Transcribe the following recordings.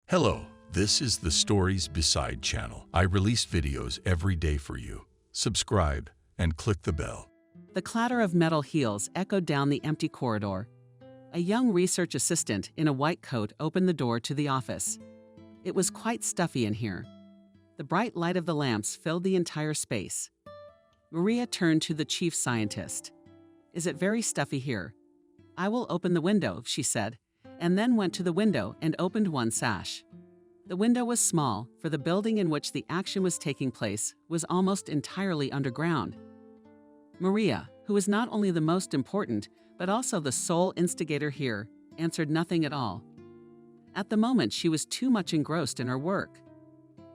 Hello, this is the Stories Beside channel. I release videos every day for you. Subscribe and click the bell. The clatter of metal heels echoed down the empty corridor. A young research assistant in a white coat opened the door to the office. It was quite stuffy in here. The bright light of the lamps filled the entire space. Maria turned to the chief scientist. "Is it very stuffy here?" "I will open the window," she said, and then went to the window and opened one sash. The window was small, for the building in which the action was taking place was almost entirely underground. Maria, who was not only the most important, but also the sole instigator here, answered nothing at all. At the moment, she was too much engrossed in her work.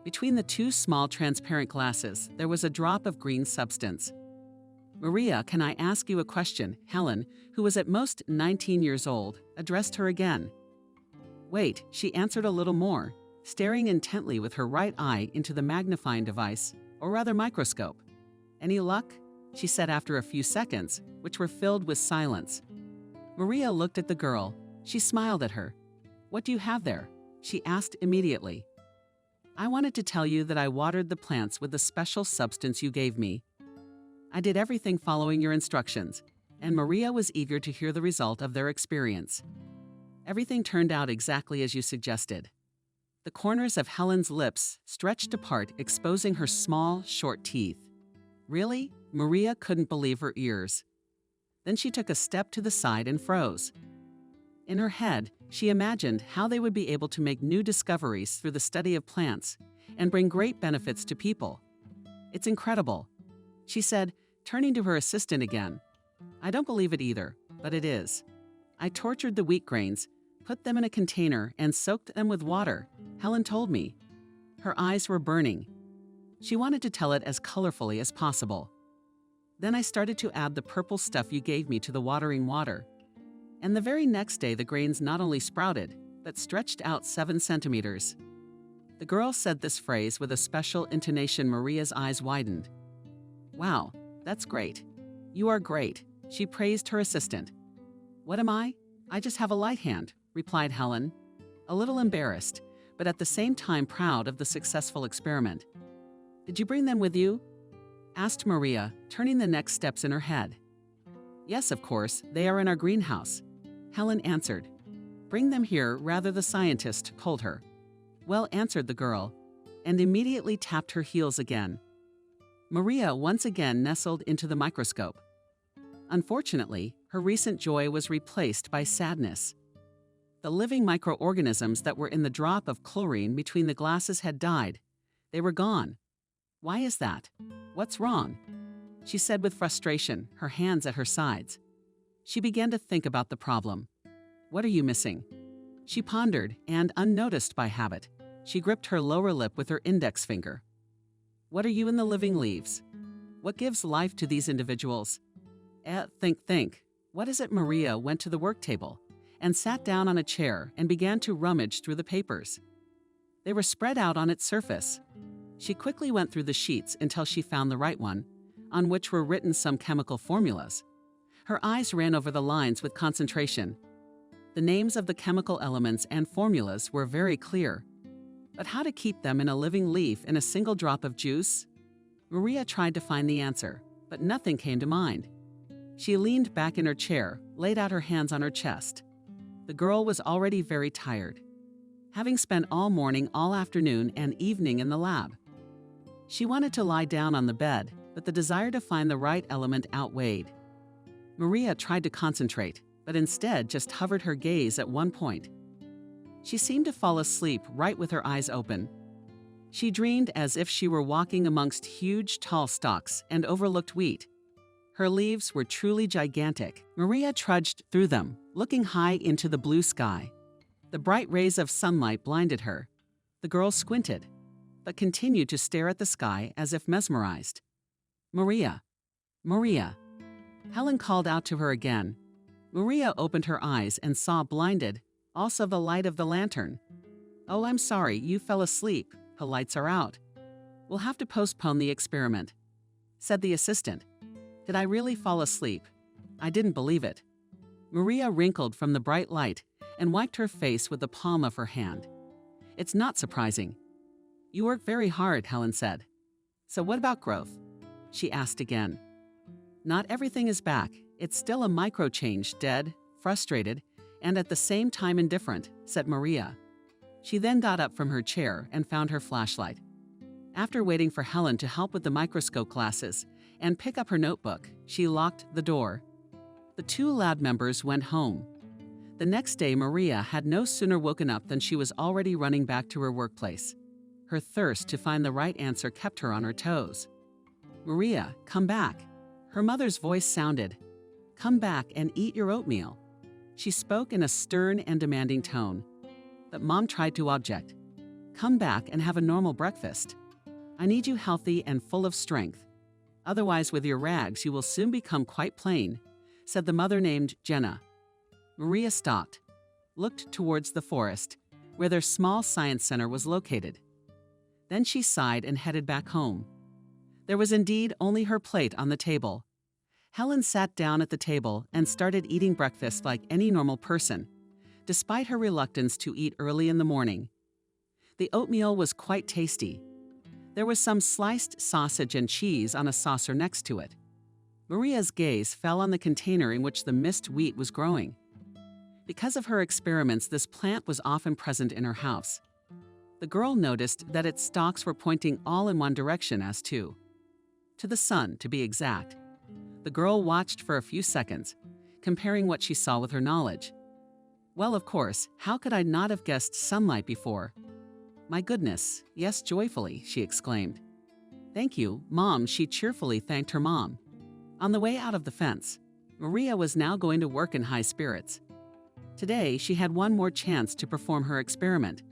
Between the two small transparent glasses, there was a drop of green substance. "Maria, can I ask you a question?" Helen, who was at most 19 years old, addressed her again. "Wait," she answered a little more, staring intently with her right eye into the magnifying device, or rather microscope. "Any luck?" she said after a few seconds, which were filled with silence. Maria looked at the girl. She smiled at her. "What do you have there?" she asked immediately. "I wanted to tell you that I watered the plants with the special substance you gave me. I did everything following your instructions, and Maria was eager to hear the result of their experience. Everything turned out exactly as you suggested." The corners of Helen's lips stretched apart, exposing her small, short teeth. "Really?" Maria couldn't believe her ears. Then she took a step to the side and froze. In her head, she imagined how they would be able to make new discoveries through the study of plants and bring great benefits to people. "It's incredible," she said, turning to her assistant again. "I don't believe it either, but it is. I tortured the wheat grains, put them in a container, and soaked them with water, Helen told me." Her eyes were burning. She wanted to tell it as colorfully as possible. "Then I started to add the purple stuff you gave me to the watering water. And the very next day the grains not only sprouted, but stretched out 7 centimeters. The girl said this phrase with a special intonation. Maria's eyes widened. "Wow, that's great. You are great," she praised her assistant. "What am I? I just have a light hand," replied Helen, a little embarrassed, but at the same time proud of the successful experiment. "Did you bring them with you?" asked Maria, turning the next steps in her head. "Yes, of course, they are in our greenhouse," Helen answered. "Bring them here," rather the scientist told her. "Well," answered the girl, and immediately tapped her heels again. Maria once again nestled into the microscope. Unfortunately, her recent joy was replaced by sadness. The living microorganisms that were in the drop of chlorine between the glasses had died. They were gone. "Why is that? What's wrong?" she said with frustration, her hands at her sides. She began to think about the problem. "What are you missing?" She pondered, and, unnoticed by habit, she gripped her lower lip with her index finger. "What are you in the living leaves? What gives life to these individuals?" Think. What is it?" Maria went to the work table and sat down on a chair and began to rummage through the papers. They were spread out on its surface. She quickly went through the sheets until she found the right one, on which were written some chemical formulas. Her eyes ran over the lines with concentration. The names of the chemical elements and formulas were very clear. But how to keep them in a living leaf in a single drop of juice? Maria tried to find the answer, but nothing came to mind. She leaned back in her chair, laid out her hands on her chest. The girl was already very tired, having spent all morning, all afternoon, and evening in the lab. She wanted to lie down on the bed, but the desire to find the right element outweighed. Maria tried to concentrate, but instead just hovered her gaze at one point. She seemed to fall asleep right with her eyes open. She dreamed as if she were walking amongst huge, tall stalks and overlooked wheat. Her leaves were truly gigantic. Maria trudged through them, looking high into the blue sky. The bright rays of sunlight blinded her. The girl squinted, but continued to stare at the sky as if mesmerized. "Maria! Maria!" Helen called out to her again. Maria opened her eyes and saw, blinded, also the light of the lantern. "Oh, I'm sorry, you fell asleep. The lights are out. We'll have to postpone the experiment," said the assistant. Did I really fall asleep? I didn't believe it. Maria wrinkled from the bright light and wiped her face with the palm of her hand. It's not surprising. You work very hard, Helen said. So what about growth? She asked again. Not everything is back. It's still a micro change, dead, frustrated, and at the same time indifferent, said Maria. She then got up from her chair and found her flashlight. After waiting for Helen to help with the microscope classes and pick up her notebook, she locked the door. The two lab members went home. The next day, Maria had no sooner woken up than she was already running back to her workplace. Her thirst to find the right answer kept her on her toes. Maria, come back. Her mother's voice sounded. Come back and eat your oatmeal. She spoke in a stern and demanding tone. But Mom tried to object. Come back and have a normal breakfast. I need you healthy and full of strength. Otherwise, with your rags, you will soon become quite plain, said the mother named Jenna. Maria stopped, looked towards the forest, where their small science center was located. Then she sighed and headed back home. There was indeed only her plate on the table. Helen sat down at the table and started eating breakfast like any normal person, despite her reluctance to eat early in the morning. The oatmeal was quite tasty. There was some sliced sausage and cheese on a saucer next to it. Maria's gaze fell on the container in which the mist wheat was growing. Because of her experiments, this plant was often present in her house. The girl noticed that its stalks were pointing all in one direction as to the sun, to be exact. The girl watched for a few seconds, comparing what she saw with her knowledge. Well, of course, how could I not have guessed sunlight before? My goodness, yes, joyfully, she exclaimed. Thank you, Mom, she cheerfully thanked her mom. On the way out of the fence, Maria was now going to work in high spirits. Today, she had one more chance to perform her experiment.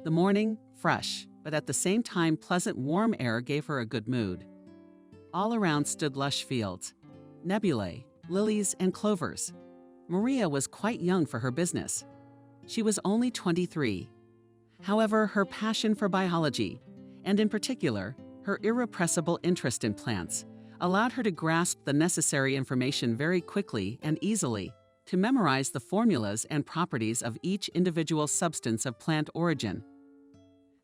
The morning, fresh, but at the same time pleasant warm air gave her a good mood. All around stood lush fields, nebulae, lilies, and clovers. Maria was quite young for her business. She was only 23. However, her passion for biology, and in particular, her irrepressible interest in plants, allowed her to grasp the necessary information very quickly and easily, to memorize the formulas and properties of each individual substance of plant origin.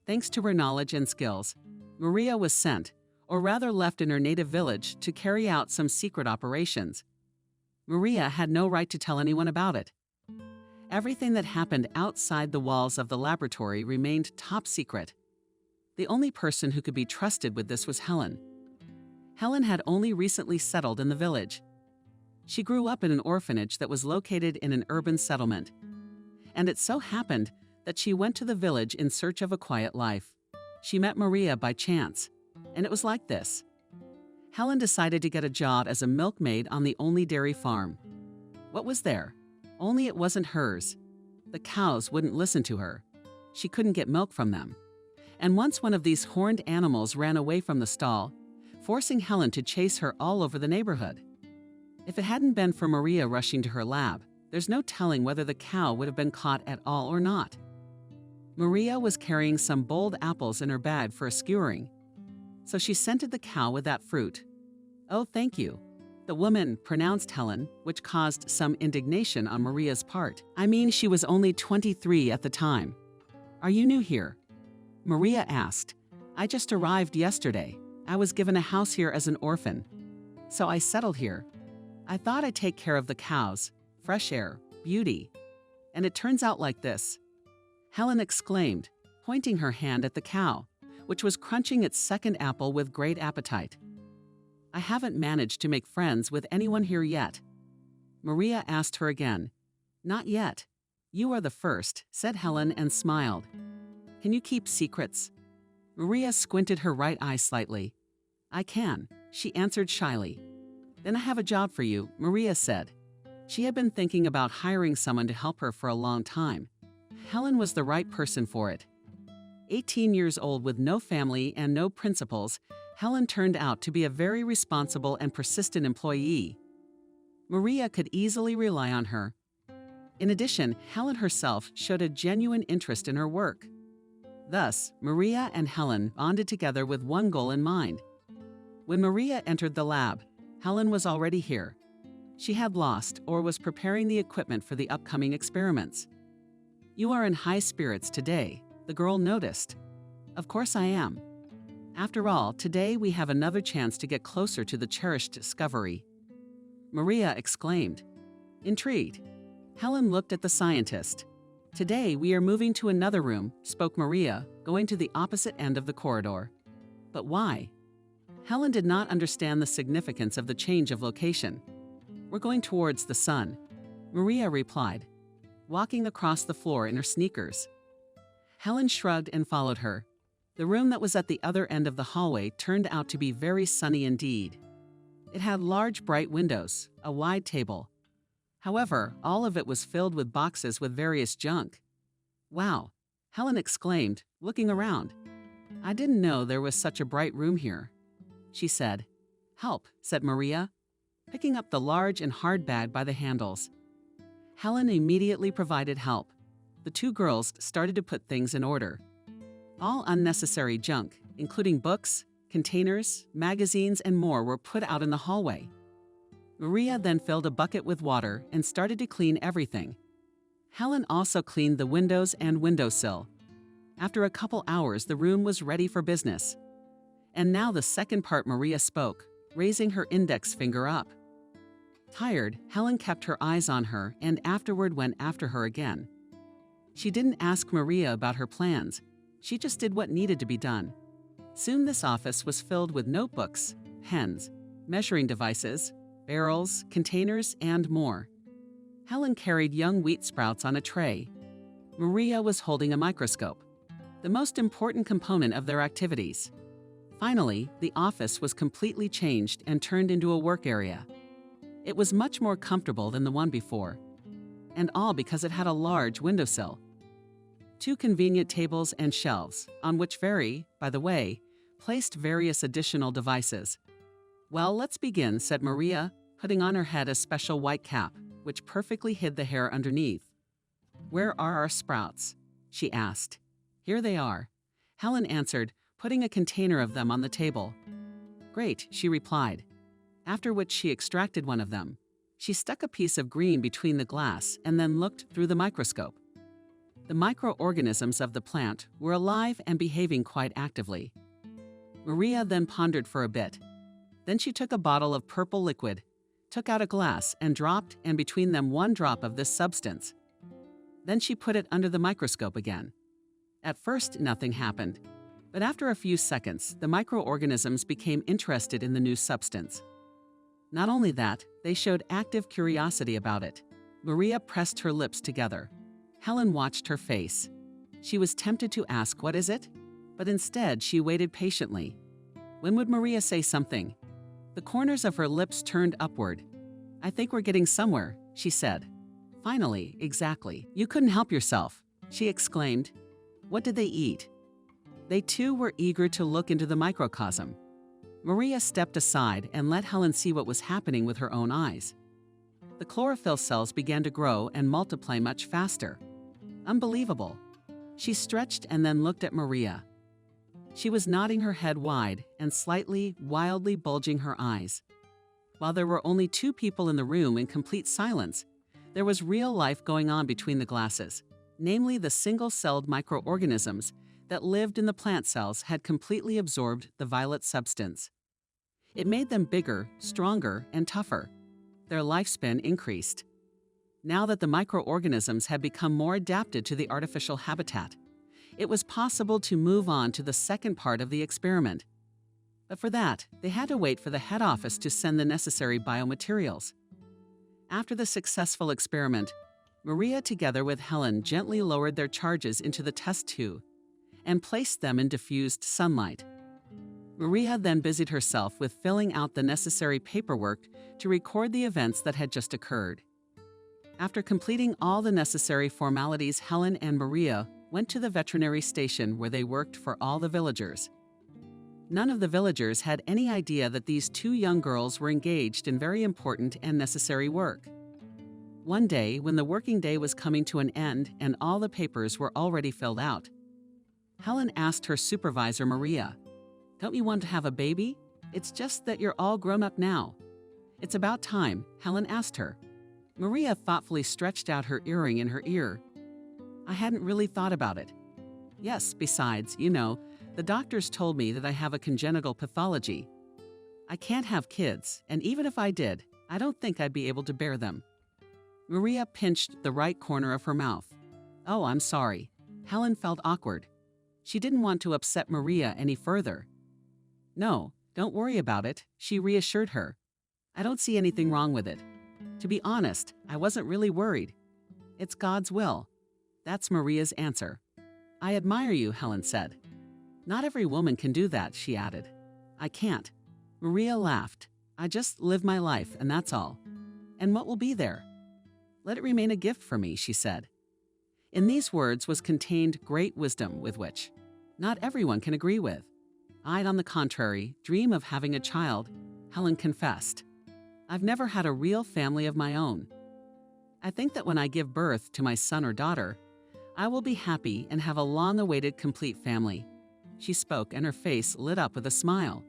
Thanks to her knowledge and skills, Maria was sent, or rather left in her native village, to carry out some secret operations. Maria had no right to tell anyone about it. Everything that happened outside the walls of the laboratory remained top secret. The only person who could be trusted with this was Helen. Helen had only recently settled in the village. She grew up in an orphanage that was located in an urban settlement. And it so happened that she went to the village in search of a quiet life. She met Maria by chance, and it was like this. Helen decided to get a job as a milkmaid on the only dairy farm. What was there? Only it wasn't hers. The cows wouldn't listen to her. She couldn't get milk from them. And once one of these horned animals ran away from the stall, forcing Helen to chase her all over the neighborhood. If it hadn't been for Maria rushing to her lab, there's no telling whether the cow would have been caught at all or not. Maria was carrying some boiled apples in her bag for a skewering, so she scented the cow with that fruit. Oh, thank you. The woman pronounced Helen, which caused some indignation on Maria's part. I mean, she was only 23 at the time. Are you new here? Maria asked. I just arrived yesterday. I was given a house here as an orphan. So I settled here. I thought I'd take care of the cows, fresh air, beauty. And it turns out like this. Helen exclaimed, pointing her hand at the cow, which was crunching its second apple with great appetite. I haven't managed to make friends with anyone here yet. Maria asked her again. Not yet. You are the first, said Helen and smiled. Can you keep secrets? Maria squinted her right eye slightly. I can, she answered shyly. Then I have a job for you, Maria said. She had been thinking about hiring someone to help her for a long time. Helen was the right person for it. 18 years old with no family and no principles, Helen turned out to be a very responsible and persistent employee. Maria could easily rely on her. In addition, Helen herself showed a genuine interest in her work. Thus, Maria and Helen bonded together with one goal in mind. When Maria entered the lab, Helen was already here. She had lost or was preparing the equipment for the upcoming experiments. You are in high spirits today, The girl noticed. Of course I am. After all, today we have another chance to get closer to the cherished discovery. Maria exclaimed. Intrigued, Helen looked at the scientist. Today we are moving to another room, spoke Maria, going to the opposite end of the corridor. But why? Helen did not understand the significance of the change of location. We're going towards the sun, Maria replied, walking across the floor in her sneakers. Helen shrugged and followed her. The room that was at the other end of the hallway turned out to be very sunny indeed. It had large bright windows, a wide table. However, all of it was filled with boxes with various junk. Wow, Helen exclaimed, looking around. I didn't know there was such a bright room here. She said. Help, said Maria, picking up the large and hard bag by the handles. Helen immediately provided help. The two girls started to put things in order. All unnecessary junk, including books, containers, magazines, and more were put out in the hallway. Maria then filled a bucket with water and started to clean everything. Helen also cleaned the windows and windowsill. After a couple hours, the room was ready for business. And now the second part, Maria spoke, raising her index finger up. Tired, Helen kept her eyes on her and afterward went after her again. She didn't ask Maria about her plans. She just did what needed to be done. Soon this office was filled with notebooks, pens, measuring devices, barrels, containers, and more. Helen carried young wheat sprouts on a tray. Maria was holding a microscope, the most important component of their activities. Finally, the office was completely changed and turned into a work area. It was much more comfortable than the one before, and all because it had a large windowsill. 2 convenient tables and shelves, on which by the way, placed various additional devices. Well, let's begin, said Maria, putting on her head a special white cap, which perfectly hid the hair underneath. Where are our sprouts? She asked. Here they are, Helen answered, putting a container of them on the table. Great, she replied, after which she extracted one of them. She stuck a piece of green between the glass and then looked through the microscope. The microorganisms of the plant were alive and behaving quite actively. Maria then pondered for a bit. Then she took a bottle of purple liquid, took out a glass and dropped and between them 1 drop of this substance. Then she put it under the microscope again. At first, nothing happened, but after a few seconds, the microorganisms became interested in the new substance. Not only that, they showed active curiosity about it. Maria pressed her lips together. Helen watched her face. She was tempted to ask, "What is it?" But instead, she waited patiently. When would Maria say something? The corners of her lips turned upward. "I think we're getting somewhere," she said. Finally, exactly. "You couldn't help yourself," she exclaimed. What did they eat? They too were eager to look into the microcosm. Maria stepped aside and let Helen see what was happening with her own eyes. The chlorophyll cells began to grow and multiply much faster. Unbelievable. She stretched and then looked at Maria. She was nodding her head wide and slightly, wildly bulging her eyes. While there were only 2 people in the room in complete silence, there was real life going on between the glasses, namely the single-celled microorganisms that lived in the plant cells had completely absorbed the violet substance. It made them bigger, stronger, and tougher. Their lifespan increased. Now that the microorganisms had become more adapted to the artificial habitat, it was possible to move on to the second part of the experiment. But for that, they had to wait for the head office to send the necessary biomaterials. After the successful experiment, Maria together with Helen gently lowered their charges into the test tube and placed them in diffused sunlight. Maria then busied herself with filling out the necessary paperwork to record the events that had just occurred. After completing all the necessary formalities, Helen and Maria went to the veterinary station where they worked for all the villagers. None of the villagers had any idea that these 2 young girls were engaged in very important and necessary work. One day, when the working day was coming to an end and all the papers were already filled out, Helen asked her supervisor, Maria, "Don't you want to have a baby? It's just that you're all grown up now." "It's about time," Helen asked her. Maria thoughtfully stretched out her earring in her ear. "I hadn't really thought about it." Yes, besides, the doctors told me that I have a congenital pathology. I can't have kids, and even if I did, I don't think I'd be able to bear them. Maria pinched the right corner of her mouth. Oh, I'm sorry. Helen felt awkward. She didn't want to upset Maria any further. No, don't worry about it, she reassured her. I don't see anything wrong with it. To be honest, I wasn't really worried. It's God's will. That's Maria's answer. I admire you, Helen said. Not every woman can do that, she added. I can't. Maria laughed. I just live my life, and that's all. And what will be there? Let it remain a gift for me, she said. In these words was contained great wisdom with which not everyone can agree with. I'd, on the contrary, dream of having a child, Helen confessed. I've never had a real family of my own. I think that when I give birth to my son or daughter, I will be happy and have a long-awaited complete family. She spoke, and her face lit up with a smile.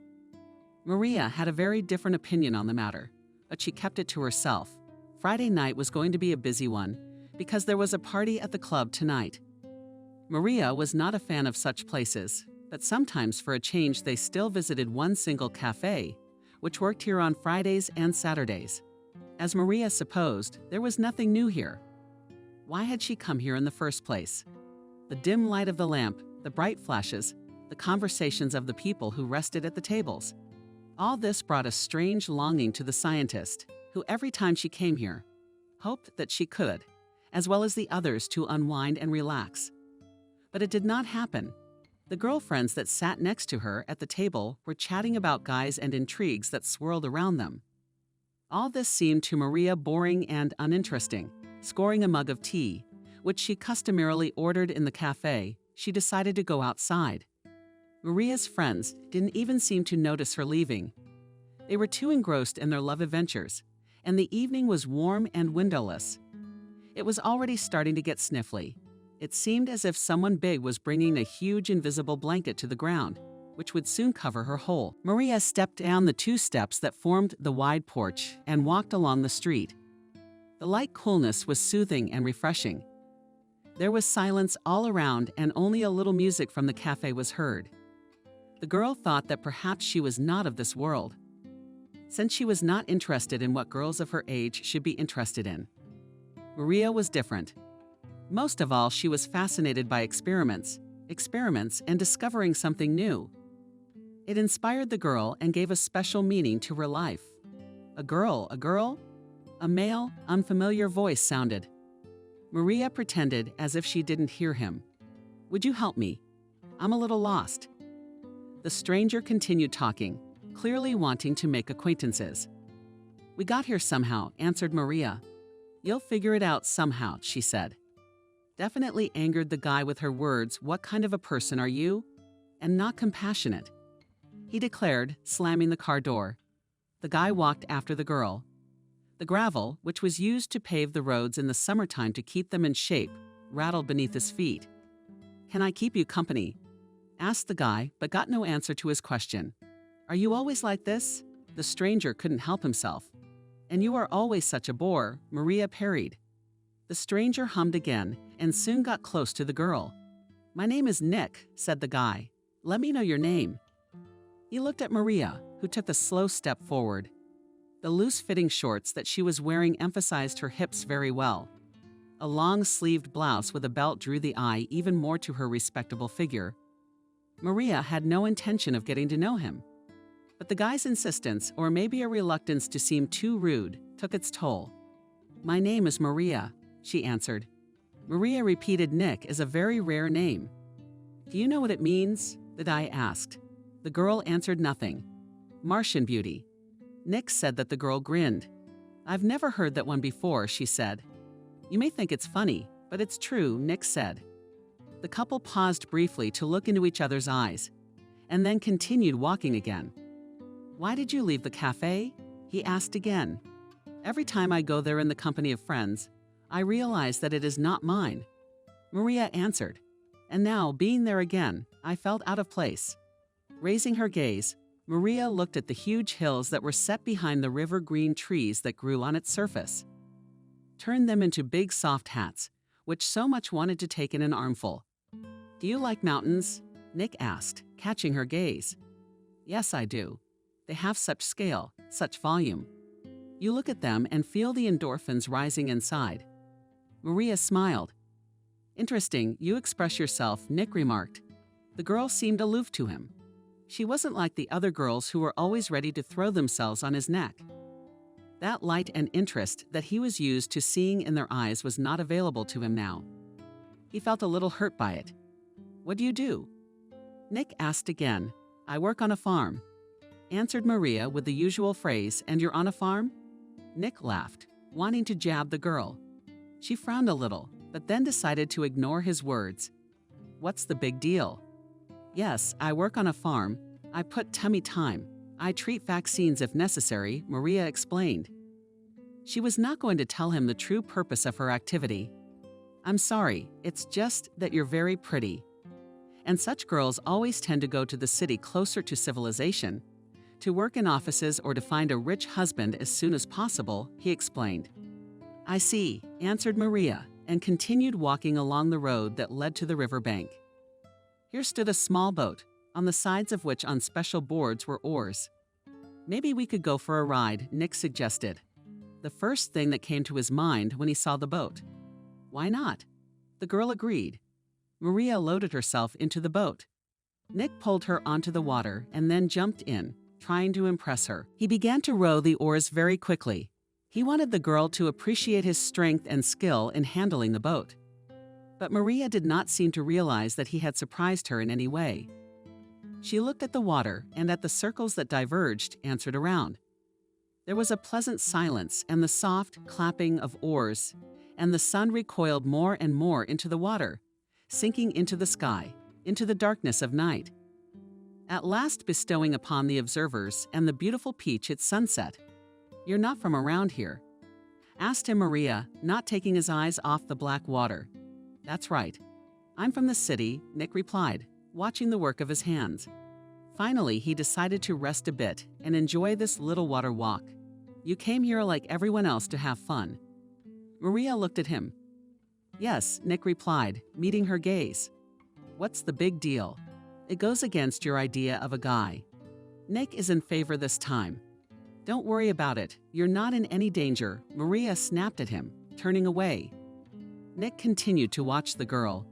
Maria had a very different opinion on the matter, but she kept it to herself. Friday night was going to be a busy one, because there was a party at the club tonight. Maria was not a fan of such places, but sometimes for a change they still visited one single cafe, which worked here on Fridays and Saturdays. As Maria supposed, there was nothing new here. Why had she come here in the first place? The dim light of the lamp, the bright flashes, the conversations of the people who rested at the tables. All this brought a strange longing to the scientist, who every time she came here, hoped that she could, as well as the others, to unwind and relax. But it did not happen. The girlfriends that sat next to her at the table were chatting about guys and intrigues that swirled around them. All this seemed to Maria boring and uninteresting. Scoring a mug of tea, which she customarily ordered in the cafe, she decided to go outside. Maria's friends didn't even seem to notice her leaving. They were too engrossed in their love adventures, and the evening was warm and windowless. It was already starting to get sniffly. It seemed as if someone big was bringing a huge invisible blanket to the ground, which would soon cover her whole. Maria stepped down the 2 steps that formed the wide porch and walked along the street. The light coolness was soothing and refreshing. There was silence all around, and only a little music from the cafe was heard. The girl thought that perhaps she was not of this world, since she was not interested in what girls of her age should be interested in. Maria was different. Most of all, she was fascinated by experiments, and discovering something new. It inspired the girl and gave a special meaning to her life. A girl? A male, unfamiliar voice sounded. Maria pretended as if she didn't hear him. Would you help me? I'm a little lost. The stranger continued talking, clearly wanting to make acquaintances. We got here somehow, answered Maria. You'll figure it out somehow, she said. Definitely angered the guy with her words. What kind of a person are you? And not compassionate, he declared, slamming the car door. The guy walked after the girl. The gravel, which was used to pave the roads in the summertime to keep them in shape, rattled beneath his feet. Can I keep you company? Asked the guy, but got no answer to his question. Are you always like this? The stranger couldn't help himself. And you are always such a bore, Maria parried. The stranger hummed again and soon got close to the girl. My name is Nick, said the guy. Let me know your name. He looked at Maria, who took a slow step forward. The loose-fitting shorts that she was wearing emphasized her hips very well. A long-sleeved blouse with a belt drew the eye even more to her respectable figure. Maria had no intention of getting to know him. But the guy's insistence, or maybe a reluctance to seem too rude, took its toll. My name is Maria, she answered. Maria repeated. Nick is a very rare name. Do you know what it means? The guy asked. The girl answered nothing. Martian beauty. Nick said that the girl grinned. I've never heard that one before, she said. You may think it's funny, but it's true, Nick said. The couple paused briefly to look into each other's eyes, and then continued walking again. Why did you leave the cafe? He asked again. Every time I go there in the company of friends, I realize that it is not mine. Maria answered. And now, being there again, I felt out of place. Raising her gaze, Maria looked at the huge hills that were set behind the river-green trees that grew on its surface. Turned them into big soft hats, which so much wanted to take in an armful. Do you like mountains? Nick asked, catching her gaze. Yes, I do. They have such scale, such volume. You look at them and feel the endorphins rising inside. Maria smiled. Interesting, you express yourself, Nick remarked. The girl seemed aloof to him. She wasn't like the other girls who were always ready to throw themselves on his neck. That light and interest that he was used to seeing in their eyes was not available to him now. He felt a little hurt by it. What do you do? Nick asked again. I work on a farm. Answered Maria with the usual phrase, and you're on a farm? Nick laughed, wanting to jab the girl. She frowned a little, but then decided to ignore his words. What's the big deal? Yes, I work on a farm. I put tummy time. I treat vaccines if necessary, Maria explained. She was not going to tell him the true purpose of her activity. I'm sorry, it's just that you're very pretty. And such girls always tend to go to the city closer to civilization, to work in offices or to find a rich husband as soon as possible, he explained. I see, answered Maria, and continued walking along the road that led to the river bank. Here stood a small boat, on the sides of which on special boards were oars. Maybe we could go for a ride, Nick suggested. The first thing that came to his mind when he saw the boat. Why not? The girl agreed. Maria loaded herself into the boat. Nick pulled her onto the water and then jumped in, trying to impress her. He began to row the oars very quickly. He wanted the girl to appreciate his strength and skill in handling the boat. But Maria did not seem to realize that he had surprised her in any way. She looked at the water and at the circles that diverged, answered around. There was a pleasant silence and the soft clapping of oars, and the sun recoiled more and more into the water, sinking into the sky, into the darkness of night. At last bestowing upon the observers and the beautiful peach its sunset. You're not from around here? Asked him Maria, not taking his eyes off the black water. That's right. I'm from the city, Nick replied, watching the work of his hands. Finally, he decided to rest a bit and enjoy this little water walk. You came here like everyone else to have fun. Maria looked at him. Yes, Nick replied, meeting her gaze. What's the big deal? It goes against your idea of a guy. Nick is in favor this time. Don't worry about it. You're not in any danger, Maria snapped at him, turning away. Nick continued to watch the girl.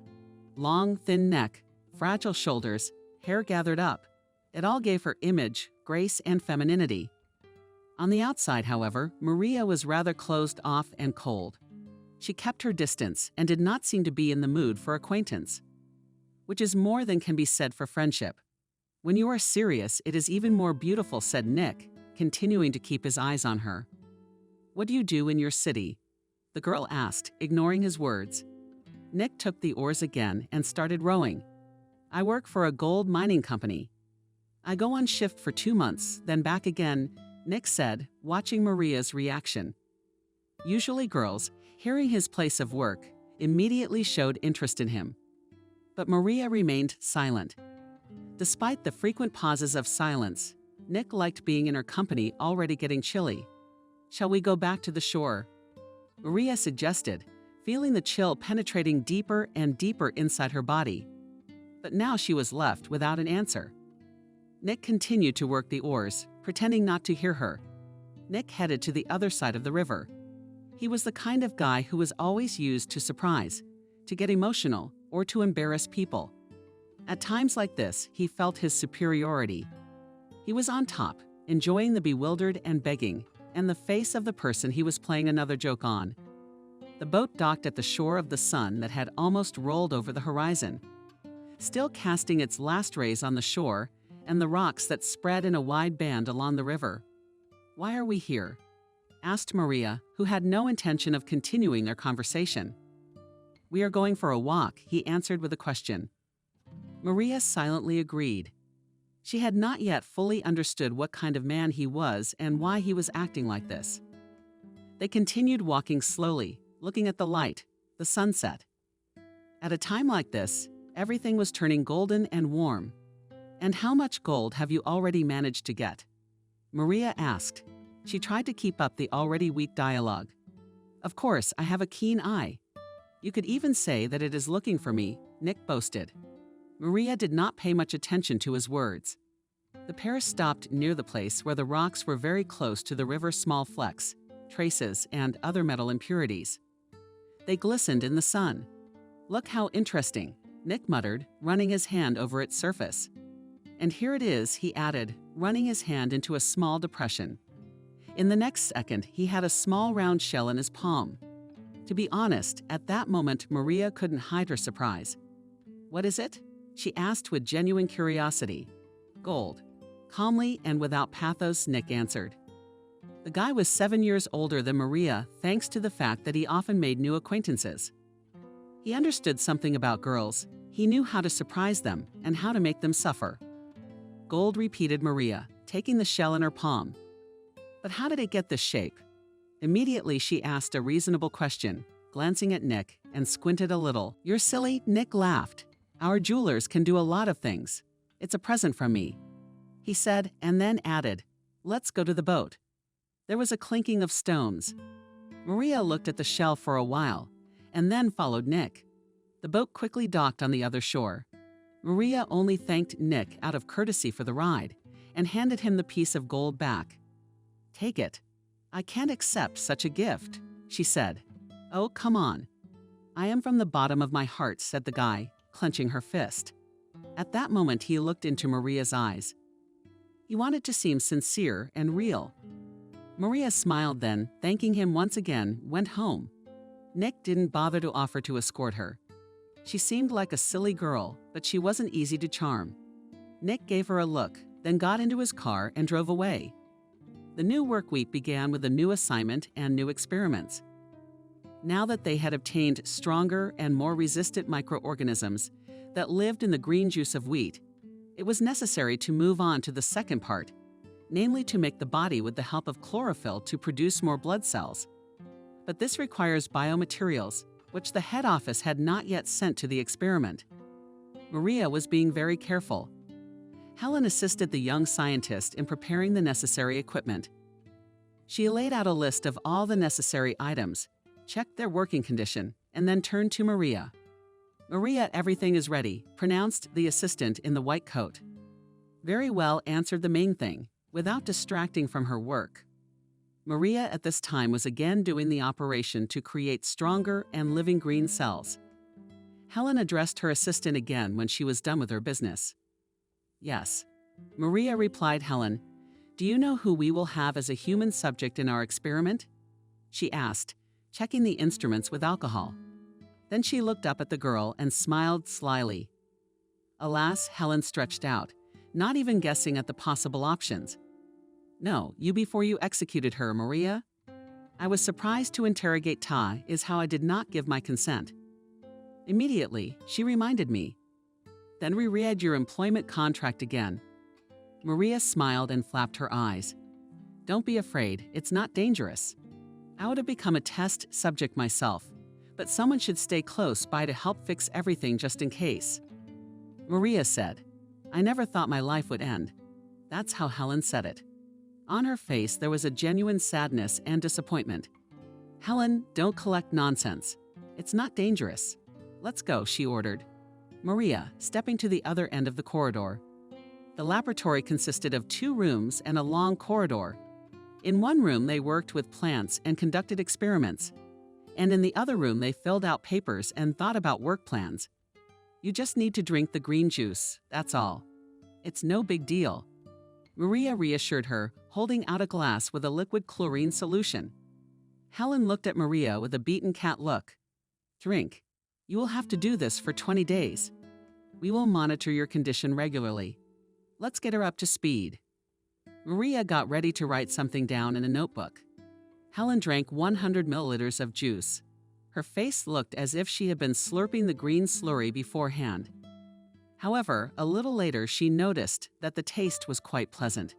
Long, thin neck, fragile shoulders, hair gathered up. It all gave her image, grace, and femininity. On the outside, however, Maria was rather closed off and cold. She kept her distance and did not seem to be in the mood for acquaintance, which is more than can be said for friendship. When you are serious, it is even more beautiful, said Nick, continuing to keep his eyes on her. What do you do in your city? The girl asked, ignoring his words. Nick took the oars again and started rowing. I work for a gold mining company. I go on shift for 2 months, then back again, Nick said, watching Maria's reaction. Usually girls, hearing his place of work, immediately showed interest in him. But Maria remained silent. Despite the frequent pauses of silence, Nick liked being in her company, already getting chilly. Shall we go back to the shore? Maria suggested, feeling the chill penetrating deeper and deeper inside her body. But now she was left without an answer. Nick continued to work the oars, pretending not to hear her. Nick headed to the other side of the river. He was the kind of guy who was always used to surprise, to get emotional, or to embarrass people. At times like this, he felt his superiority. He was on top, enjoying the bewildered and begging, and the face of the person he was playing another joke on. The boat docked at the shore of the sun that had almost rolled over the horizon, still casting its last rays on the shore and the rocks that spread in a wide band along the river. Why are we here? Asked Maria, who had no intention of continuing their conversation. We are going for a walk, he answered with a question. Maria silently agreed. She had not yet fully understood what kind of man he was and why he was acting like this. They continued walking slowly, looking at the light, the sunset. At a time like this, everything was turning golden and warm. And how much gold have you already managed to get? Maria asked. She tried to keep up the already weak dialogue. Of course, I have a keen eye. You could even say that it is looking for me, Nick boasted. Maria did not pay much attention to his words. The pair stopped near the place where the rocks were very close to the river's small flecks, traces, and other metal impurities. They glistened in the sun. "Look how interesting," Nick muttered, running his hand over its surface. "And here it is," he added, running his hand into a small depression. In the next second, he had a small round shell in his palm. To be honest, at that moment, Maria couldn't hide her surprise. "What is it?" she asked with genuine curiosity. "Gold." Calmly and without pathos, Nick answered. The guy was 7 years older than Maria, thanks to the fact that he often made new acquaintances. He understood something about girls. He knew how to surprise them and how to make them suffer. "Gold," repeated Maria, taking the shell in her palm. "But how did it get this shape?" Immediately she asked a reasonable question, glancing at Nick, and squinted a little. "You're silly," Nick laughed. "Our jewelers can do a lot of things. It's a present from me," he said, and then added, "Let's go to the boat." There was a clinking of stones. Maria looked at the shell for a while, and then followed Nick. The boat quickly docked on the other shore. Maria only thanked Nick out of courtesy for the ride, and handed him the piece of gold back. "Take it. I can't accept such a gift," she said. "Oh, come on." "I am from the bottom of my heart," said the guy, clenching her fist. At that moment, he looked into Maria's eyes. He wanted to seem sincere and real. Maria smiled then, thanking him once again, went home. Nick didn't bother to offer to escort her. She seemed like a silly girl, but she wasn't easy to charm. Nick gave her a look, then got into his car and drove away. The new work week began with a new assignment and new experiments. Now that they had obtained stronger and more resistant microorganisms that lived in the green juice of wheat, it was necessary to move on to the second part, namely to make the body with the help of chlorophyll to produce more blood cells. But this requires biomaterials, which the head office had not yet sent to the experiment. Maria was being very careful. Helen assisted the young scientist in preparing the necessary equipment. She laid out a list of all the necessary items, checked their working condition, and then turned to Maria. "Maria, everything is ready," pronounced the assistant in the white coat. "Very well," answered the main thing, without distracting from her work. Maria at this time was again doing the operation to create stronger and living green cells. Helen addressed her assistant again when she was done with her business. "Yes." Maria replied. "Helen, do you know who we will have as a human subject in our experiment?" she asked, checking the instruments with alcohol. Then she looked up at the girl and smiled slyly. Alas, Helen stretched out, not even guessing at the possible options. "No, you before you executed her, Maria." "I was surprised to interrogate Ta is how I did not give my consent." Immediately, she reminded me. "Then we read your employment contract again." Maria smiled and flapped her eyes. "Don't be afraid, it's not dangerous. I would have become a test subject myself, but someone should stay close by to help fix everything just in case." Maria said, "I never thought my life would end." That's how Helen said it. On her face, there was a genuine sadness and disappointment. "Helen, don't collect nonsense. It's not dangerous. Let's go," she ordered. Maria, stepping to the other end of the corridor. The laboratory consisted of 2 rooms and a long corridor. In one room, they worked with plants and conducted experiments. And in the other room, they filled out papers and thought about work plans. "You just need to drink the green juice, that's all. It's no big deal." Maria reassured her, holding out a glass with a liquid chlorine solution. Helen looked at Maria with a beaten cat look. "Drink. You will have to do this for 20 days. We will monitor your condition regularly. Let's get her up to speed." Maria got ready to write something down in a notebook. Helen drank 100 milliliters of juice. Her face looked as if she had been slurping the green slurry beforehand. However, a little later she noticed that the taste was quite pleasant.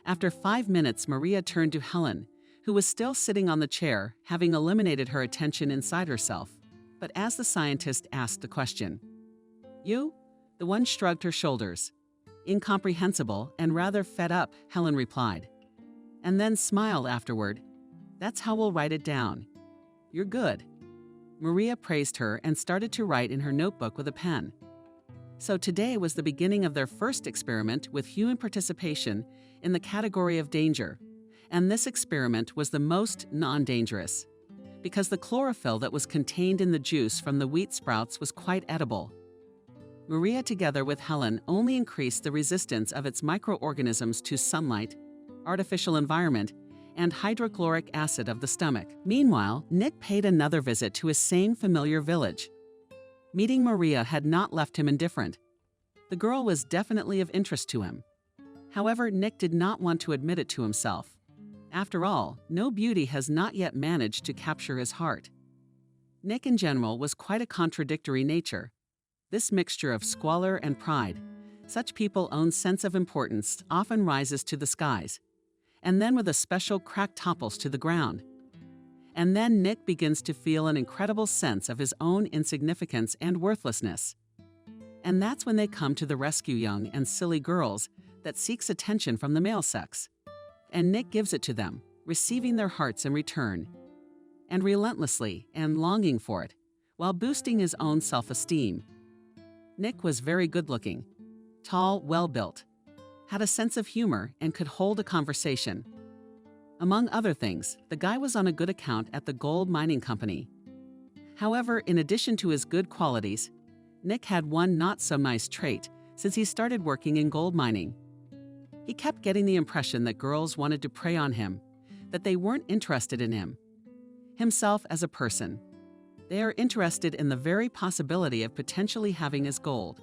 After 5 minutes, Maria turned to Helen, who was still sitting on the chair, having eliminated her attention inside herself. But as the scientist asked the question, "You?" The one shrugged her shoulders. "Incomprehensible and rather fed up," Helen replied, and then smiled afterward. "That's how we'll write it down. You're good." Maria praised her and started to write in her notebook with a pen. So today was the beginning of their first experiment with human participation in the category of danger. And this experiment was the most non-dangerous, because the chlorophyll that was contained in the juice from the wheat sprouts was quite edible. Maria, together with Helen, only increased the resistance of its microorganisms to sunlight, artificial environment, and hydrochloric acid of the stomach. Meanwhile, Nick paid another visit to his same familiar village. Meeting Maria had not left him indifferent. The girl was definitely of interest to him. However, Nick did not want to admit it to himself. After all, no beauty has not yet managed to capture his heart. Nick in general was quite a contradictory nature. This mixture of squalor and pride, such people's own sense of importance often rises to the skies, and then with a special crack topples to the ground. And then Nick begins to feel an incredible sense of his own insignificance and worthlessness. And that's when they come to the rescue young and silly girls that seeks attention from the male sex. And Nick gives it to them, receiving their hearts in return, and relentlessly and longing for it, while boosting his own self-esteem. Nick was very good-looking, tall, well-built, had a sense of humor, and could hold a conversation. Among other things, the guy was on a good account at the gold mining company. However, in addition to his good qualities, Nick had one not-so-nice trait since he started working in gold mining. He kept getting the impression that girls wanted to prey on him, that they weren't interested in himself as a person. They are interested in the very possibility of potentially having his gold.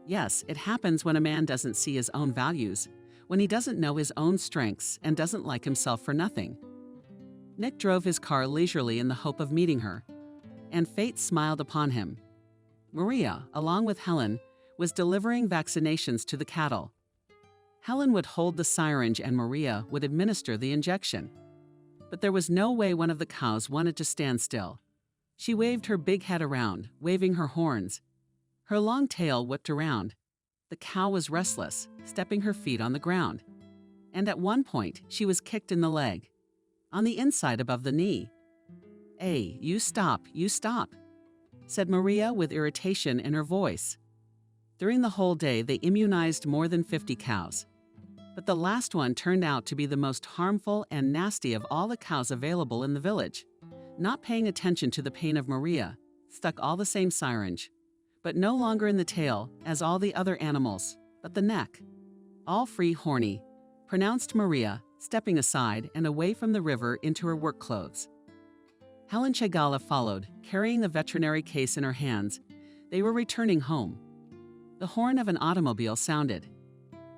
Yes, it happens when a man doesn't see his own values, when he doesn't know his own strengths and doesn't like himself for nothing. Nick drove his car leisurely in the hope of meeting her, and fate smiled upon him. Maria, along with Helen, was delivering vaccinations to the cattle. Helen would hold the syringe and Maria would administer the injection. But there was no way one of the cows wanted to stand still. She waved her big head around, waving her horns. Her long tail whipped around. The cow was restless, stepping her feet on the ground. And at one point, she was kicked in the leg, on the inside above the knee. "Hey, you stop," said Maria with irritation in her voice. During the whole day, they immunized more than 50 cows. But the last one turned out to be the most harmful and nasty of all the cows available in the village. Not paying attention to the pain of Maria, stuck all the same syringe, but no longer in the tail as all the other animals, but the neck. "All free, horny," pronounced Maria, stepping aside and away from the river into her work clothes. Helen Chagala followed, carrying the veterinary case in her hands. They were returning home. The horn of an automobile sounded.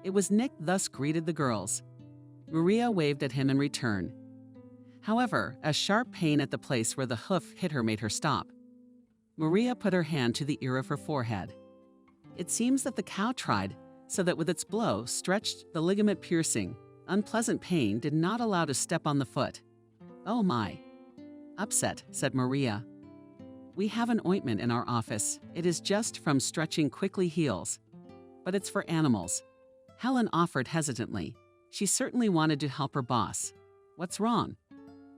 It was Nick thus greeted the girls. Maria waved at him in return. However, a sharp pain at the place where the hoof hit her made her stop. Maria put her hand to the ear of her forehead. It seems that the cow tried, so that with its blow stretched the ligament-piercing, unpleasant pain did not allow to step on the foot. "Oh my." "Upset," said Maria. "We have an ointment in our office. It is just from stretching quickly heals. But it's for animals." Helen offered hesitantly. She certainly wanted to help her boss. "What's wrong?"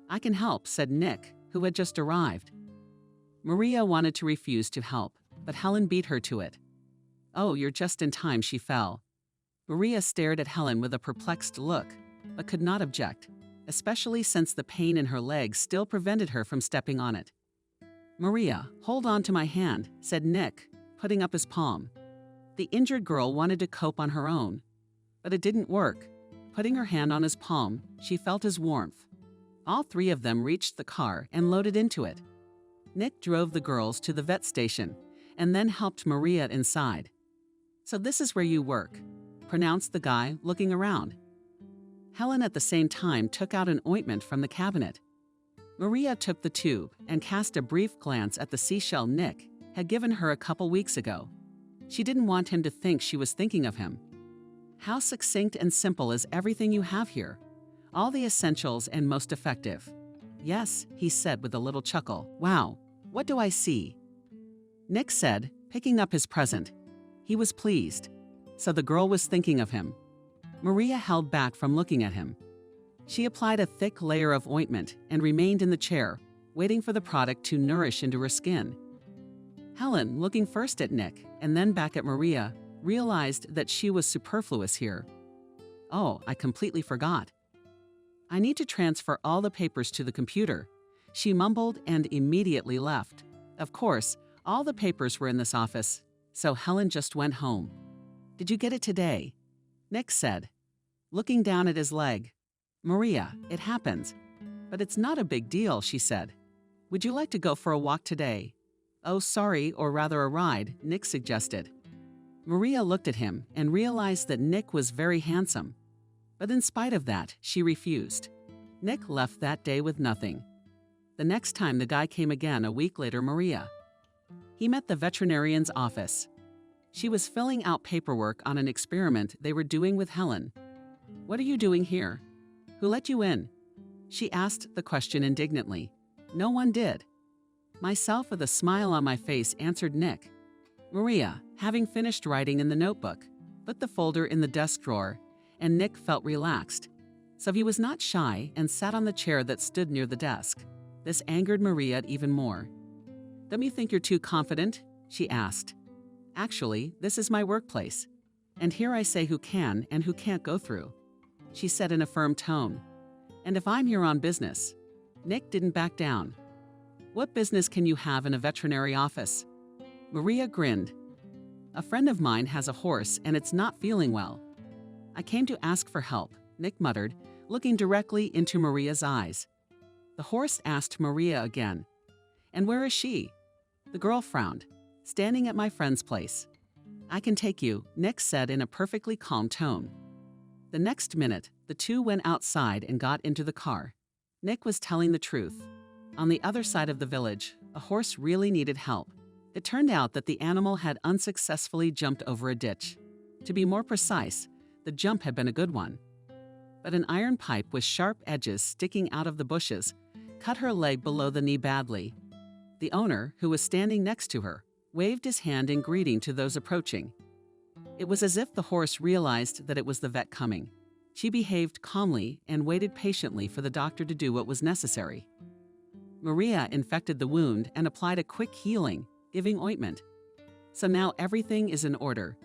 "I can help," said Nick, who had just arrived. Maria wanted to refuse to help, but Helen beat her to it. "Oh, you're just in time," she fell. Maria stared at Helen with a perplexed look, but could not object, especially since the pain in her leg still prevented her from stepping on it. "Maria, hold on to my hand," said Nick, putting up his palm. The injured girl wanted to cope on her own, but it didn't work. Putting her hand on his palm, she felt his warmth. All three of them reached the car and loaded into it. Nick drove the girls to the vet station and then helped Maria inside. "So this is where you work," pronounced the guy, looking around. Helen at the same time took out an ointment from the cabinet. Maria took the tube and cast a brief glance at the seashell Nick had given her a couple weeks ago. She didn't want him to think she was thinking of him. "How succinct and simple is everything you have here. All the essentials and most effective." "Yes," he said with a little chuckle. "Wow, what do I see?" Nick said, picking up his present. He was pleased. So the girl was thinking of him. Maria held back from looking at him. She applied a thick layer of ointment and remained in the chair, waiting for the product to nourish into her skin. Helen, looking first at Nick and then back at Maria, realized that she was superfluous here. "Oh, I completely forgot. I need to transfer all the papers to the computer," she mumbled and immediately left. Of course, all the papers were in this office, so Helen just went home. "Did you get it today?" Nick said, looking down at his leg. "Maria, it happens. But it's not a big deal," she said. "Would you like to go for a walk today?" "Oh, sorry, or rather a ride," Nick suggested. Maria looked at him and realized that Nick was very handsome. But in spite of that, she refused. Nick left that day with nothing. The next time the guy came again a week later, Maria. He met the veterinarian's office. She was filling out paperwork on an experiment they were doing with Helen. "What are you doing here? Who let you in?" She asked the question indignantly. "No one did." Myself, with a smile on my face, answered Nick. Maria, having finished writing in the notebook, put the folder in the desk drawer, and Nick felt relaxed. So he was not shy and sat on the chair that stood near the desk. This angered Maria even more. "Don't you think you're too confident?" she asked. "Actually, this is my workplace, and here I say who can and who can't go through," she said in a firm tone. "And if I'm here on business." Nick didn't back down. "What business can you have in a veterinary office?" Maria grinned. "A friend of mine has a horse and it's not feeling well." "I came to ask for help," Nick muttered, looking directly into Maria's eyes. The horse asked Maria again, "And where is she?" The girl frowned. "Standing at my friend's place." "I can take you," Nick said in a perfectly calm tone. The next minute, the two went outside and got into the car. Nick was telling the truth. On the other side of the village, a horse really needed help. It turned out that the animal had unsuccessfully jumped over a ditch. To be more precise, the jump had been a good one. But an iron pipe with sharp edges sticking out of the bushes cut her leg below the knee badly. The owner, who was standing next to her, waved his hand in greeting to those approaching. It was as if the horse realized that it was the vet coming. She behaved calmly and waited patiently for the doctor to do what was necessary. Maria infected the wound and applied a quick healing, giving ointment. "So now everything is in order,"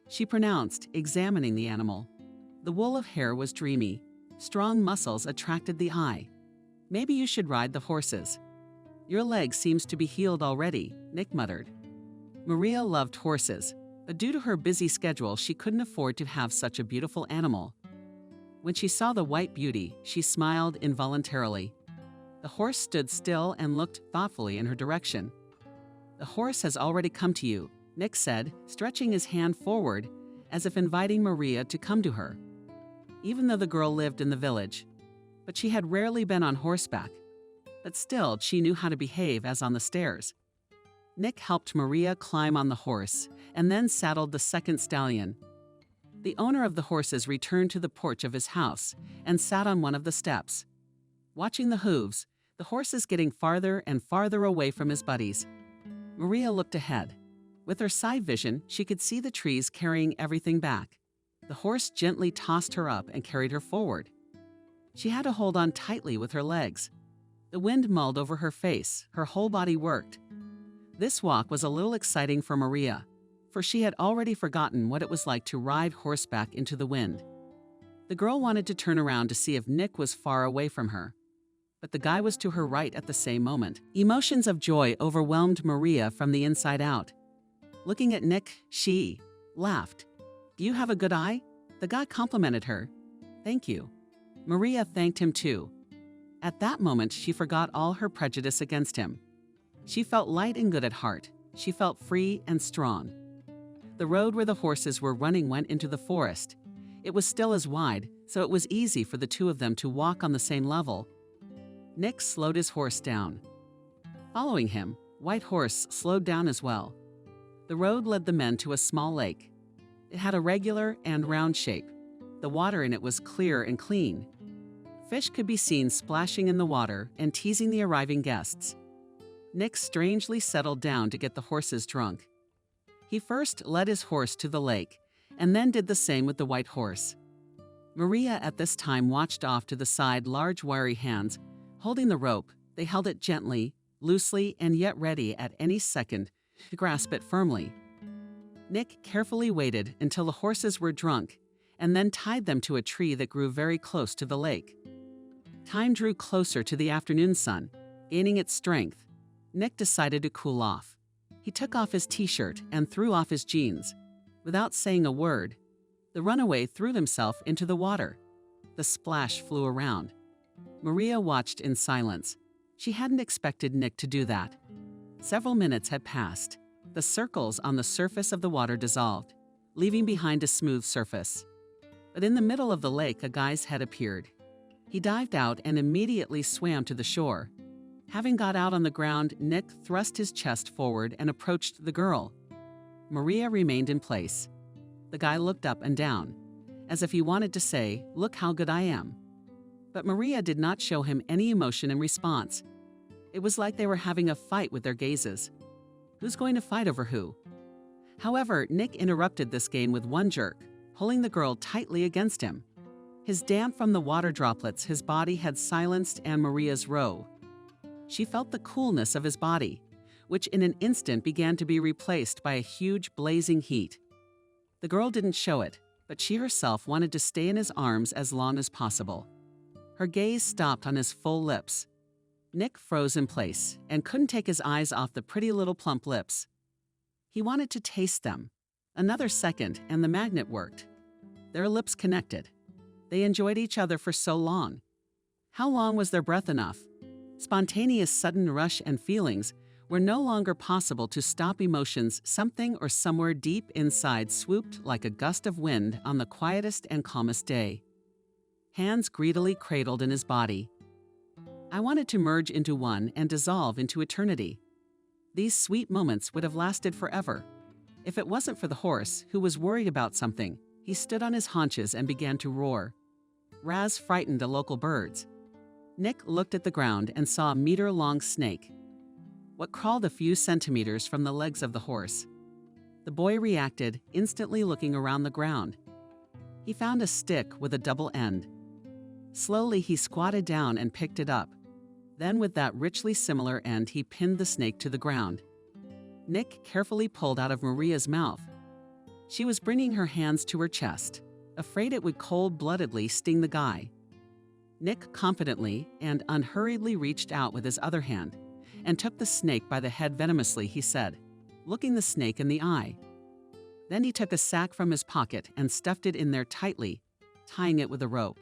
she pronounced, examining the animal. The wool of hair was dreamy. Strong muscles attracted the eye. "Maybe you should ride the horses." "Your leg seems to be healed already," Nick muttered. Maria loved horses, but due to her busy schedule, she couldn't afford to have such a beautiful animal. When she saw the white beauty, she smiled involuntarily. The horse stood still and looked thoughtfully in her direction. "The horse has already come to you," Nick said, stretching his hand forward as if inviting Maria to come to her. Even though the girl lived in the village, but she had rarely been on horseback. But still, she knew how to behave as on the stairs. Nick helped Maria climb on the horse and then saddled the second stallion. The owner of the horses returned to the porch of his house and sat on one of the steps. Watching the hooves, the horses getting farther and farther away from his buddies. Maria looked ahead. With her side vision, she could see the trees carrying everything back. The horse gently tossed her up and carried her forward. She had to hold on tightly with her legs. The wind mulled over her face, her whole body worked. This walk was a little exciting for Maria, for she had already forgotten what it was like to ride horseback into the wind. The girl wanted to turn around to see if Nick was far away from her, but the guy was to her right at the same moment. Emotions of joy overwhelmed Maria from the inside out. Looking at Nick, she laughed. "Do you have a good eye?" The guy complimented her. "Thank you." Maria thanked him too. At that moment, she forgot all her prejudice against him. She felt light and good at heart. She felt free and strong. The road where the horses were running went into the forest. It was still as wide, so it was easy for the two of them to walk on the same level. Nick slowed his horse down. Following him, White Horse slowed down as well. The road led the men to a small lake. It had a regular and round shape. The water in it was clear and clean. Fish could be seen splashing in the water and teasing the arriving guests. Nick strangely settled down to get the horses drunk. He first led his horse to the lake and then did the same with the White Horse. Maria at this time watched off to the side, large wiry hands. Holding the rope, they held it gently, loosely, and yet ready at any second to grasp it firmly. Nick carefully waited until the horses were drunk and then tied them to a tree that grew very close to the lake. Time drew closer to the afternoon sun. Gaining its strength, Nick decided to cool off. He took off his t-shirt and threw off his jeans. Without saying a word, the runaway threw himself into the water. The splash flew around. Maria watched in silence. She hadn't expected Nick to do that. Several minutes had passed. The circles on the surface of the water dissolved, leaving behind a smooth surface. But in the middle of the lake, a guy's head appeared. He dived out and immediately swam to the shore. Having got out on the ground, Nick thrust his chest forward and approached the girl. Maria remained in place. The guy looked up and down, as if he wanted to say, "Look how good I am." But Maria did not show him any emotion in response. It was like they were having a fight with their gazes. Who's going to fight over who? However, Nick interrupted this game with one jerk, pulling the girl tightly against him. His damp from the water droplets his body had silenced Anne Maria's row. She felt the coolness of his body, which in an instant began to be replaced by a huge blazing heat. The girl didn't show it, but she herself wanted to stay in his arms as long as possible. Her gaze stopped on his full lips. Nick froze in place and couldn't take his eyes off the pretty little plump lips. He wanted to taste them. Another second and the magnet worked. Their lips connected. They enjoyed each other for so long. How long was their breath enough? Spontaneous sudden rush and feelings were no longer possible to stop emotions. Something or somewhere deep inside swooped like a gust of wind on the quietest and calmest day. Hands greedily cradled in his body. I wanted to merge into one and dissolve into eternity. These sweet moments would have lasted forever. If it wasn't for the horse, who was worried about something, he stood on his haunches and began to roar. Raz frightened the local birds. Nick looked at the ground and saw a meter-long snake, what crawled a few centimeters from the legs of the horse. The boy reacted, instantly looking around the ground. He found a stick with a double end. Slowly, he squatted down and picked it up. Then, with that richly similar end, he pinned the snake to the ground. Nick carefully pulled out of Maria's mouth. She was bringing her hands to her chest, afraid it would cold-bloodedly sting the guy. Nick confidently and unhurriedly reached out with his other hand and took the snake by the head venomously, he said, looking the snake in the eye. Then he took a sack from his pocket and stuffed it in there tightly, tying it with a rope.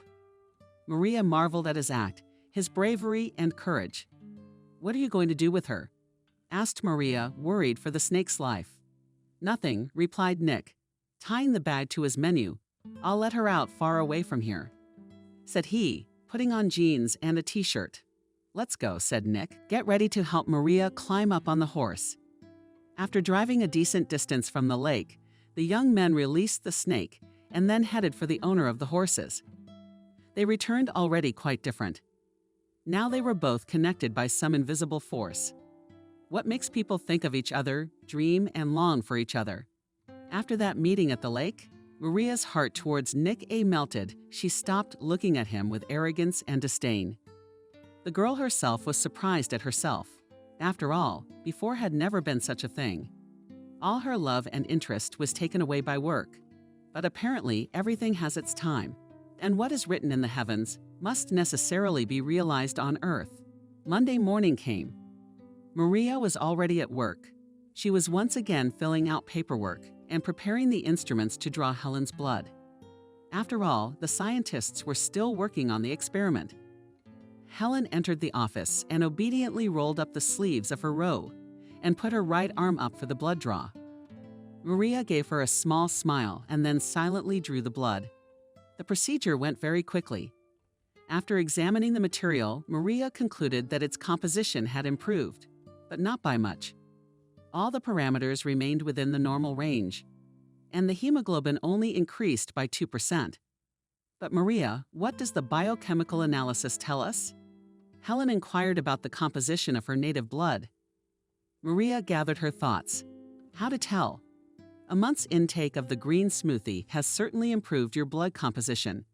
Maria marveled at his act, his bravery and courage. "What are you going to do with her?" asked Maria, worried for the snake's life. "Nothing," replied Nick, tying the bag to his menu. "I'll let her out far away from here," said he, putting on jeans and a t-shirt. "Let's go," said Nick. "Get ready to help Maria climb up on the horse." After driving a decent distance from the lake, the young men released the snake and then headed for the owner of the horses. They returned already quite different. Now they were both connected by some invisible force. What makes people think of each other, dream, and long for each other? After that meeting at the lake, Maria's heart towards Nick melted. She stopped looking at him with arrogance and disdain. The girl herself was surprised at herself. After all, before had never been such a thing. All her love and interest was taken away by work. But apparently everything has its time, and what is written in the heavens must necessarily be realized on earth. Monday morning came. Maria was already at work. She was once again filling out paperwork and preparing the instruments to draw Helen's blood. After all, the scientists were still working on the experiment. Helen entered the office and obediently rolled up the sleeves of her robe and put her right arm up for the blood draw. Maria gave her a small smile and then silently drew the blood. The procedure went very quickly. After examining the material, Maria concluded that its composition had improved, but not by much. All the parameters remained within the normal range, and the hemoglobin only increased by 2%. But Maria, what does the biochemical analysis tell us? Helen inquired about the composition of her native blood. Maria gathered her thoughts. How to tell? A month's intake of the green smoothie has certainly improved your blood composition.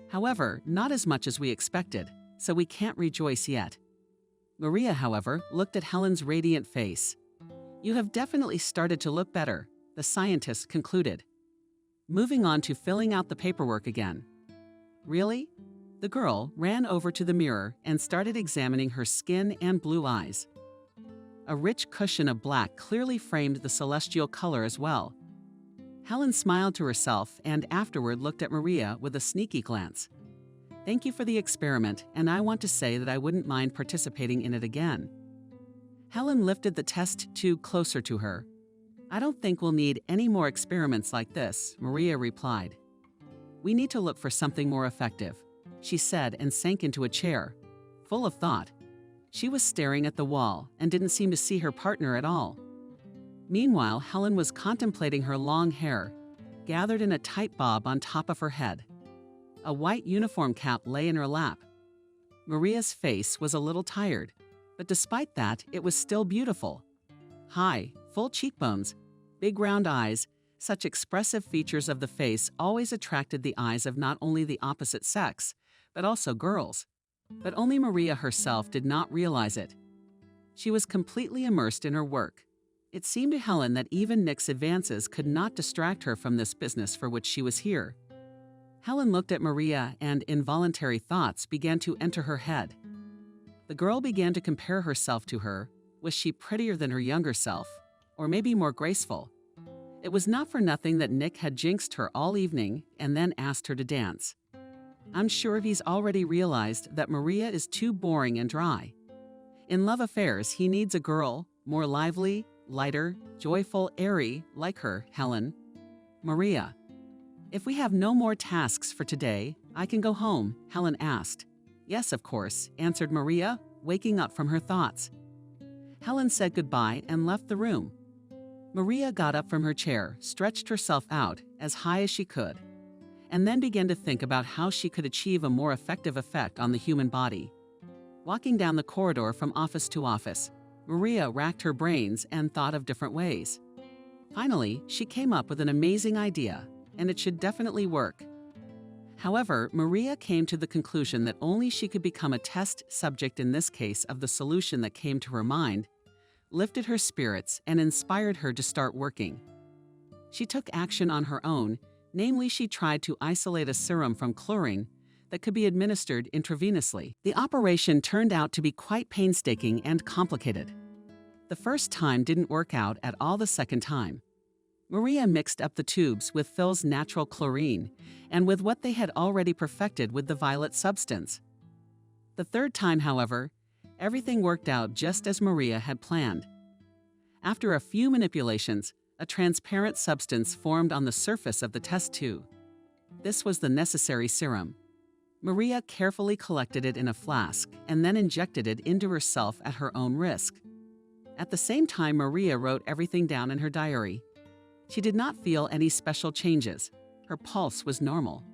However, not as much as we expected, so we can't rejoice yet. Maria, however, looked at Helen's radiant face. You have definitely started to look better, the scientist concluded. Moving on to filling out the paperwork again. Really? The girl ran over to the mirror and started examining her skin and blue eyes. A rich cushion of black clearly framed the celestial color as well. Helen smiled to herself and afterward looked at Maria with a sneaky glance. Thank you for the experiment, and I want to say that I wouldn't mind participating in it again. Helen lifted the test tube closer to her. I don't think we'll need any more experiments like this, Maria replied. We need to look for something more effective, she said and sank into a chair, full of thought. She was staring at the wall and didn't seem to see her partner at all. Meanwhile, Helen was contemplating her long hair, gathered in a tight bob on top of her head. A white uniform cap lay in her lap. Maria's face was a little tired, but despite that, it was still beautiful. High, full cheekbones, big round eyes, such expressive features of the face always attracted the eyes of not only the opposite sex, but also girls. But only Maria herself did not realize it. She was completely immersed in her work. It seemed to Helen that even Nick's advances could not distract her from this business for which she was here. Helen looked at Maria and involuntary thoughts began to enter her head. The girl began to compare herself to her. Was she prettier than her younger self? Or maybe more graceful? It was not for nothing that Nick had jinxed her all evening and then asked her to dance. I'm sure he's already realized that Maria is too boring and dry. In love affairs, he needs a girl, more lively, lighter, joyful, airy, like her, Helen. Maria. If we have no more tasks for today, I can go home, Helen asked. Yes, of course, answered Maria, waking up from her thoughts. Helen said goodbye and left the room. Maria got up from her chair, stretched herself out as high as she could, and then began to think about how she could achieve a more effective effect on the human body. Walking down the corridor from office to office, Maria racked her brains and thought of different ways. Finally, she came up with an amazing idea, and it should definitely work. However, Maria came to the conclusion that only she could become a test subject in this case of the solution that came to her mind, lifted her spirits, and inspired her to start working. She took action on her own, namely she tried to isolate a serum from chlorine that could be administered intravenously. The operation turned out to be quite painstaking and complicated. The first time didn't work out at all the second time. Maria mixed up the tubes with Phil's natural chlorine and with what they had already perfected with the violet substance. The third time, however, everything worked out just as Maria had planned. After a few manipulations, a transparent substance formed on the surface of the test tube. This was the necessary serum. Maria carefully collected it in a flask and then injected it into herself at her own risk. At the same time, Maria wrote everything down in her diary. She did not feel any special changes. Her pulse was normal.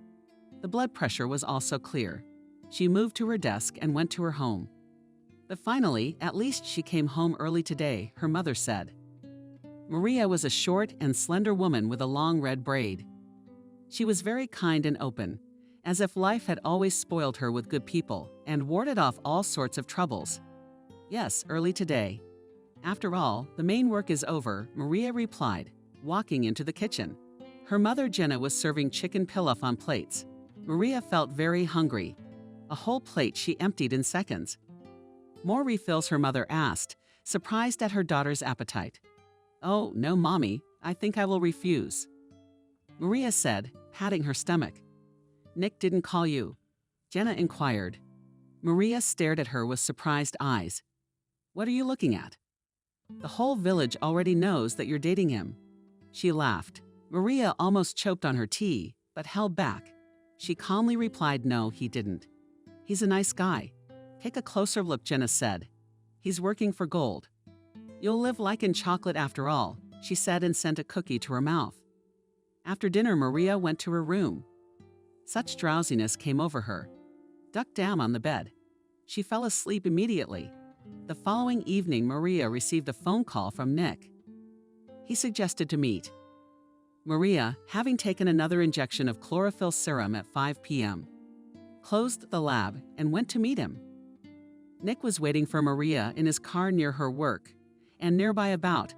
The blood pressure was also clear. She moved to her desk and went to her home. But finally, at least she came home early today, her mother said. Maria was a short and slender woman with a long red braid. She was very kind and open, as if life had always spoiled her with good people and warded off all sorts of troubles. Yes, early today. After all, the main work is over, Maria replied, walking into the kitchen. Her mother Jenna was serving chicken pilaf on plates. Maria felt very hungry. A whole plate she emptied in seconds. More refills, her mother asked, surprised at her daughter's appetite. Oh, no, Mommy, I think I will refuse. Maria said, patting her stomach. Nick didn't call you? Jenna inquired. Maria stared at her with surprised eyes. What are you looking at? The whole village already knows that you're dating him. She laughed. Maria almost choked on her tea, but held back. She calmly replied, no, he didn't. He's a nice guy. Take a closer look, Jenna said. He's working for gold. You'll live like in chocolate after all, she said and sent a cookie to her mouth. After dinner, Maria went to her room. Such drowsiness came over her. Ducked down on the bed. She fell asleep immediately. The following evening, Maria received a phone call from Nick. He suggested to meet. Maria, having taken another injection of chlorophyll serum at 5 p.m., closed the lab and went to meet him. Nick was waiting for Maria in his car near her work and nearby about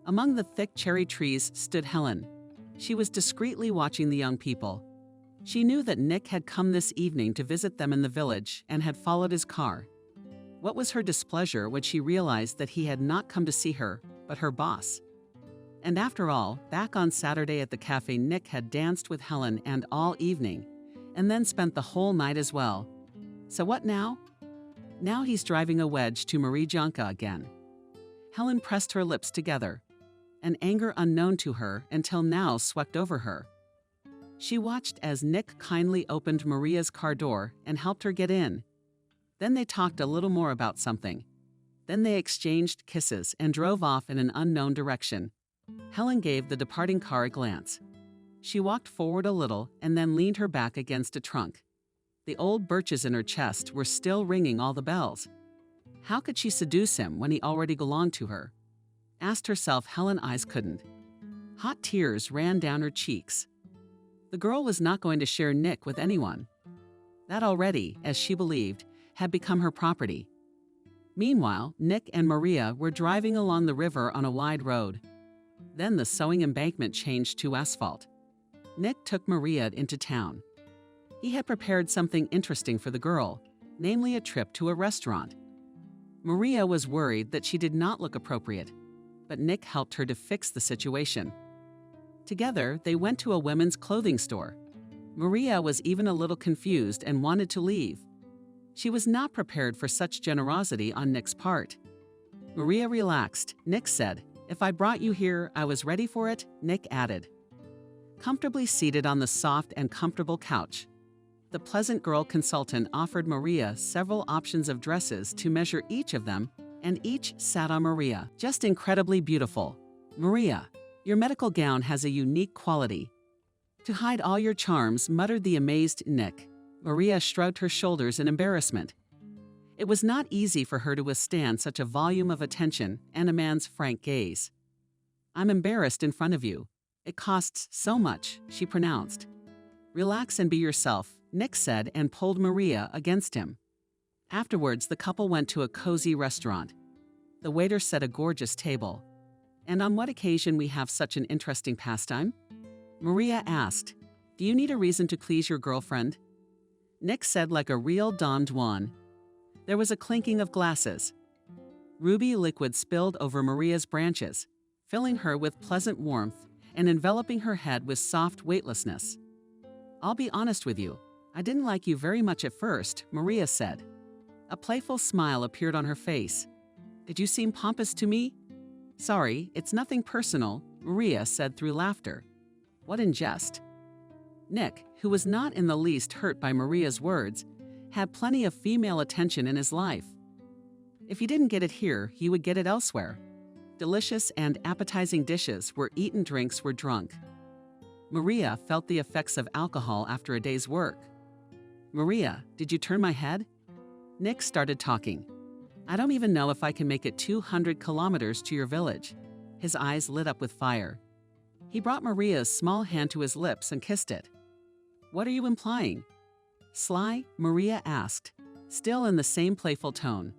Among the thick cherry trees stood Helen. She was discreetly watching the young people. She knew that Nick had come this evening to visit them in the village and had followed his car. What was her displeasure when she realized that he had not come to see her, but her boss? And after all, back on Saturday at the cafe, Nick had danced with Helen and all evening, and then spent the whole night as well. So what now? Now he's driving a wedge to Marie Janka again. Helen pressed her lips together. An anger unknown to her until now swept over her. She watched as Nick kindly opened Maria's car door and helped her get in. Then they talked a little more about something. Then they exchanged kisses and drove off in an unknown direction. Helen gave the departing car a glance. She walked forward a little and then leaned her back against a trunk. The old birches in her chest were still ringing all the bells. How could she seduce him when he already belonged to her? Asked herself, Helen's eyes couldn't. Hot tears ran down her cheeks. The girl was not going to share Nick with anyone. That already, as she believed, had become her property. Meanwhile, Nick and Maria were driving along the river on a wide road. Then the sewing embankment changed to asphalt. Nick took Maria into town. He had prepared something interesting for the girl, namely a trip to a restaurant. Maria was worried that she did not look appropriate, but Nick helped her to fix the situation. Together, they went to a women's clothing store. Maria was even a little confused and wanted to leave. She was not prepared for such generosity on Nick's part. Maria relaxed. Nick said, "If I brought you here, I was ready for it," Nick added. Comfortably seated on the soft and comfortable couch, the pleasant girl consultant offered Maria several options of dresses to measure each of them, and each sat on Maria. "Just incredibly beautiful. Maria, your medical gown has a unique quality." "To hide all your charms," muttered the amazed Nick. Maria shrugged her shoulders in embarrassment. It was not easy for her to withstand such a volume of attention and a man's frank gaze. "I'm embarrassed in front of you. It costs so much," she pronounced. "Relax and be yourself," Nick said and pulled Maria against him. Afterwards, the couple went to a cozy restaurant. The waiter set a gorgeous table. "And on what occasion we have such an interesting pastime?" Maria asked. "Do you need a reason to please your girlfriend?" Nick said like a real Don Juan. There was a clinking of glasses. Ruby liquid spilled over Maria's branches, filling her with pleasant warmth and enveloping her head with soft weightlessness. "I'll be honest with you. I didn't like you very much at first," Maria said. A playful smile appeared on her face. "Did you seem pompous to me?" "Sorry, it's nothing personal," Maria said through laughter. "What in jest?" Nick, who was not in the least hurt by Maria's words, had plenty of female attention in his life. If he didn't get it here, he would get it elsewhere. Delicious and appetizing dishes were eaten, drinks were drunk. Maria felt the effects of alcohol after a day's work. "Maria, did you turn my head?" Nick started talking. "I don't even know if I can make it 200 kilometers to your village." His eyes lit up with fire. He brought Maria's small hand to his lips and kissed it. "What are you implying?" "Sly?" Maria asked, still in the same playful tone.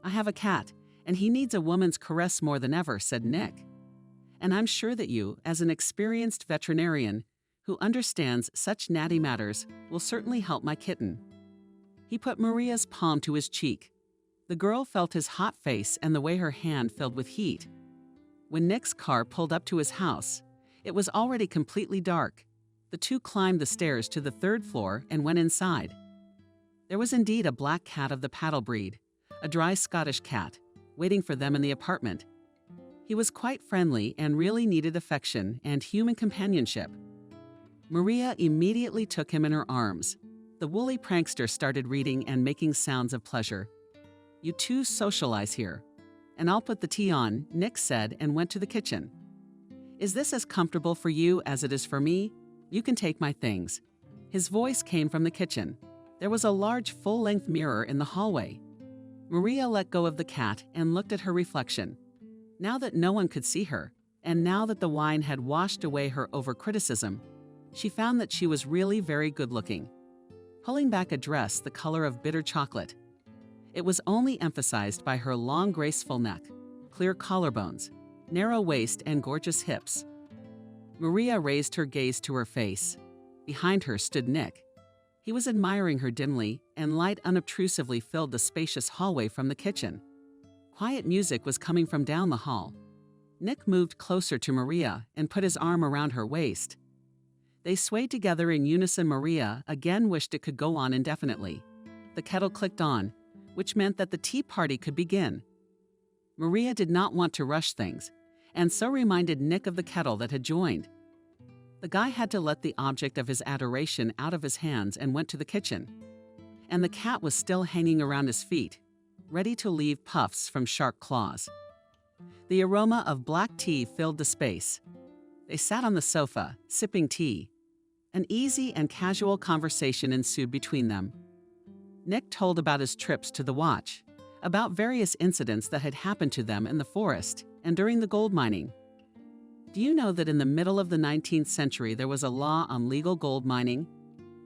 "I have a cat, and he needs a woman's caress more than ever," said Nick. "And I'm sure that you, as an experienced veterinarian who understands such natty matters, will certainly help my kitten." He put Maria's palm to his cheek. The girl felt his hot face and the way her hand filled with heat. When Nick's car pulled up to his house, it was already completely dark. The two climbed the stairs to the third floor and went inside. There was indeed a black cat of the paddle breed, a dry Scottish cat, waiting for them in the apartment. He was quite friendly and really needed affection and human companionship. Maria immediately took him in her arms. The woolly prankster started reading and making sounds of pleasure. "You two socialize here, and I'll put the tea on," Nick said and went to the kitchen. "Is this as comfortable for you as it is for me? You can take my things." His voice came from the kitchen. There was a large full-length mirror in the hallway. Maria let go of the cat and looked at her reflection. Now that no one could see her, and now that the wine had washed away her over-criticism, she found that she was really very good-looking. Pulling back a dress the color of bitter chocolate, it was only emphasized by her long, graceful neck, clear collarbones, narrow waist and gorgeous hips. Maria raised her gaze to her face. Behind her stood Nick. He was admiring her dimly, and light unobtrusively filled the spacious hallway from the kitchen. Quiet music was coming from down the hall. Nick moved closer to Maria and put his arm around her waist. They swayed together in unison. Maria again wished it could go on indefinitely. The kettle clicked on, which meant that the tea party could begin. Maria did not want to rush things, and so reminded Nick of the kettle that had joined. The guy had to let the object of his adoration out of his hands and went to the kitchen. And the cat was still hanging around his feet, ready to leave puffs from sharp claws. The aroma of black tea filled the space. They sat on the sofa, sipping tea. An easy and casual conversation ensued between them. Nick told about his trips to the Watch, about various incidents that had happened to them in the forest and during the gold mining. "Do you know that in the middle of the 19th century there was a law on legal gold mining?"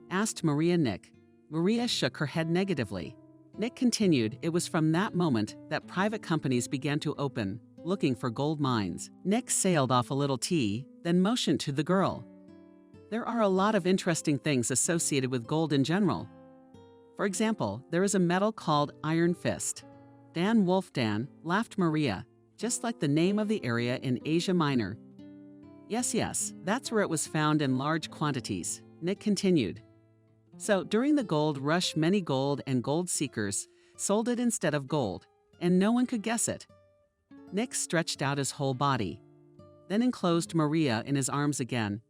asked Maria Nick. Maria shook her head negatively. Nick continued, "It was from that moment that private companies began to open, looking for gold mines." Nick sailed off a little tea, then motioned to the girl. "There are a lot of interesting things associated with gold in general. For example, there is a metal called Iron Fist." Dan Wolfdan laughed. Maria, "Just like the name of the area in Asia Minor." Yes, that's where it was found in large quantities," Nick continued. "So during the gold rush, many gold and gold seekers sold it instead of gold, and no one could guess it." Nick stretched out his whole body, then enclosed Maria in his arms again.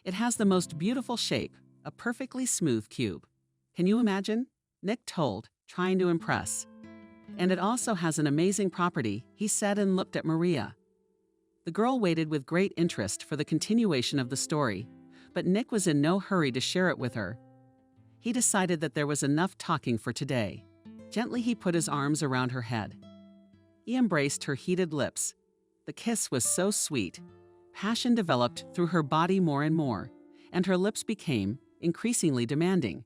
"It has the most beautiful shape, a perfectly smooth cube. Can you imagine?" Nick told, trying to impress. "And it also has an amazing property," he said and looked at Maria. The girl waited with great interest for the continuation of the story, but Nick was in no hurry to share it with her. He decided that there was enough talking for today. Gently he put his arms around her head. He embraced her heated lips. The kiss was so sweet. Passion developed through her body more and more, and her lips became increasingly demanding.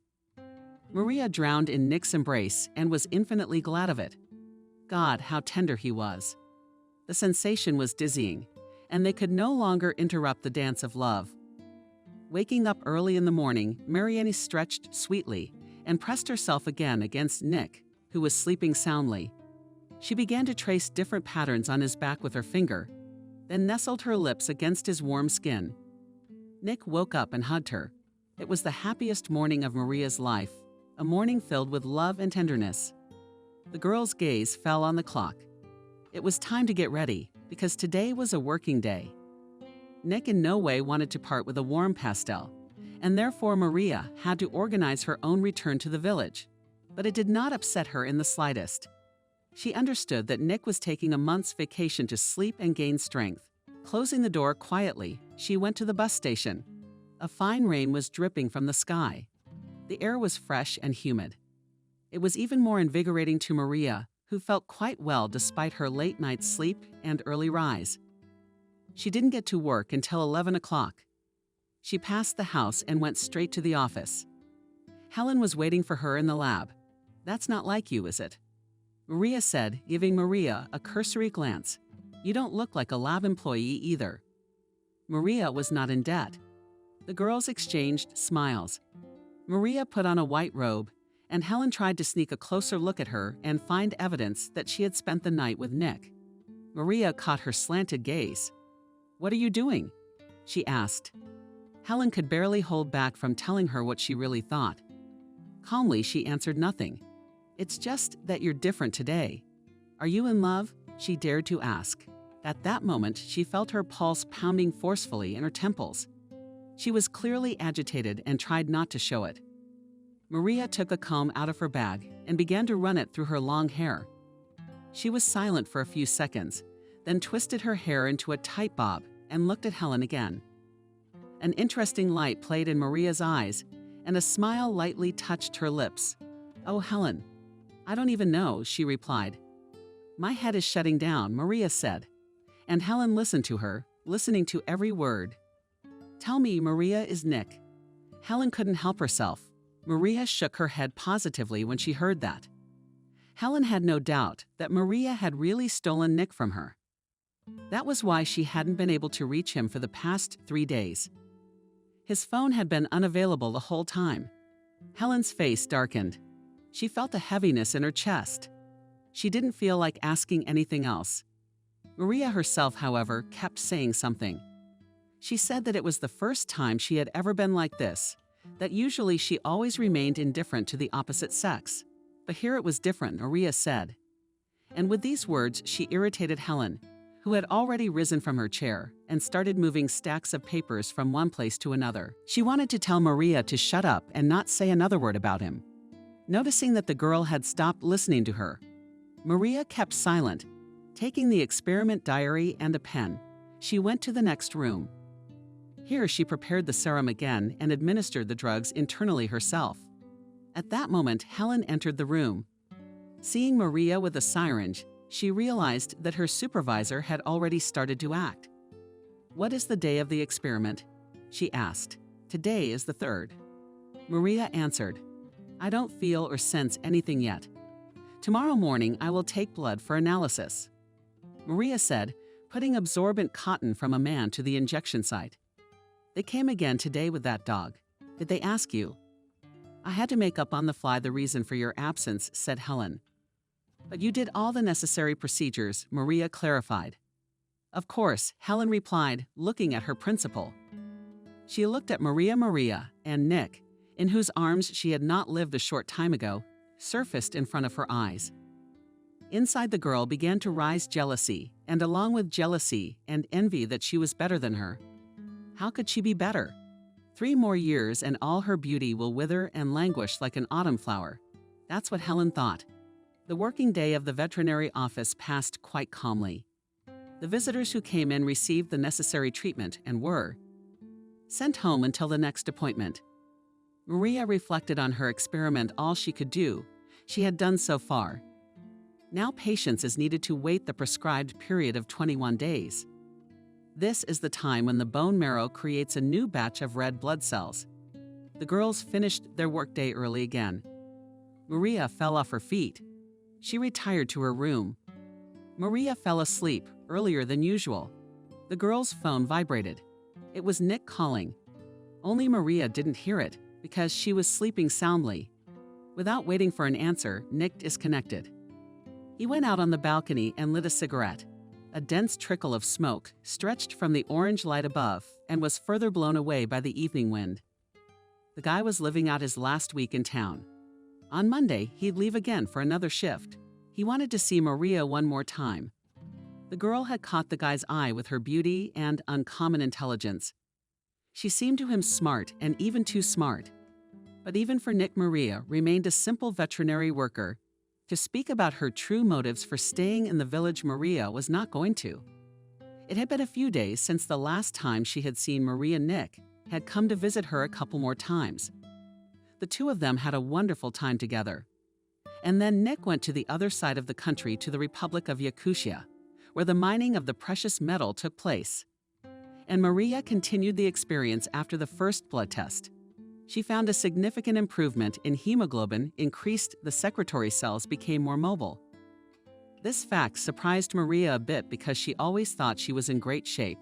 Maria drowned in Nick's embrace and was infinitely glad of it. God, how tender he was. The sensation was dizzying, and they could no longer interrupt the dance of love. Waking up early in the morning, Marianne stretched sweetly and pressed herself again against Nick, who was sleeping soundly. She began to trace different patterns on his back with her finger, then nestled her lips against his warm skin. Nick woke up and hugged her. It was the happiest morning of Maria's life, a morning filled with love and tenderness. The girl's gaze fell on the clock. It was time to get ready, because today was a working day. Nick in no way wanted to part with a warm pastel, and therefore Maria had to organize her own return to the village. But it did not upset her in the slightest. She understood that Nick was taking a month's vacation to sleep and gain strength. Closing the door quietly, she went to the bus station. A fine rain was dripping from the sky. The air was fresh and humid. It was even more invigorating to Maria, who felt quite well despite her late night's sleep and early rise. She didn't get to work until 11 o'clock. She passed the house and went straight to the office. Helen was waiting for her in the lab. "That's not like you, is it?" Maria said, giving Maria a cursory glance. "You don't look like a lab employee either." Maria was not in debt. The girls exchanged smiles. Maria put on a white robe, and Helen tried to sneak a closer look at her and find evidence that she had spent the night with Nick. Maria caught her slanted gaze. "What are you doing?" she asked. Helen could barely hold back from telling her what she really thought. Calmly, she answered nothing. "It's just that you're different today. Are you in love?" she dared to ask. At that moment, she felt her pulse pounding forcefully in her temples. She was clearly agitated and tried not to show it. Maria took a comb out of her bag and began to run it through her long hair. She was silent for a few seconds, then twisted her hair into a tight bob and looked at Helen again. An interesting light played in Maria's eyes, and a smile lightly touched her lips. "Oh, Helen, I don't even know," she replied. "My head is shutting down," Maria said. And Helen listened to her, listening to every word. "Tell me Maria is Nick." Helen couldn't help herself. Maria shook her head positively when she heard that. Helen had no doubt that Maria had really stolen Nick from her. That was why she hadn't been able to reach him for the past 3 days. His phone had been unavailable the whole time. Helen's face darkened. She felt a heaviness in her chest. She didn't feel like asking anything else. Maria herself, however, kept saying something. She said that it was the first time she had ever been like this, that usually she always remained indifferent to the opposite sex. But here it was different, Maria said. And with these words, she irritated Helen, who had already risen from her chair and started moving stacks of papers from one place to another. She wanted to tell Maria to shut up and not say another word about him. Noticing that the girl had stopped listening to her, Maria kept silent. Taking the experiment diary and a pen, she went to the next room. Here she prepared the serum again and administered the drugs internally herself. At that moment, Helen entered the room. Seeing Maria with a syringe, she realized that her supervisor had already started to act. "What is the day of the experiment?" she asked. "Today is the 3rd. Maria answered, "I don't feel or sense anything yet. Tomorrow morning I will take blood for analysis." Maria said, putting absorbent cotton from a man to the injection site. "They came again today with that dog. Did they ask you?" "I had to make up on the fly the reason for your absence," said Helen. "But you did all the necessary procedures," Maria clarified. "Of course," Helen replied, looking at her principal. She looked at Maria, and Nick, in whose arms she had not lived a short time ago, surfaced in front of her eyes. Inside the girl began to rise jealousy, and along with jealousy and envy that she was better than her. How could she be better? 3 more years and all her beauty will wither and languish like an autumn flower. That's what Helen thought. The working day of the veterinary office passed quite calmly. The visitors who came in received the necessary treatment and were sent home until the next appointment. Maria reflected on her experiment. All she could do, she had done so far. Now patience is needed to wait the prescribed period of 21 days. This is the time when the bone marrow creates a new batch of red blood cells. The girls finished their workday early again. Maria fell off her feet. She retired to her room. Maria fell asleep earlier than usual. The girl's phone vibrated. It was Nick calling. Only Maria didn't hear it because she was sleeping soundly. Without waiting for an answer, Nick disconnected. He went out on the balcony and lit a cigarette. A dense trickle of smoke stretched from the orange light above and was further blown away by the evening wind. The guy was living out his last week in town. On Monday, he'd leave again for another shift. He wanted to see Maria one more time. The girl had caught the guy's eye with her beauty and uncommon intelligence. She seemed to him smart and even too smart. But even for Nick, Maria remained a simple veterinary worker. To speak about her true motives for staying in the village, Maria was not going to. It had been a few days since the last time she had seen Maria. Nick had come to visit her a couple more times. The two of them had a wonderful time together. And then Nick went to the other side of the country to the Republic of Yakutia, where the mining of the precious metal took place. And Maria continued the experience after the first blood test. She found a significant improvement in hemoglobin, increased, the secretory cells became more mobile. This fact surprised Maria a bit because she always thought she was in great shape.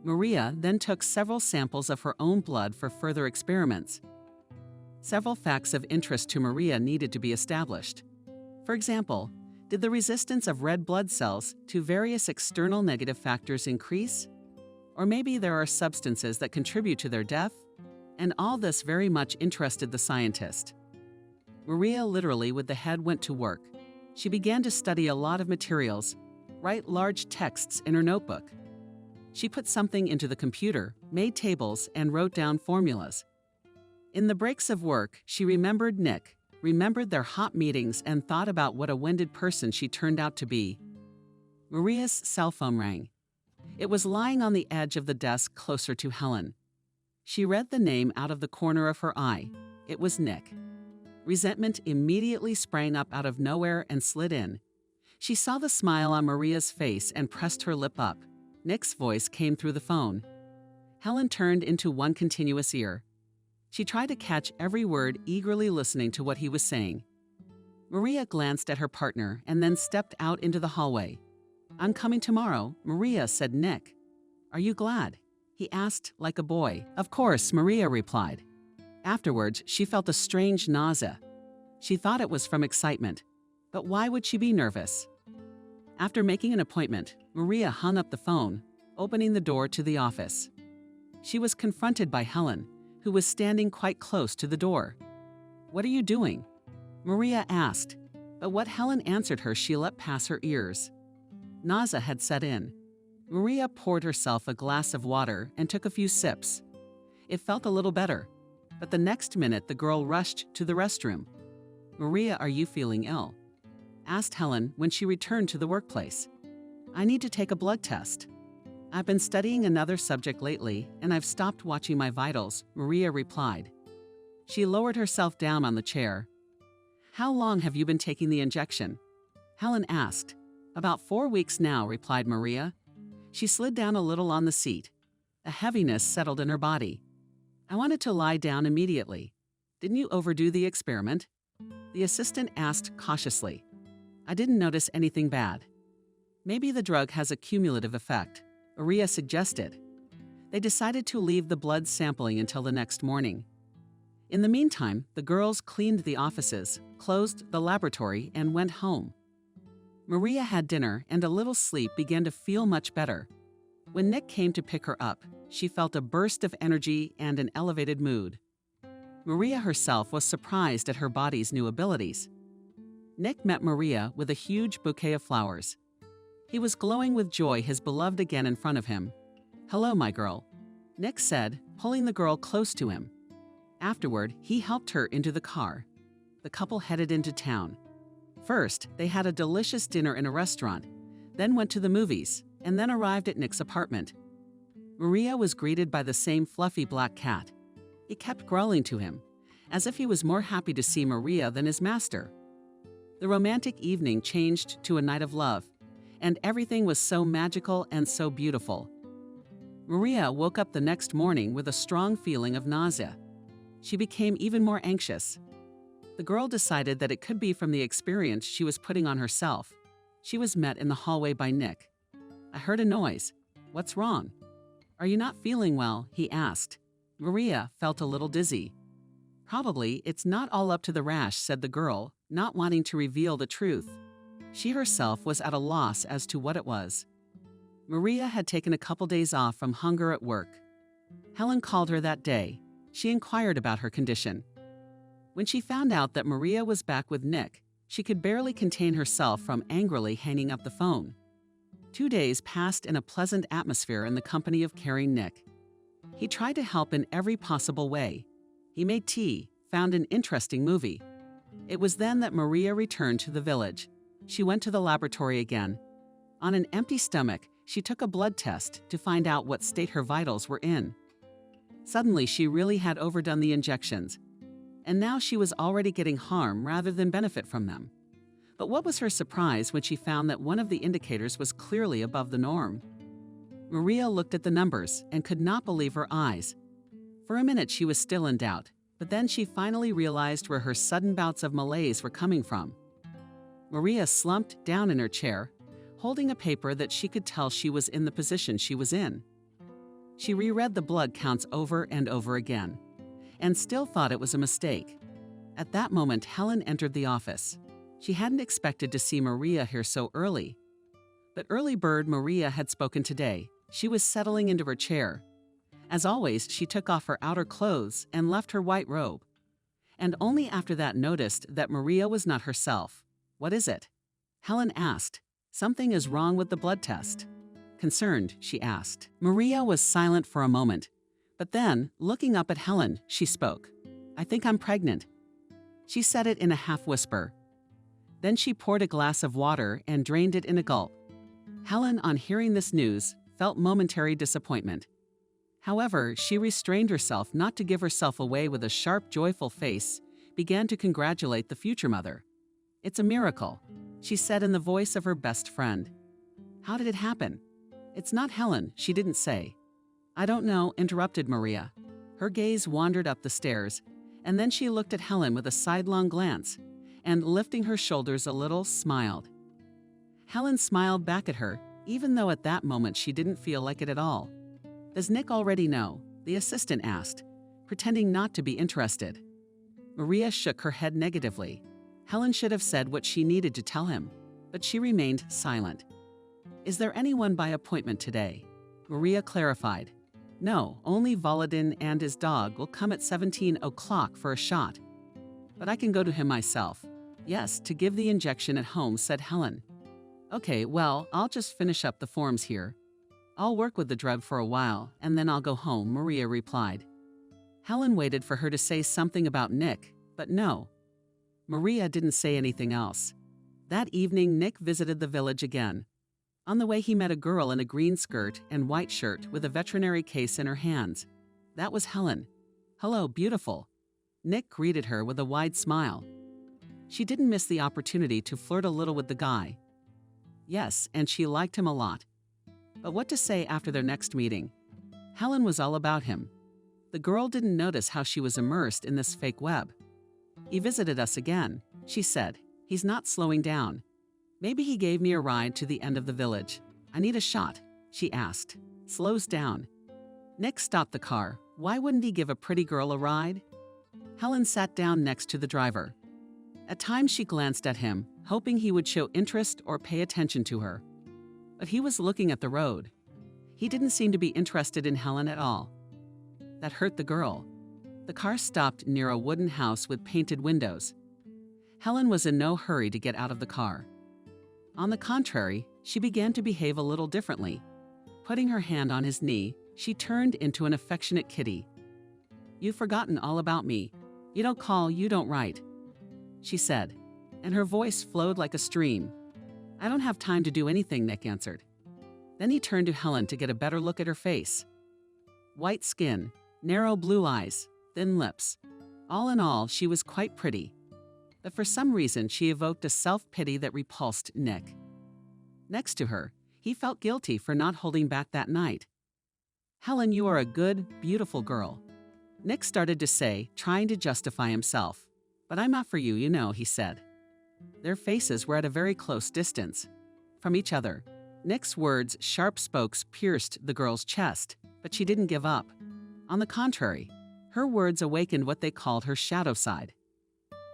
Maria then took several samples of her own blood for further experiments. Several facts of interest to Maria needed to be established. For example, did the resistance of red blood cells to various external negative factors increase? Or maybe there are substances that contribute to their death? And all this very much interested the scientist. Maria literally with the head went to work. She began to study a lot of materials, write large texts in her notebook. She put something into the computer, made tables, and wrote down formulas. In the breaks of work, she remembered Nick, remembered their hot meetings, and thought about what a winded person she turned out to be. Maria's cell phone rang. It was lying on the edge of the desk closer to Helen. She read the name out of the corner of her eye. It was Nick. Resentment immediately sprang up out of nowhere and slid in. She saw the smile on Maria's face and pressed her lip up. Nick's voice came through the phone. Helen turned into one continuous ear. She tried to catch every word, eagerly listening to what he was saying. Maria glanced at her partner and then stepped out into the hallway. "I'm coming tomorrow," Maria said. "Nick, are you glad?" he asked like a boy. "Of course," Maria replied. Afterwards, she felt a strange nausea. She thought it was from excitement. But why would she be nervous? After making an appointment, Maria hung up the phone, opening the door to the office. She was confronted by Helen, who was standing quite close to the door. "What are you doing?" Maria asked, but what Helen answered her she let pass her ears. Nausea had set in. Maria poured herself a glass of water and took a few sips. It felt a little better, but the next minute the girl rushed to the restroom. "Maria, are you feeling ill?" asked Helen when she returned to the workplace. "I need to take a blood test. I've been studying another subject lately, and I've stopped watching my vitals," Maria replied. She lowered herself down on the chair. "How long have you been taking the injection?" Helen asked. "About 4 weeks now," replied Maria. She slid down a little on the seat. A heaviness settled in her body. "I wanted to lie down immediately. Didn't you overdo the experiment?" The assistant asked cautiously. "I didn't notice anything bad." "Maybe the drug has a cumulative effect," Maria suggested. They decided to leave the blood sampling until the next morning. In the meantime, the girls cleaned the offices, closed the laboratory, and went home. Maria had dinner, and a little sleep began to feel much better. When Nick came to pick her up, she felt a burst of energy and an elevated mood. Maria herself was surprised at her body's new abilities. Nick met Maria with a huge bouquet of flowers. He was glowing with joy, his beloved again in front of him. "Hello, my girl," Nick said, pulling the girl close to him. Afterward, he helped her into the car. The couple headed into town. First, they had a delicious dinner in a restaurant, then went to the movies, and then arrived at Nick's apartment. Maria was greeted by the same fluffy black cat. He kept growling to him, as if he was more happy to see Maria than his master. The romantic evening changed to a night of love, and everything was so magical and so beautiful. Maria woke up the next morning with a strong feeling of nausea. She became even more anxious. The girl decided that it could be from the experience she was putting on herself. She was met in the hallway by Nick. "I heard a noise. What's wrong?" "Are you not feeling well?" he asked. Maria felt a little dizzy. "Probably it's not all up to the rash," said the girl, not wanting to reveal the truth. She herself was at a loss as to what it was. Maria had taken a couple days off from hunger at work. Helen called her that day. She inquired about her condition. When she found out that Maria was back with Nick, she could barely contain herself from angrily hanging up the phone. 2 days passed in a pleasant atmosphere in the company of caring Nick. He tried to help in every possible way. He made tea, found an interesting movie. It was then that Maria returned to the village. She went to the laboratory again. On an empty stomach, she took a blood test to find out what state her vitals were in. Suddenly, she really had overdone the injections, and now she was already getting harm rather than benefit from them. But what was her surprise when she found that one of the indicators was clearly above the norm? Maria looked at the numbers and could not believe her eyes. For a minute, she was still in doubt, but then she finally realized where her sudden bouts of malaise were coming from. Maria slumped down in her chair, holding a paper that she could tell she was in the position she was in. She reread the blood counts over and over again, and still thought it was a mistake. At that moment, Helen entered the office. She hadn't expected to see Maria here so early. But early bird Maria had spoken today. She was settling into her chair. As always, she took off her outer clothes and left her white robe. And only after that noticed that Maria was not herself. "What is it?" Helen asked. "Something is wrong with the blood test." Concerned, she asked. Maria was silent for a moment, but then, looking up at Helen, she spoke. "I think I'm pregnant." She said it in a half-whisper. Then she poured a glass of water and drained it in a gulp. Helen, on hearing this news, felt momentary disappointment. However, she restrained herself not to give herself away. With a sharp, joyful face, began to congratulate the future mother. "It's a miracle," she said in the voice of her best friend. "How did it happen?" "It's not Helen," she didn't say. "I don't know," interrupted Maria. Her gaze wandered up the stairs, and then she looked at Helen with a sidelong glance, and lifting her shoulders a little, smiled. Helen smiled back at her, even though at that moment she didn't feel like it at all. "Does Nick already know?" the assistant asked, pretending not to be interested. Maria shook her head negatively. Helen should have said what she needed to tell him, but she remained silent. "Is there anyone by appointment today?" Maria clarified. "No, only Volodin and his dog will come at 17 o'clock for a shot. But I can go to him myself." "Yes, to give the injection at home," said Helen. "Okay, well, I'll just finish up the forms here. I'll work with the drug for a while, and then I'll go home," Maria replied. Helen waited for her to say something about Nick, but no. Maria didn't say anything else. That evening, Nick visited the village again. On the way, he met a girl in a green skirt and white shirt with a veterinary case in her hands. That was Helen. "Hello, beautiful." Nick greeted her with a wide smile. She didn't miss the opportunity to flirt a little with the guy. Yes, and she liked him a lot. But what to say after their next meeting? Helen was all about him. The girl didn't notice how she was immersed in this fake web. "He visited us again," she said. "He's not slowing down. Maybe he gave me a ride to the end of the village. I need a shot," she asked. "Slows down." Nick stopped the car. Why wouldn't he give a pretty girl a ride? Helen sat down next to the driver. At times she glanced at him, hoping he would show interest or pay attention to her. But he was looking at the road. He didn't seem to be interested in Helen at all. That hurt the girl. The car stopped near a wooden house with painted windows. Helen was in no hurry to get out of the car. On the contrary, she began to behave a little differently. Putting her hand on his knee, she turned into an affectionate kitty. "You've forgotten all about me. You don't call, you don't write," she said, and her voice flowed like a stream. "I don't have time to do anything," Nick answered. Then he turned to Helen to get a better look at her face. White skin, narrow blue eyes, thin lips. All in all, she was quite pretty. But for some reason, she evoked a self-pity that repulsed Nick. Next to her, he felt guilty for not holding back that night. "Helen, you are a good, beautiful girl," Nick started to say, trying to justify himself. "But I'm not for you, you know," he said. Their faces were at a very close distance from each other. Nick's words, sharp spokes, pierced the girl's chest, but she didn't give up. On the contrary, her words awakened what they called her shadow side.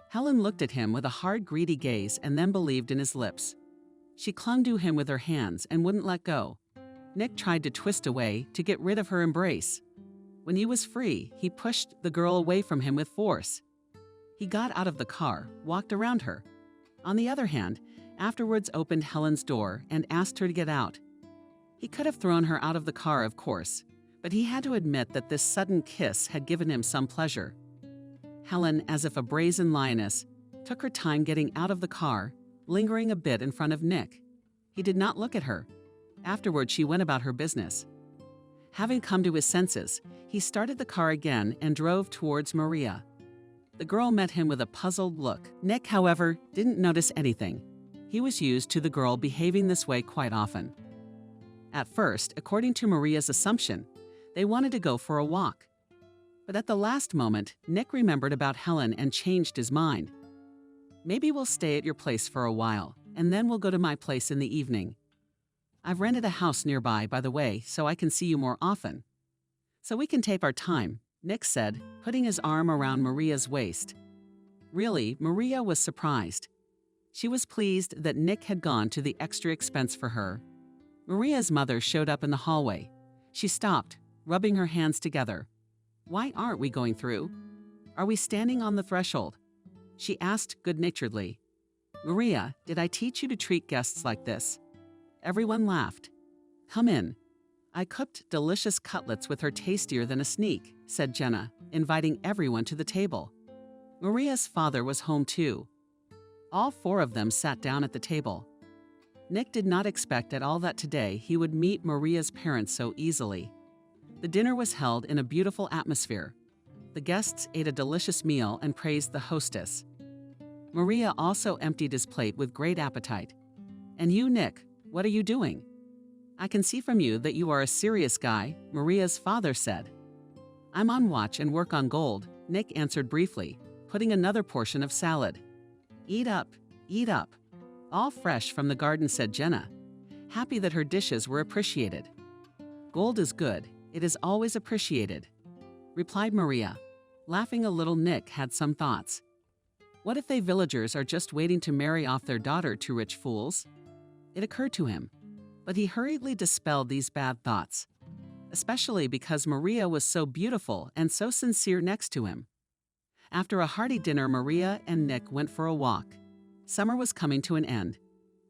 Helen looked at him with a hard, greedy gaze and then believed in his lips. She clung to him with her hands and wouldn't let go. Nick tried to twist away to get rid of her embrace. When he was free, he pushed the girl away from him with force. He got out of the car, walked around her. On the other hand, afterwards opened Helen's door and asked her to get out. He could have thrown her out of the car, of course, but he had to admit that this sudden kiss had given him some pleasure. Helen, as if a brazen lioness, took her time getting out of the car, lingering a bit in front of Nick. He did not look at her. Afterward, she went about her business. Having come to his senses, he started the car again and drove towards Maria. The girl met him with a puzzled look. Nick, however, didn't notice anything. He was used to the girl behaving this way quite often. At first, according to Maria's assumption, they wanted to go for a walk. But at the last moment, Nick remembered about Helen and changed his mind. "Maybe we'll stay at your place for a while, and then we'll go to my place in the evening. I've rented a house nearby, by the way, so I can see you more often. So we can take our time," Nick said, putting his arm around Maria's waist. Really, Maria was surprised. She was pleased that Nick had gone to the extra expense for her. Maria's mother showed up in the hallway. She stopped, rubbing her hands together. "Why aren't we going through? Are we standing on the threshold?" she asked good-naturedly. "Maria, did I teach you to treat guests like this?" Everyone laughed. "Come in. I cooked delicious cutlets with her, tastier than a sneak," said Jenna, inviting everyone to the table. Maria's father was home too. All four of them sat down at the table. Nick did not expect at all that today he would meet Maria's parents so easily. The dinner was held in a beautiful atmosphere. The guests ate a delicious meal and praised the hostess. Maria also emptied his plate with great appetite. "And you, Nick, what are you doing? I can see from you that you are a serious guy," Maria's father said. "I'm on watch and work on gold," Nick answered briefly, putting another portion of salad. Eat up, all fresh from the garden," said Jenna. happy that her dishes were appreciated. "Gold is good. It is always appreciated," replied Maria. Laughing a little, Nick had some thoughts. What if they villagers are just waiting to marry off their daughter to rich fools? It occurred to him, but he hurriedly dispelled these bad thoughts, especially because Maria was so beautiful and so sincere next to him. After a hearty dinner, Maria and Nick went for a walk. Summer was coming to an end.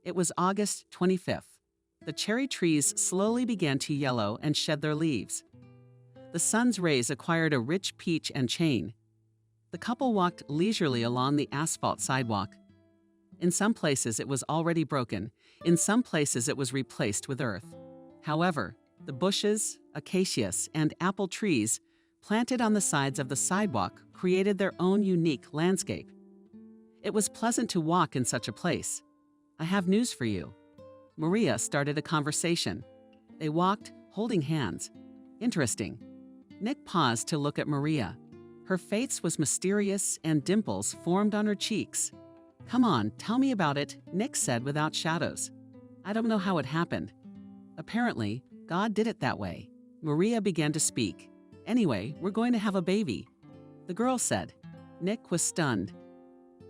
It was August 25th. The cherry trees slowly began to yellow and shed their leaves. The sun's rays acquired a rich peach and chain. The couple walked leisurely along the asphalt sidewalk. In some places it was already broken, in some places it was replaced with earth. However, the bushes, acacias, and apple trees planted on the sides of the sidewalk created their own unique landscape. It was pleasant to walk in such a place. "I have news for you." Maria started a conversation. They walked, holding hands. Interesting. Nick paused to look at Maria. Her face was mysterious and dimples formed on her cheeks. "Come on, tell me about it," Nick said without shadows. "I don't know how it happened. Apparently, God did it that way." Maria began to speak. "Anyway, we're going to have a baby," the girl said. Nick was stunned.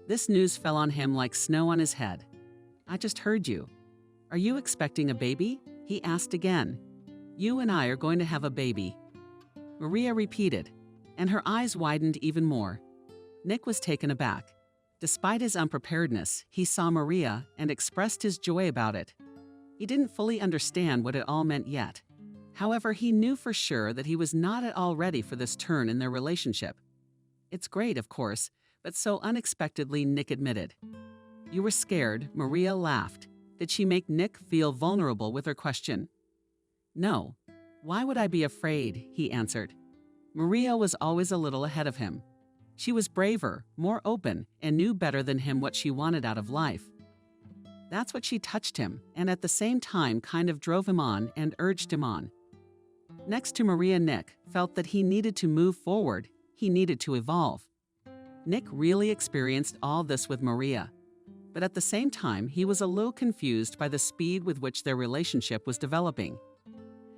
This news fell on him like snow on his head. "I just heard you. Are you expecting a baby?" he asked again. "You and I are going to have a baby," Maria repeated, and her eyes widened even more. Nick was taken aback. Despite his unpreparedness, he saw Maria and expressed his joy about it. He didn't fully understand what it all meant yet. However, he knew for sure that he was not at all ready for this turn in their relationship. "It's great, of course, but so unexpectedly," Nick admitted. "You were scared," Maria laughed. Did she make Nick feel vulnerable with her question? "No. Why would I be afraid?" he answered. Maria was always a little ahead of him. She was braver, more open, and knew better than him what she wanted out of life. That's what she touched him, and at the same time kind of drove him on and urged him on. Next to Maria, Nick felt that he needed to move forward. He needed to evolve. Nick really experienced all this with Maria, but at the same time, he was a little confused by the speed with which their relationship was developing.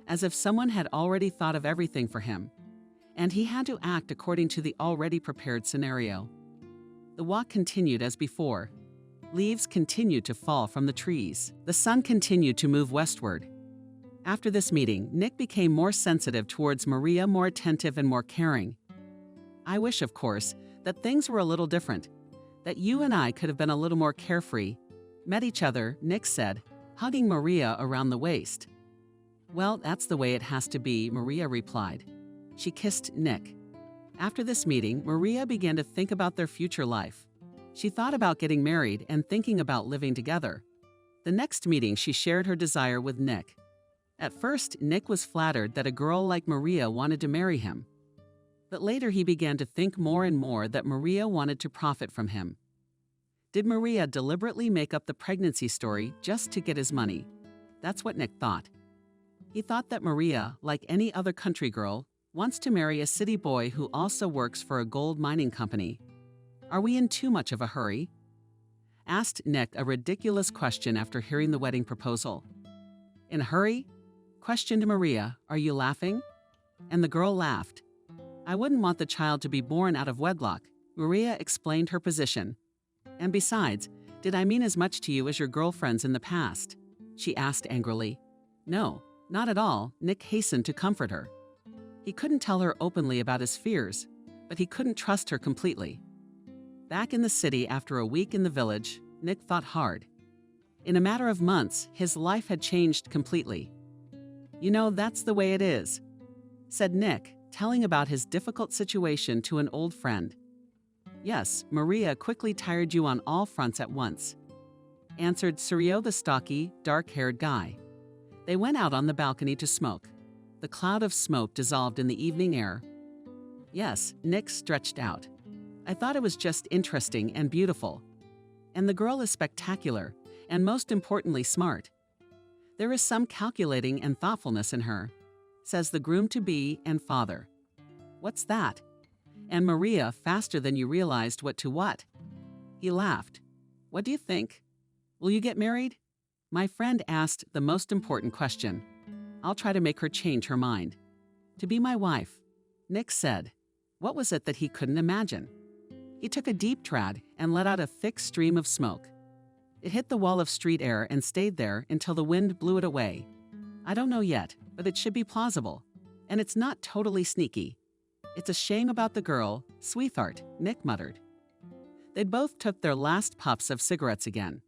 As if someone had already thought of everything for him, and he had to act according to the already prepared scenario. The walk continued as before. Leaves continued to fall from the trees. The sun continued to move westward. After this meeting, Nick became more sensitive towards Maria, more attentive and more caring. "I wish, of course, that things were a little different, that you and I could have been a little more carefree, met each other," Nick said, hugging Maria around the waist. "Well, that's the way it has to be," Maria replied. She kissed Nick. After this meeting, Maria began to think about their future life. She thought about getting married and thinking about living together. The next meeting, she shared her desire with Nick. At first, Nick was flattered that a girl like Maria wanted to marry him. But later he began to think more and more that Maria wanted to profit from him. Did Maria deliberately make up the pregnancy story just to get his money? That's what Nick thought. He thought that Maria, like any other country girl, wants to marry a city boy who also works for a gold mining company. Are we in too much of a hurry? Asked Nick a ridiculous question after hearing the wedding proposal. "In a hurry?" questioned Maria. "Are you laughing?" And the girl laughed. "I wouldn't want the child to be born out of wedlock," Maria explained her position. "And besides, did I mean as much to you as your girlfriends in the past?" she asked angrily. "No, not at all," Nick hastened to comfort her. He couldn't tell her openly about his fears, but he couldn't trust her completely. Back in the city after a week in the village, Nick thought hard. In a matter of months, his life had changed completely. "You know, that's the way it is," said Nick, telling about his difficult situation to an old friend. "Yes, Maria quickly tired you on all fronts at once," answered Suryo, the stocky, dark-haired guy. They went out on the balcony to smoke. The cloud of smoke dissolved in the evening air. "Yes," Nick stretched out. "I thought it was just interesting and beautiful. And the girl is spectacular, and most importantly smart. There is some calculating and thoughtfulness in her," says the groom-to-be and father. "What's that?" And Maria, faster than you realized what. He laughed. "What do you think? Will you get married?" My friend asked the most important question. I'll try to make her change her mind. To be my wife, Nick said. What was it that he couldn't imagine? He took a deep drag and let out a thick stream of smoke. It hit the wall of street air and stayed there until the wind blew it away. I don't know yet, but it should be plausible. And it's not totally sneaky. It's a shame about the girl, sweetheart, Nick muttered. They'd both took their last puffs of cigarettes again,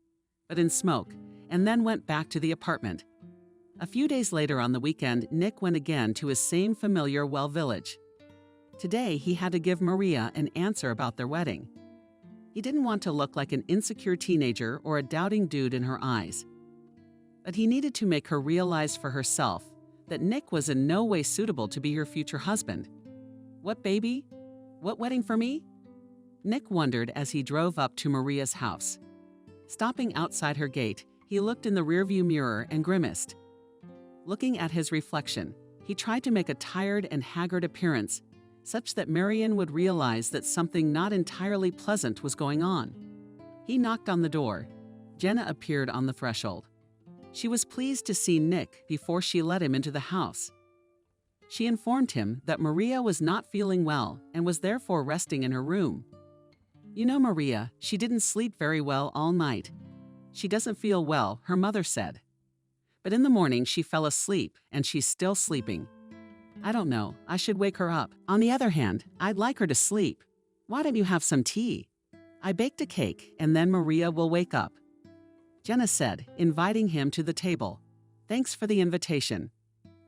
but in smoke, and then went back to the apartment. A few days later on the weekend, Nick went again to his same familiar well village. Today, he had to give Maria an answer about their wedding. He didn't want to look like an insecure teenager or a doubting dude in her eyes. But he needed to make her realize for herself that Nick was in no way suitable to be her future husband. What baby? What wedding for me? Nick wondered as he drove up to Maria's house. Stopping outside her gate, he looked in the rearview mirror and grimaced. Looking at his reflection, he tried to make a tired and haggard appearance, such that Marian would realize that something not entirely pleasant was going on. He knocked on the door. Jenna appeared on the threshold. She was pleased to see Nick before she let him into the house. She informed him that Maria was not feeling well and was therefore resting in her room. You know Maria, she didn't sleep very well all night. She doesn't feel well, her mother said. But in the morning she fell asleep and she's still sleeping. I don't know, I should wake her up. On the other hand, I'd like her to sleep. Why don't you have some tea? I baked a cake and then Maria will wake up. Jenna said, inviting him to the table. Thanks for the invitation,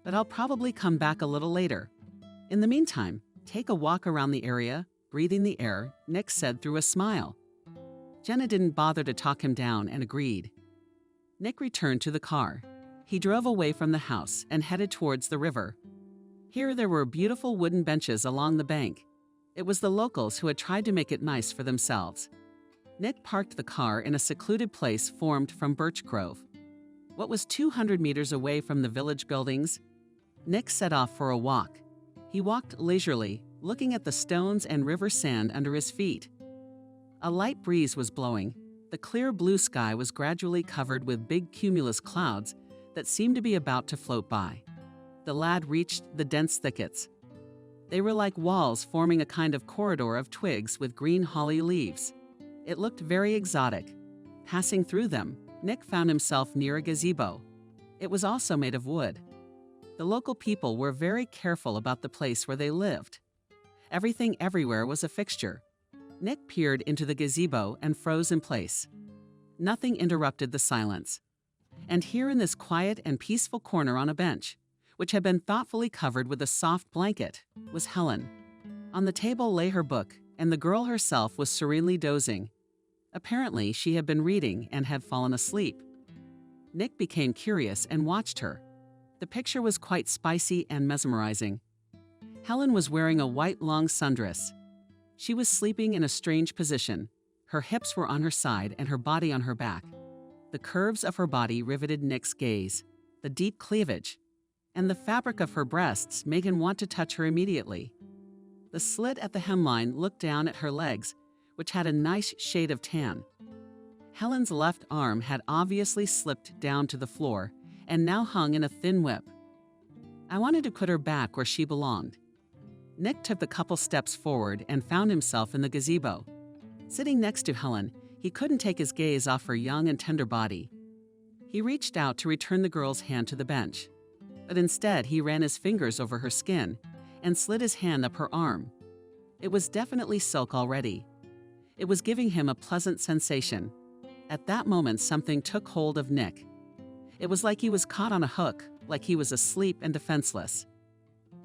but I'll probably come back a little later. In the meantime, take a walk around the area, breathing the air, Nick said through a smile. Jenna didn't bother to talk him down and agreed. Nick returned to the car. He drove away from the house and headed towards the river. Here there were beautiful wooden benches along the bank. It was the locals who had tried to make it nice for themselves. Nick parked the car in a secluded place formed from birch grove. What was 200 meters away from the village buildings? Nick set off for a walk. He walked leisurely, looking at the stones and river sand under his feet. A light breeze was blowing. The clear blue sky was gradually covered with big cumulus clouds that seemed to be about to float by. The lad reached the dense thickets. They were like walls forming a kind of corridor of twigs with green holly leaves. It looked very exotic. Passing through them, Nick found himself near a gazebo. It was also made of wood. The local people were very careful about the place where they lived. Everything everywhere was a fixture. Nick peered into the gazebo and froze in place. Nothing interrupted the silence. And here in this quiet and peaceful corner on a bench, which had been thoughtfully covered with a soft blanket, was Helen. On the table lay her book, and the girl herself was serenely dozing. Apparently, she had been reading and had fallen asleep. Nick became curious and watched her. The picture was quite spicy and mesmerizing. Helen was wearing a white long sundress. She was sleeping in a strange position. Her hips were on her side and her body on her back. The curves of her body riveted Nick's gaze. The deep cleavage and the fabric of her breasts made him want to touch her immediately. The slit at the hemline looked down at her legs, which had a nice shade of tan. Helen's left arm had obviously slipped down to the floor and now hung in a thin whip. I wanted to put her back where she belonged. Nick took a couple steps forward and found himself in the gazebo. Sitting next to Helen, he couldn't take his gaze off her young and tender body. He reached out to return the girl's hand to the bench, but instead he ran his fingers over her skin and slid his hand up her arm. It was definitely silk already. It was giving him a pleasant sensation. At that moment, something took hold of Nick. It was like he was caught on a hook, like he was asleep and defenseless.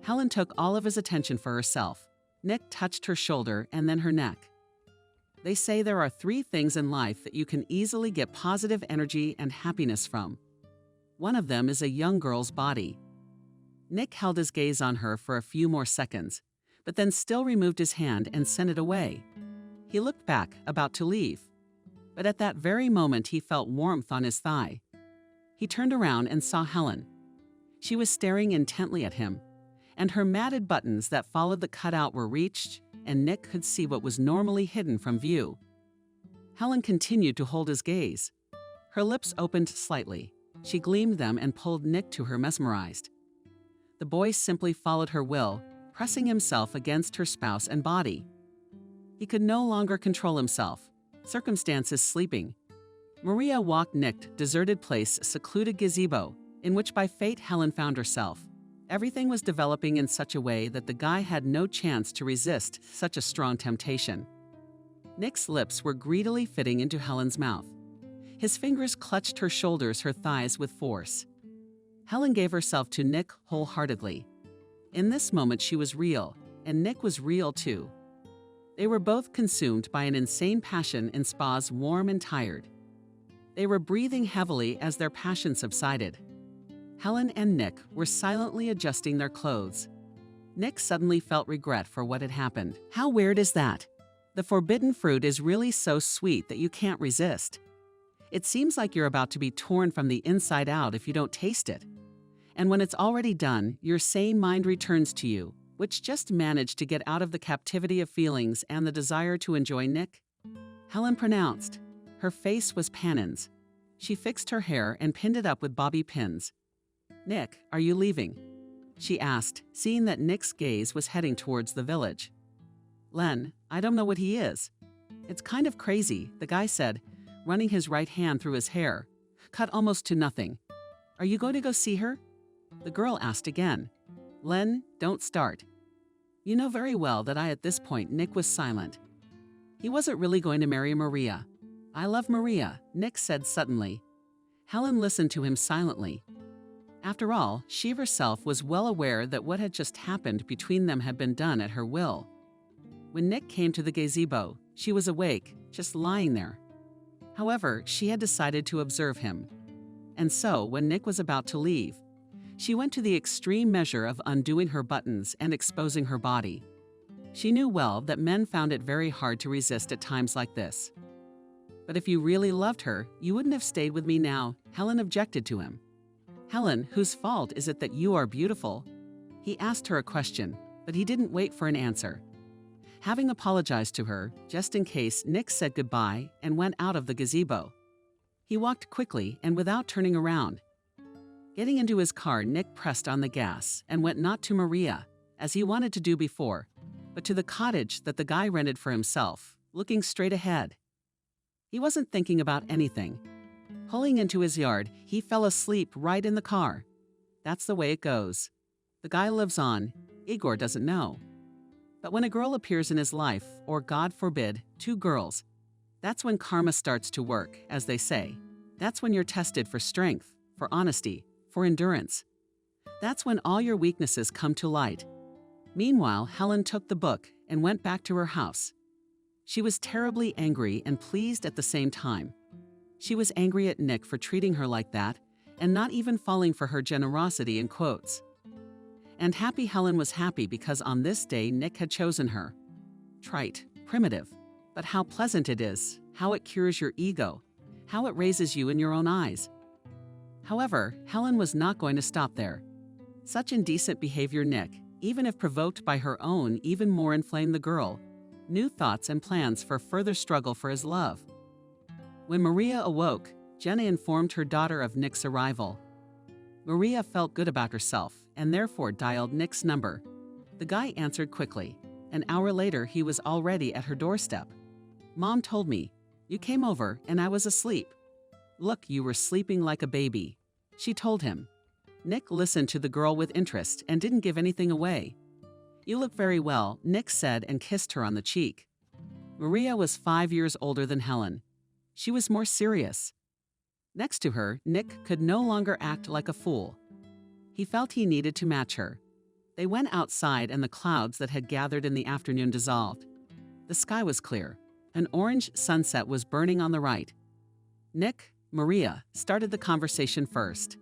Helen took all of his attention for herself. Nick touched her shoulder and then her neck. They say there are 3 things in life that you can easily get positive energy and happiness from. One of them is a young girl's body. Nick held his gaze on her for a few more seconds, but then still removed his hand and sent it away. He looked back, about to leave, but at that very moment he felt warmth on his thigh. He turned around and saw Helen. She was staring intently at him, and her matted buttons that followed the cutout were reached, and Nick could see what was normally hidden from view. Helen continued to hold his gaze. Her lips opened slightly. She gleamed them and pulled Nick to her mesmerized. The boy simply followed her will, pressing himself against her spouse and body. He could no longer control himself. Circumstances sleeping. Maria walked Nick deserted place, secluded gazebo, in which by fate Helen found herself. Everything was developing in such a way that the guy had no chance to resist such a strong temptation. Nick's lips were greedily fitting into Helen's mouth. His fingers clutched her shoulders, her thighs with force. Helen gave herself to Nick wholeheartedly. In this moment she was real, and Nick was real too. They were both consumed by an insane passion in spas, warm and tired. They were breathing heavily as their passion subsided. Helen and Nick were silently adjusting their clothes. Nick suddenly felt regret for what had happened. How weird is that? The forbidden fruit is really so sweet that you can't resist. It seems like you're about to be torn from the inside out if you don't taste it. And when it's already done, your sane mind returns to you, which just managed to get out of the captivity of feelings and the desire to enjoy Nick. Helen pronounced. Her face was Pannon's. She fixed her hair and pinned it up with bobby pins. "Nick, are you leaving?" she asked, seeing that Nick's gaze was heading towards the village. "Len, I don't know what he is. It's kind of crazy," the guy said, running his right hand through his hair, cut almost to nothing. "Are you going to go see her?" The girl asked again. "Len, don't start." You know very well that at this point Nick was silent. He wasn't really going to marry Maria. "I love Maria," Nick said suddenly. Helen listened to him silently. After all, she herself was well aware that what had just happened between them had been done at her will. When Nick came to the gazebo, she was awake, just lying there. However, she had decided to observe him. And so, when Nick was about to leave, she went to the extreme measure of undoing her buttons and exposing her body. She knew well that men found it very hard to resist at times like this. "But if you really loved her, you wouldn't have stayed with me now," Helen objected to him. "Helen, whose fault is it that you are beautiful?" He asked her a question, but he didn't wait for an answer. Having apologized to her, just in case, Nick said goodbye and went out of the gazebo. He walked quickly and without turning around. Getting into his car, Nick pressed on the gas and went not to Maria, as he wanted to do before, but to the cottage that the guy rented for himself, looking straight ahead. He wasn't thinking about anything. Pulling into his yard, he fell asleep right in the car. That's the way it goes. The guy lives on. Igor doesn't know. But when a girl appears in his life, or God forbid, two girls, that's when karma starts to work, as they say. That's when you're tested for strength, for honesty, for endurance. That's when all your weaknesses come to light. Meanwhile, Helen took the book and went back to her house. She was terribly angry and pleased at the same time. She was angry at Nick for treating her like that and not even falling for her generosity in quotes. And happy Helen was happy because on this day Nick had chosen her. Trite, primitive, but how pleasant it is, how it cures your ego, how it raises you in your own eyes. However, Helen was not going to stop there. Such indecent behavior Nick, even if provoked by her own, even more inflamed the girl. New thoughts and plans for further struggle for his love. When Maria awoke, Jenna informed her daughter of Nick's arrival. Maria felt good about herself and therefore dialed Nick's number. The guy answered quickly. An hour later, he was already at her doorstep. "Mom told me. You came over and I was asleep." "Look, you were sleeping like a baby," she told him. Nick listened to the girl with interest and didn't give anything away. "You look very well," Nick said and kissed her on the cheek. Maria was 5 years older than Helen. She was more serious. Next to her, Nick could no longer act like a fool. He felt he needed to match her. They went outside and the clouds that had gathered in the afternoon dissolved. The sky was clear. An orange sunset was burning on the right. Nick, Maria, started the conversation first.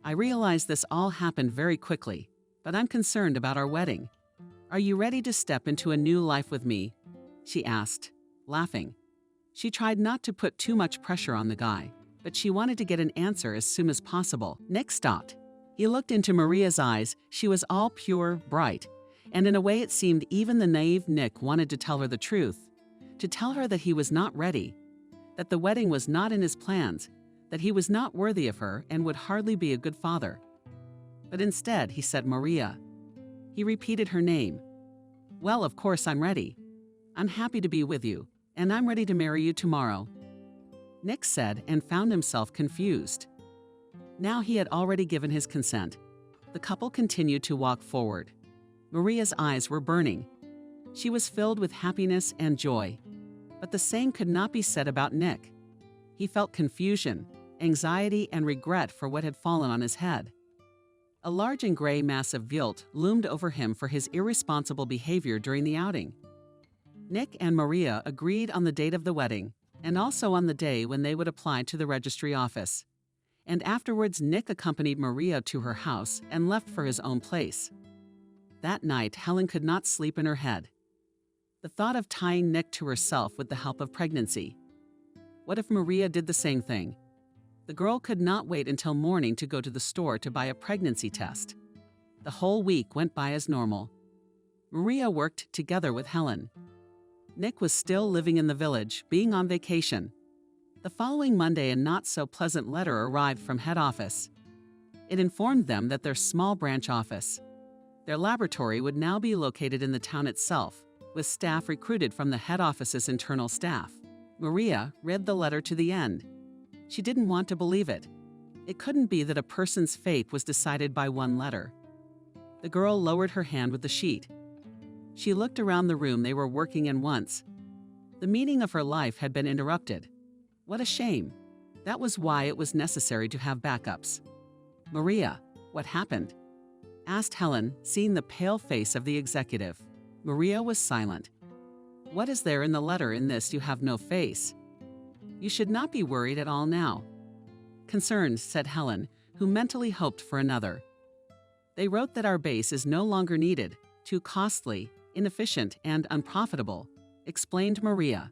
"I realize this all happened very quickly, but I'm concerned about our wedding. Are you ready to step into a new life with me?" she asked, laughing. She tried not to put too much pressure on the guy, but she wanted to get an answer as soon as possible. Nick stopped. He looked into Maria's eyes. She was all pure, bright, and in a way it seemed even the naive Nick wanted to tell her the truth, to tell her that he was not ready, that the wedding was not in his plans, that he was not worthy of her and would hardly be a good father. But instead, he said Maria. He repeated her name. Well, of course I'm ready. I'm happy to be with you, and I'm ready to marry you tomorrow, Nick said, and found himself confused. Now he had already given his consent. The couple continued to walk forward. Maria's eyes were burning. She was filled with happiness and joy. But the same could not be said about Nick. He felt confusion, anxiety, and regret for what had fallen on his head. A large and gray mass of guilt loomed over him for his irresponsible behavior during the outing. Nick and Maria agreed on the date of the wedding, and also on the day when they would apply to the registry office. And afterwards, Nick accompanied Maria to her house and left for his own place. That night, Helen could not sleep in her head. The thought of tying Nick to herself with the help of pregnancy. What if Maria did the same thing? The girl could not wait until morning to go to the store to buy a pregnancy test. The whole week went by as normal. Maria worked together with Helen. Nick was still living in the village, being on vacation. The following Monday, a not-so-pleasant letter arrived from head office. It informed them that their small branch office, their laboratory, would now be located in the town itself, with staff recruited from the head office's internal staff. Maria read the letter to the end. She didn't want to believe it. It couldn't be that a person's fate was decided by one letter. The girl lowered her hand with the sheet. She looked around the room they were working in once. The meaning of her life had been interrupted. What a shame. That was why it was necessary to have backups. Maria, what happened? Asked Helen, seeing the pale face of the executive. Maria was silent. What is there in the letter in this you have no face? You should not be worried at all now. Concerned, said Helen, who mentally hoped for another. They wrote that our base is no longer needed, too costly, inefficient, and unprofitable, explained Maria.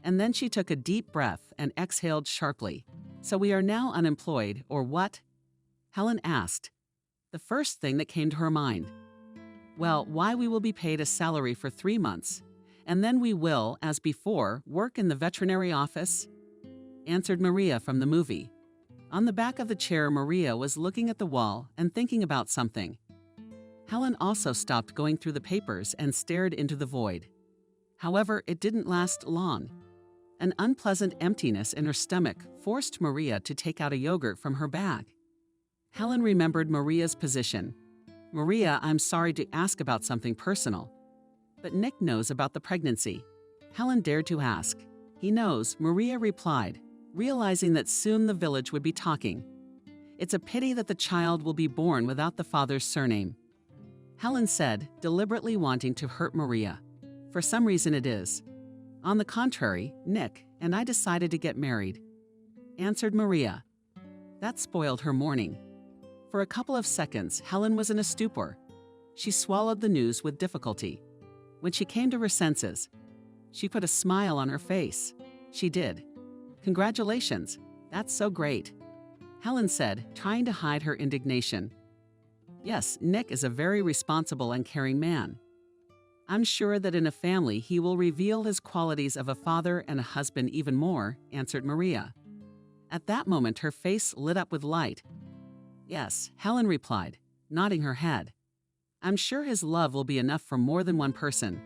And then she took a deep breath and exhaled sharply. So we are now unemployed, or what? Helen asked. The first thing that came to her mind. Well, why we will be paid a salary for 3 months, and then we will, as before, work in the veterinary office? Answered Maria from the movie. On the back of the chair, Maria was looking at the wall and thinking about something. Helen also stopped going through the papers and stared into the void. However, it didn't last long. An unpleasant emptiness in her stomach forced Maria to take out a yogurt from her bag. Helen remembered Maria's position. Maria, I'm sorry to ask about something personal, but Nick knows about the pregnancy. Helen dared to ask. He knows, Maria replied, realizing that soon the village would be talking. It's a pity that the child will be born without the father's surname. Helen said, deliberately wanting to hurt Maria. For some reason it is. On the contrary, Nick and I decided to get married, answered Maria. That spoiled her morning. For a couple of seconds, Helen was in a stupor. She swallowed the news with difficulty. When she came to her senses, she put a smile on her face. She did. Congratulations, that's so great, Helen said, trying to hide her indignation. Yes, Nick is a very responsible and caring man. I'm sure that in a family he will reveal his qualities of a father and a husband even more, answered Maria. At that moment, her face lit up with light. Yes, Helen replied, nodding her head. I'm sure his love will be enough for more than one person.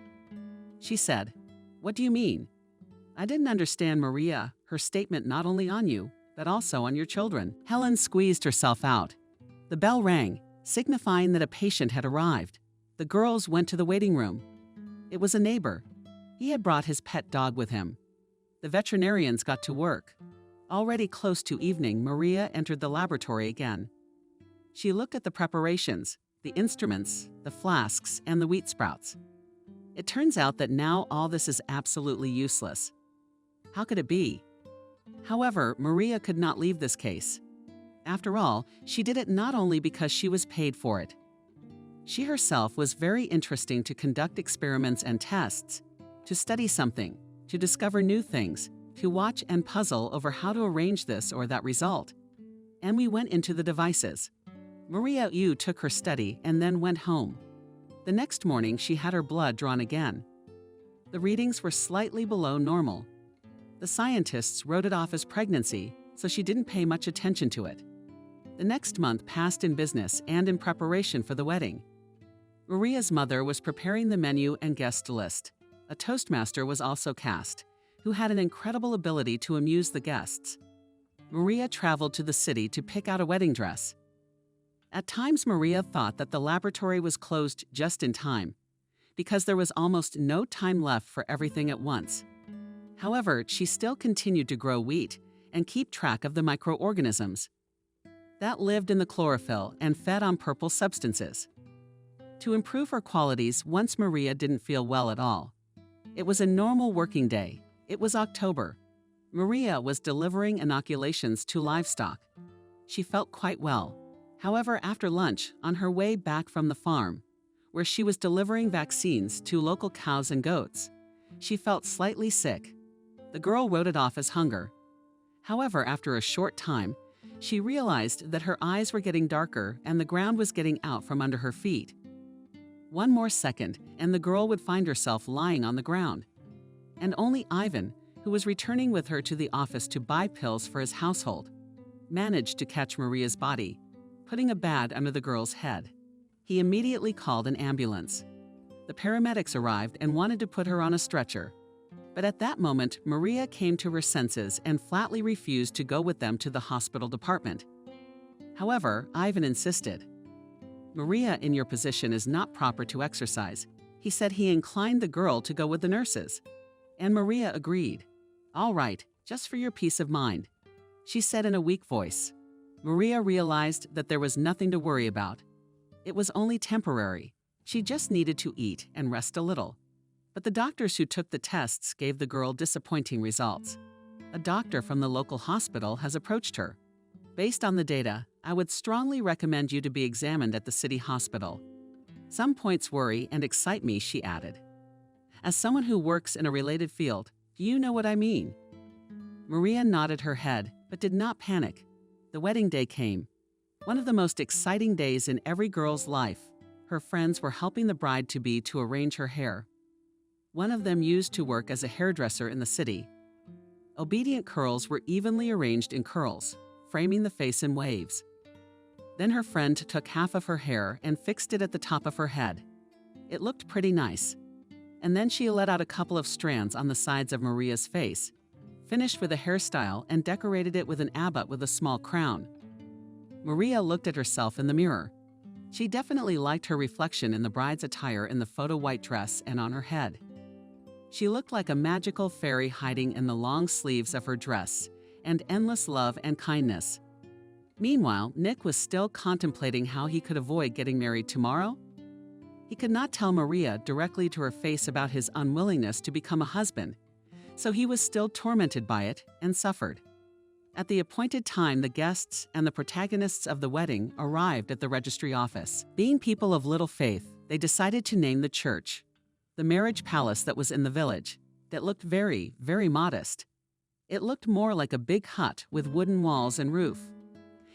She said, what do you mean? I didn't understand, Maria, her statement not only on you, but also on your children. Helen squeezed herself out. The bell rang, signifying that a patient had arrived. The girls went to the waiting room. It was a neighbor. He had brought his pet dog with him. The veterinarians got to work. Already close to evening, Maria entered the laboratory again. She looked at the preparations, the instruments, the flasks, and the wheat sprouts. It turns out that now all this is absolutely useless. How could it be? However, Maria could not leave this case. After all, she did it not only because she was paid for it. She herself was very interesting to conduct experiments and tests, to study something, to discover new things, to watch and puzzle over how to arrange this or that result. And we went into the devices. Maria Yu took her study and then went home. The next morning, she had her blood drawn again. The readings were slightly below normal. The scientists wrote it off as pregnancy, so she didn't pay much attention to it. The next month passed in business and in preparation for the wedding. Maria's mother was preparing the menu and guest list. A toastmaster was also cast, who had an incredible ability to amuse the guests. Maria traveled to the city to pick out a wedding dress. At times, Maria thought that the laboratory was closed just in time, because there was almost no time left for everything at once. However, she still continued to grow wheat and keep track of the microorganisms that lived in the chlorophyll and fed on purple substances. To improve her qualities once Maria didn't feel well at all. It was a normal working day. It was October. Maria was delivering inoculations to livestock. She felt quite well. However, after lunch, on her way back from the farm, where she was delivering vaccines to local cows and goats, she felt slightly sick. The girl wrote it off as hunger. However, after a short time, she realized that her eyes were getting darker and the ground was getting out from under her feet. One more second, and the girl would find herself lying on the ground. And only Ivan, who was returning with her to the office to buy pills for his household, managed to catch Maria's body, putting a bag under the girl's head. He immediately called an ambulance. The paramedics arrived and wanted to put her on a stretcher. But at that moment, Maria came to her senses and flatly refused to go with them to the hospital department. However, Ivan insisted. "Maria, in your position is not proper to exercise." He said he inclined the girl to go with the nurses. And Maria agreed. "All right, just for your peace of mind," she said in a weak voice. Maria realized that there was nothing to worry about. It was only temporary. She just needed to eat and rest a little. But the doctors who took the tests gave the girl disappointing results. A doctor from the local hospital has approached her. "Based on the data, I would strongly recommend you to be examined at the city hospital. Some points worry and excite me," she added. "As someone who works in a related field, do you know what I mean?" Maria nodded her head, but did not panic. The wedding day came. One of the most exciting days in every girl's life. Her friends were helping the bride-to-be to arrange her hair. One of them used to work as a hairdresser in the city. Obedient curls were evenly arranged in curls, framing the face in waves. Then her friend took half of her hair and fixed it at the top of her head. It looked pretty nice. And then she let out a couple of strands on the sides of Maria's face, finished with a hairstyle and decorated it with an abbot with a small crown. Maria looked at herself in the mirror. She definitely liked her reflection in the bride's attire in the photo white dress and on her head. She looked like a magical fairy hiding in the long sleeves of her dress and endless love and kindness. Meanwhile, Nick was still contemplating how he could avoid getting married tomorrow. He could not tell Maria directly to her face about his unwillingness to become a husband, so he was still tormented by it and suffered. At the appointed time, the guests and the protagonists of the wedding arrived at the registry office. Being people of little faith, they decided to name the church the marriage palace that was in the village, that looked very, very modest. It looked more like a big hut with wooden walls and roof.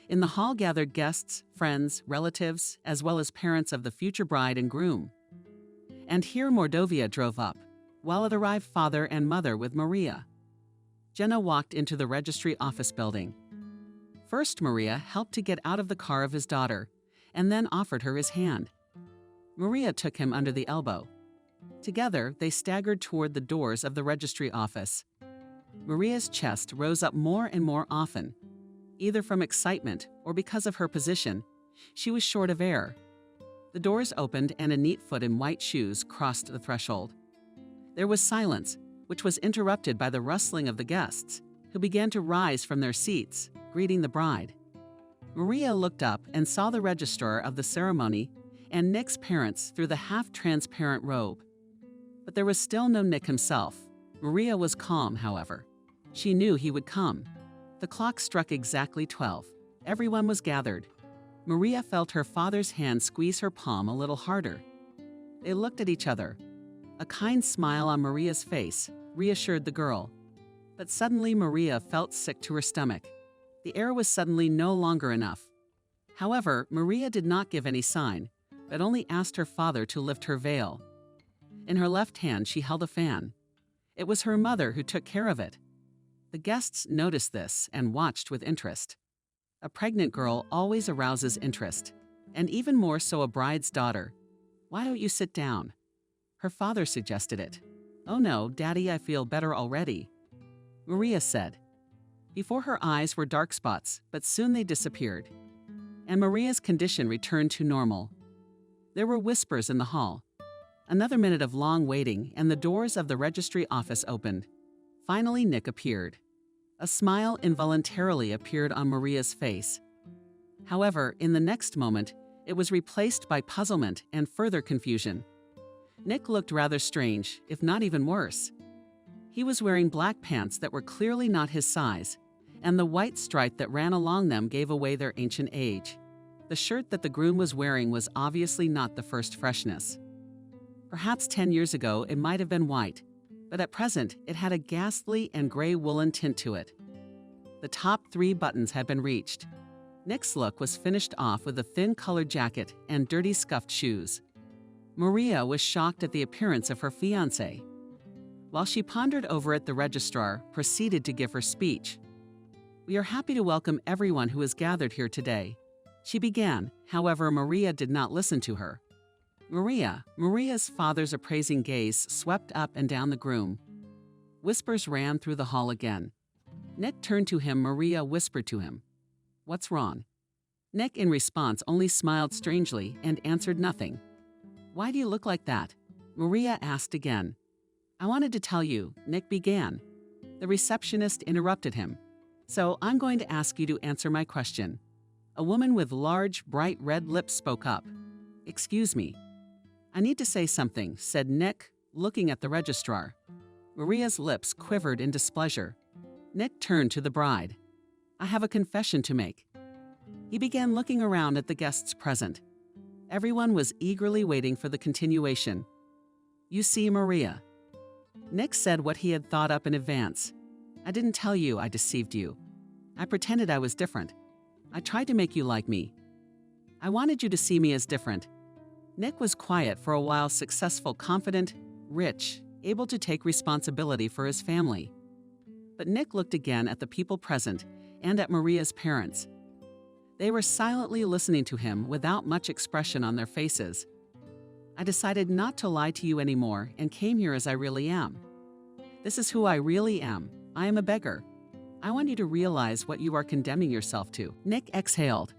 In the hall gathered guests, friends, relatives, as well as parents of the future bride and groom. And here Mordovia drove up, while it arrived father and mother with Maria. Jenna walked into the registry office building. First, Maria helped to get out of the car of his daughter, and then offered her his hand. Maria took him under the elbow. Together, they staggered toward the doors of the registry office. Maria's chest rose up more and more often. Either from excitement or because of her position, she was short of air. The doors opened and a neat foot in white shoes crossed the threshold. There was silence, which was interrupted by the rustling of the guests, who began to rise from their seats, greeting the bride. Maria looked up and saw the registrar of the ceremony and Nick's parents through the half-transparent robe. But there was still no Nick himself. Maria was calm, however. She knew he would come. The clock struck exactly 12. Everyone was gathered. Maria felt her father's hand squeeze her palm a little harder. They looked at each other. A kind smile on Maria's face reassured the girl. But suddenly Maria felt sick to her stomach. The air was suddenly no longer enough. However, Maria did not give any sign, but only asked her father to lift her veil. In her left hand, she held a fan. It was her mother who took care of it. The guests noticed this and watched with interest. A pregnant girl always arouses interest, and even more so a bride's daughter. "Why don't you sit down?" Her father suggested it. "Oh no, Daddy, I feel better already," Maria said. Before her eyes were dark spots, but soon they disappeared, and Maria's condition returned to normal. There were whispers in the hall. Another minute of long waiting, and the doors of the registry office opened. Finally, Nick appeared. A smile involuntarily appeared on Maria's face. However, in the next moment, it was replaced by puzzlement and further confusion. Nick looked rather strange, if not even worse. He was wearing black pants that were clearly not his size, and the white stripe that ran along them gave away their ancient age. The shirt that the groom was wearing was obviously not the first freshness. Perhaps 10 years ago it might have been white, but at present it had a ghastly and gray woolen tint to it. The top 3 buttons had been reached. Nick's look was finished off with a thin colored jacket and dirty scuffed shoes. Maria was shocked at the appearance of her fiancé. While she pondered over it, the registrar proceeded to give her speech. "We are happy to welcome everyone who is gathered here today," she began. However, Maria did not listen to her. Maria's father's appraising gaze swept up and down the groom. Whispers ran through the hall again. Nick turned to him. Maria whispered to him, "What's wrong?" Nick, in response, only smiled strangely and answered nothing. "Why do you look like that?" Maria asked again. "I wanted to tell you," Nick began. The receptionist interrupted him. "So I'm going to ask you to answer my question." A woman with large, bright red lips spoke up. "Excuse me." "I need to say something," said Nick, looking at the registrar. Maria's lips quivered in displeasure. Nick turned to the bride. "I have a confession to make." He began looking around at the guests present. Everyone was eagerly waiting for the continuation. "You see, Maria." Nick said what he had thought up in advance. "I didn't tell you I deceived you. I pretended I was different. I tried to make you like me. I wanted you to see me as different." Nick was quiet for a while, successful, confident, rich, able to take responsibility for his family. But Nick looked again at the people present and at Maria's parents. They were silently listening to him without much expression on their faces. "I decided not to lie to you anymore and came here as I really am. This is who I really am. I am a beggar. I want you to realize what you are condemning yourself to." Nick exhaled.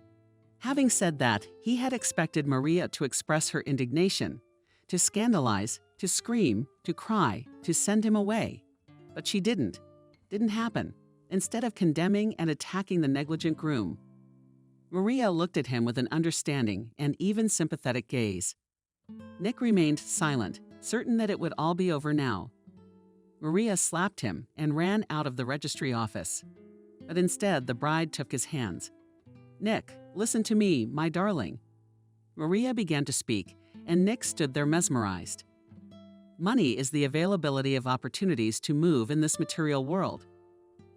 Having said that, he had expected Maria to express her indignation, to scandalize, to scream, to cry, to send him away. But she didn't. Didn't happen. Instead of condemning and attacking the negligent groom, Maria looked at him with an understanding and even sympathetic gaze. Nick remained silent, certain that it would all be over now. Maria slapped him and ran out of the registry office. But instead, the bride took his hands. "Nick, listen to me, my darling." Maria began to speak, and Nick stood there mesmerized. Money is the availability of opportunities to move in this material world.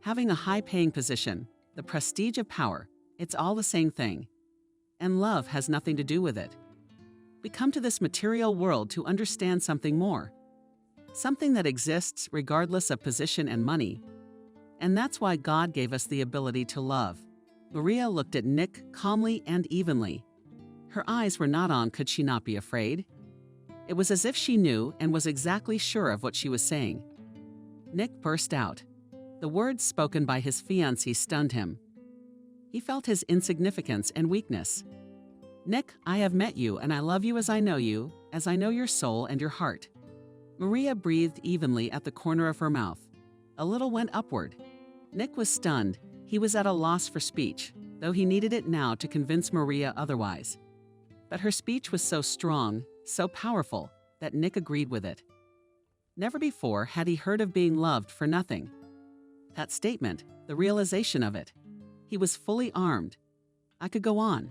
Having a high-paying position, the prestige of power, it's all the same thing. And love has nothing to do with it. We come to this material world to understand something more. Something that exists regardless of position and money. And that's why God gave us the ability to love. Maria looked at Nick calmly and evenly. Her eyes were not on could she not be afraid. It was as if she knew and was exactly sure of what she was saying. Nick burst out. The words spoken by his fiancée stunned him. He felt his insignificance and weakness. "Nick, I have met you and I love you, as I know your soul and your heart." Maria breathed evenly at the corner of her mouth. A little went upward. Nick was stunned. He was at a loss for speech, though he needed it now to convince Maria otherwise. But her speech was so strong, so powerful, that Nick agreed with it. Never before had he heard of being loved for nothing. That statement, the realization of it. He was fully armed. I could go on.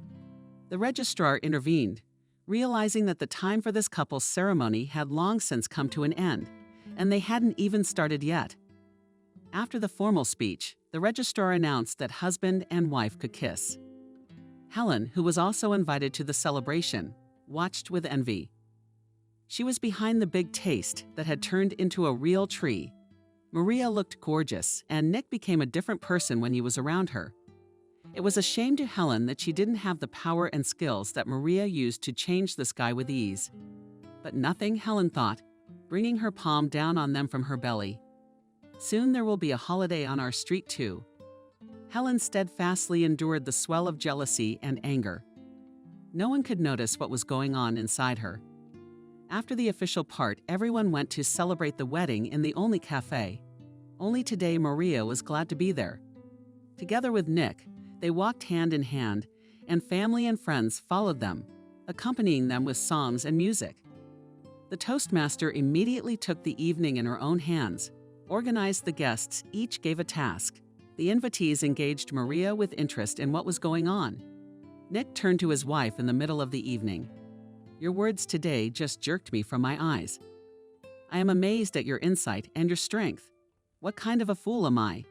The registrar intervened, realizing that the time for this couple's ceremony had long since come to an end, and they hadn't even started yet. After the formal speech, the registrar announced that husband and wife could kiss. Helen, who was also invited to the celebration, watched with envy. She was behind the big taste that had turned into a real tree. Maria looked gorgeous, and Nick became a different person when he was around her. It was a shame to Helen that she didn't have the power and skills that Maria used to change the sky with ease. But nothing, Helen thought, bringing her palm down on them from her belly. Soon there will be a holiday on our street too. Helen steadfastly endured the swell of jealousy and anger. No one could notice what was going on inside her. After the official part, everyone went to celebrate the wedding in the only cafe. Only today Maria was glad to be there. Together with Nick, they walked hand in hand, and family and friends followed them, accompanying them with songs and music. The Toastmaster immediately took the evening in her own hands, organized the guests, each gave a task. The invitees engaged Maria with interest in what was going on. Nick turned to his wife in the middle of the evening. "Your words today just jerked me from my eyes. I am amazed at your insight and your strength. What kind of a fool am I?"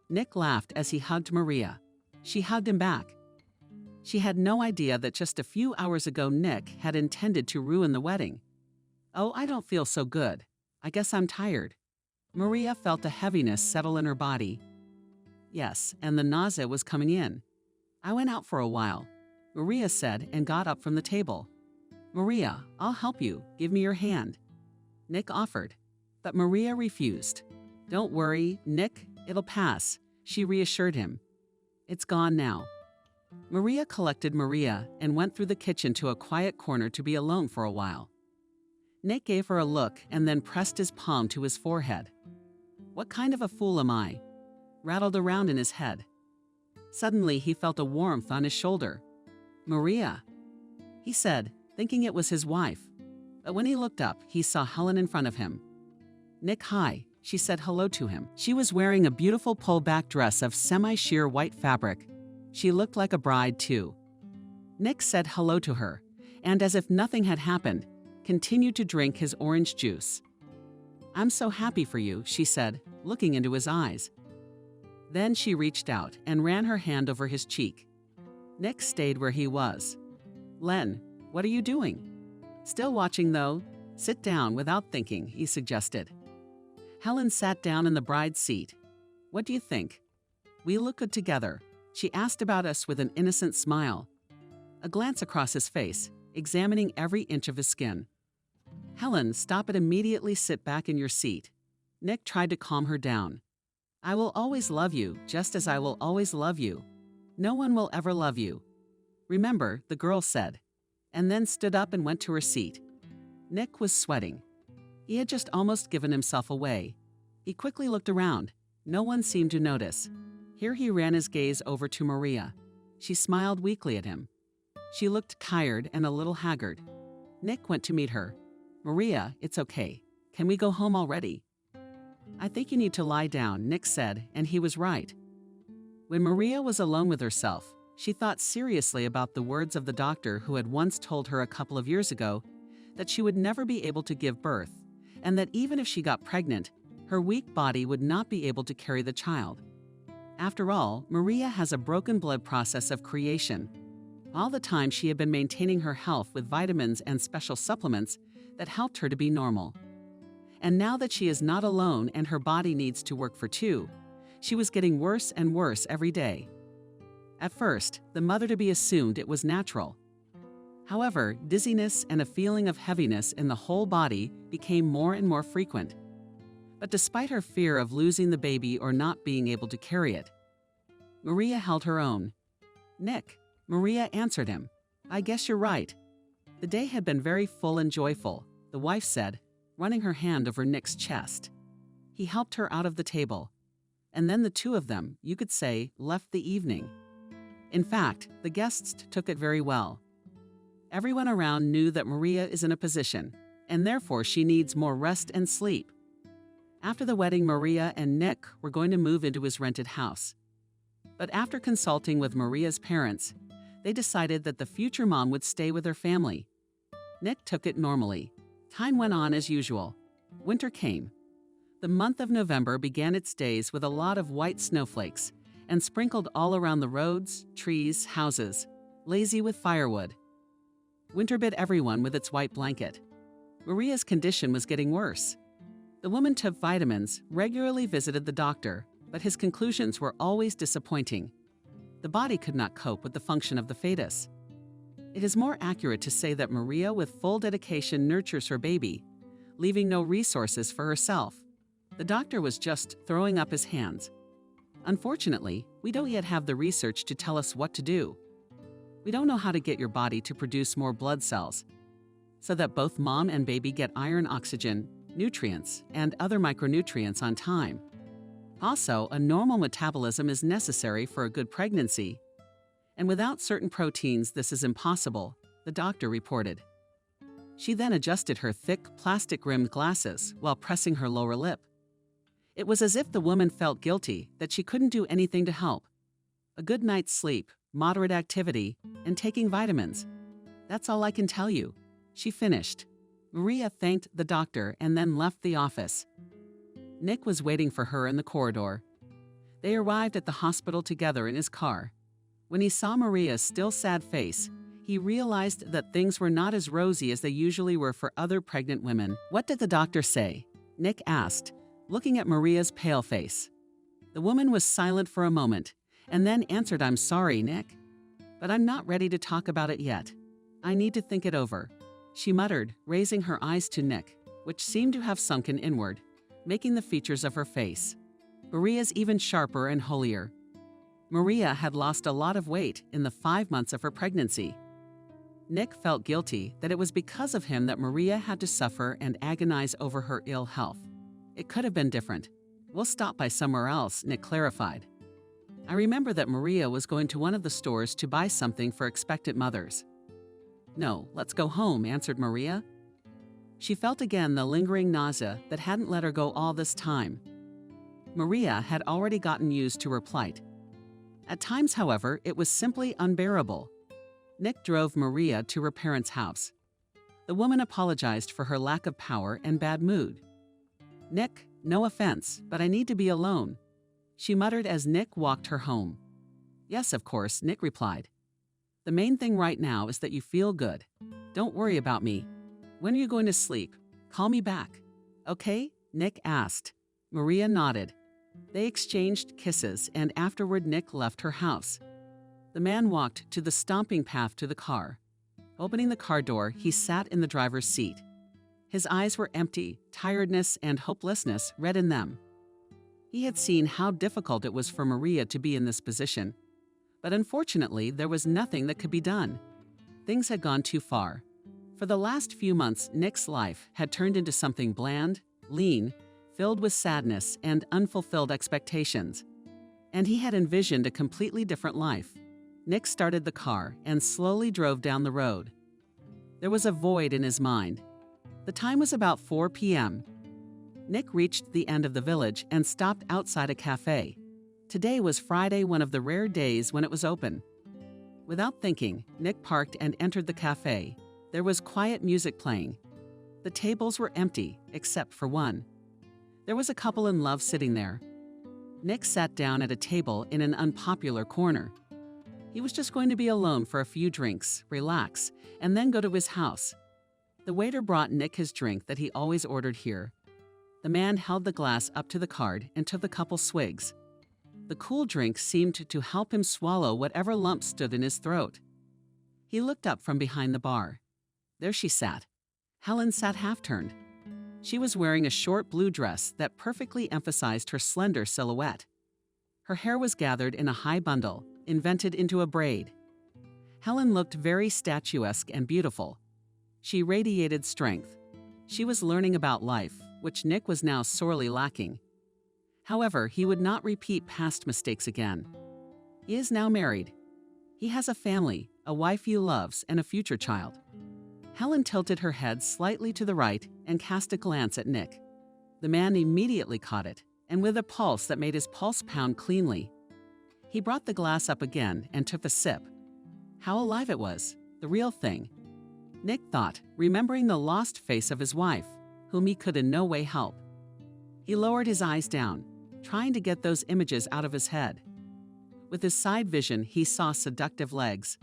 Nick laughed as he hugged Maria. She hugged him back. She had no idea that just a few hours ago Nick had intended to ruin the wedding. "Oh, I don't feel so good. I guess I'm tired." Maria felt a heaviness settle in her body. Yes, and the nausea was coming in. "I went out for a while," Maria said and got up from the table. "Maria, I'll help you. Give me your hand." Nick offered, but Maria refused. "Don't worry, Nick, it'll pass," she reassured him. "It's gone now." Maria collected Maria and went through the kitchen to a quiet corner to be alone for a while. Nick gave her a look and then pressed his palm to his forehead. "What kind of a fool am I?" rattled around in his head. Suddenly he felt a warmth on his shoulder. "Maria," he said, thinking it was his wife. But when he looked up, he saw Helen in front of him. "Nick, hi," she said hello to him. She was wearing a beautiful pull-back dress of semi-sheer white fabric. She looked like a bride, too. Nick said hello to her, and as if nothing had happened, continued to drink his orange juice. "I'm so happy for you," she said, looking into his eyes. Then she reached out and ran her hand over his cheek. Nick stayed where he was. "Len, what are you doing?" "Still watching, though. Sit down without thinking," he suggested. Helen sat down in the bride's seat. "What do you think?" "We look good together." She asked about us with an innocent smile. A glance across his face, examining every inch of his skin. "Helen, stop it immediately. Sit back in your seat." Nick tried to calm her down. "I will always love you, just as I will always love you. No one will ever love you. Remember," the girl said, and then stood up and went to her seat. Nick was sweating. He had just almost given himself away. He quickly looked around. No one seemed to notice. Here he ran his gaze over to Maria. She smiled weakly at him. She looked tired and a little haggard. Nick went to meet her. "Maria, it's okay. Can we go home already?" "I think you need to lie down," Nick said, and he was right. When Maria was alone with herself, she thought seriously about the words of the doctor who had once told her a couple of years ago that she would never be able to give birth, and that even if she got pregnant, her weak body would not be able to carry the child. After all, Maria has a broken blood process of creation. All the time she had been maintaining her health with vitamins and special supplements that helped her to be normal. And now that she is not alone and her body needs to work for two, she was getting worse and worse every day. At first, the mother-to-be assumed it was natural. However, dizziness and a feeling of heaviness in the whole body became more and more frequent. But despite her fear of losing the baby or not being able to carry it, Maria held her own. "Nick," Maria answered him. "I guess you're right." The day had been very full and joyful, the wife said, running her hand over Nick's chest. He helped her out of the table. And then the two of them, you could say, left the evening. In fact, the guests took it very well. Everyone around knew that Maria is in a position, and therefore she needs more rest and sleep. After the wedding, Maria and Nick were going to move into his rented house. But after consulting with Maria's parents, they decided that the future mom would stay with her family. Nick took it normally. Time went on as usual. Winter came. The month of November began its days with a lot of white snowflakes and sprinkled all around the roads, trees, houses, lazy with firewood. Winter bit everyone with its white blanket. Maria's condition was getting worse. The woman took vitamins, regularly visited the doctor, but his conclusions were always disappointing. The body could not cope with the function of the fetus. It is more accurate to say that Maria with full dedication nurtures her baby, leaving no resources for herself. The doctor was just throwing up his hands. Unfortunately, we don't yet have the research to tell us what to do. We don't know how to get your body to produce more blood cells, so that both mom and baby get iron, oxygen, nutrients, and other micronutrients on time. Also, a normal metabolism is necessary for a good pregnancy, and without certain proteins this is impossible, the doctor reported. She then adjusted her thick, plastic-rimmed glasses while pressing her lower lip. It was as if the woman felt guilty that she couldn't do anything to help. A good night's sleep, moderate activity, and taking vitamins. That's all I can tell you. She finished. Maria thanked the doctor and then left the office. Nick was waiting for her in the corridor. They arrived at the hospital together in his car. When he saw Maria's still sad face, he realized that things were not as rosy as they usually were for other pregnant women. "What did the doctor say?" Nick asked, looking at Maria's pale face. The woman was silent for a moment, and then answered, "I'm sorry, Nick, but I'm not ready to talk about it yet. I need to think it over," she muttered, raising her eyes to Nick, which seemed to have sunken inward, making the features of her face. Maria's even sharper and holier. Maria had lost a lot of weight in the 5 months of her pregnancy. Nick felt guilty that it was because of him that Maria had to suffer and agonize over her ill health. It could have been different. "We'll stop by somewhere else," Nick clarified. "I remember that Maria was going to one of the stores to buy something for expectant mothers." "No, let's go home," answered Maria. She felt again the lingering nausea that hadn't let her go all this time. Maria had already gotten used to her plight. At times, however, it was simply unbearable. Nick drove Maria to her parents' house. The woman apologized for her lack of power and bad mood. "Nick, no offense, but I need to be alone," she muttered as Nick walked her home. "Yes, of course," Nick replied. "The main thing right now is that you feel good. Don't worry about me. When are you going to sleep? Call me back. Okay?" Nick asked. Maria nodded. They exchanged kisses, and afterward Nick left her house. The man walked to the stomping path to the car. Opening the car door, he sat in the driver's seat. His eyes were empty, tiredness and hopelessness read in them. He had seen how difficult it was for Maria to be in this position. But unfortunately, there was nothing that could be done. Things had gone too far. For the last few months, Nick's life had turned into something bland, lean, filled with sadness and unfulfilled expectations. And he had envisioned a completely different life. Nick started the car and slowly drove down the road. There was a void in his mind. The time was about 4 p.m. Nick reached the end of the village and stopped outside a cafe. Today was Friday, one of the rare days when it was open. Without thinking, Nick parked and entered the cafe. There was quiet music playing. The tables were empty, except for one. There was a couple in love sitting there. Nick sat down at a table in an unpopular corner. He was just going to be alone for a few drinks, relax, and then go to his house. The waiter brought Nick his drink that he always ordered here. The man held the glass up to the card and took a couple swigs. The cool drink seemed to help him swallow whatever lump stood in his throat. He looked up from behind the bar. There she sat. Helen sat half-turned. She was wearing a short blue dress that perfectly emphasized her slender silhouette. Her hair was gathered in a high bundle, invented into a braid. Helen looked very statuesque and beautiful. She radiated strength. She was learning about life, which Nick was now sorely lacking. However, he would not repeat past mistakes again. He is now married. He has a family, a wife he loves, and a future child. Helen tilted her head slightly to the right and cast a glance at Nick. The man immediately caught it, and with a pulse that made his pulse pound cleanly. He brought the glass up again and took a sip. How alive it was, the real thing. Nick thought, remembering the lost face of his wife, whom he could in no way help. He lowered his eyes down, trying to get those images out of his head. With his side vision, he saw seductive legs.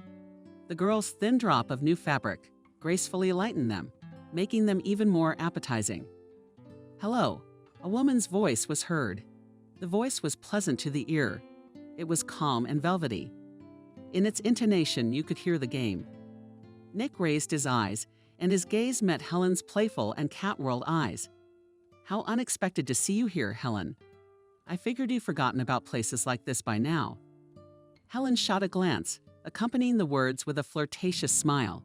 The girl's thin drop of new fabric gracefully lightened them, making them even more appetizing. "Hello," A woman's voice was heard. The voice was pleasant to the ear. It was calm and velvety. In its intonation, you could hear the game. Nick raised his eyes, and his gaze met Helen's playful and cat-whirled eyes. "How unexpected to see you here, Helen. I figured you'd forgotten about places like this by now." Helen shot a glance, accompanying the words with a flirtatious smile.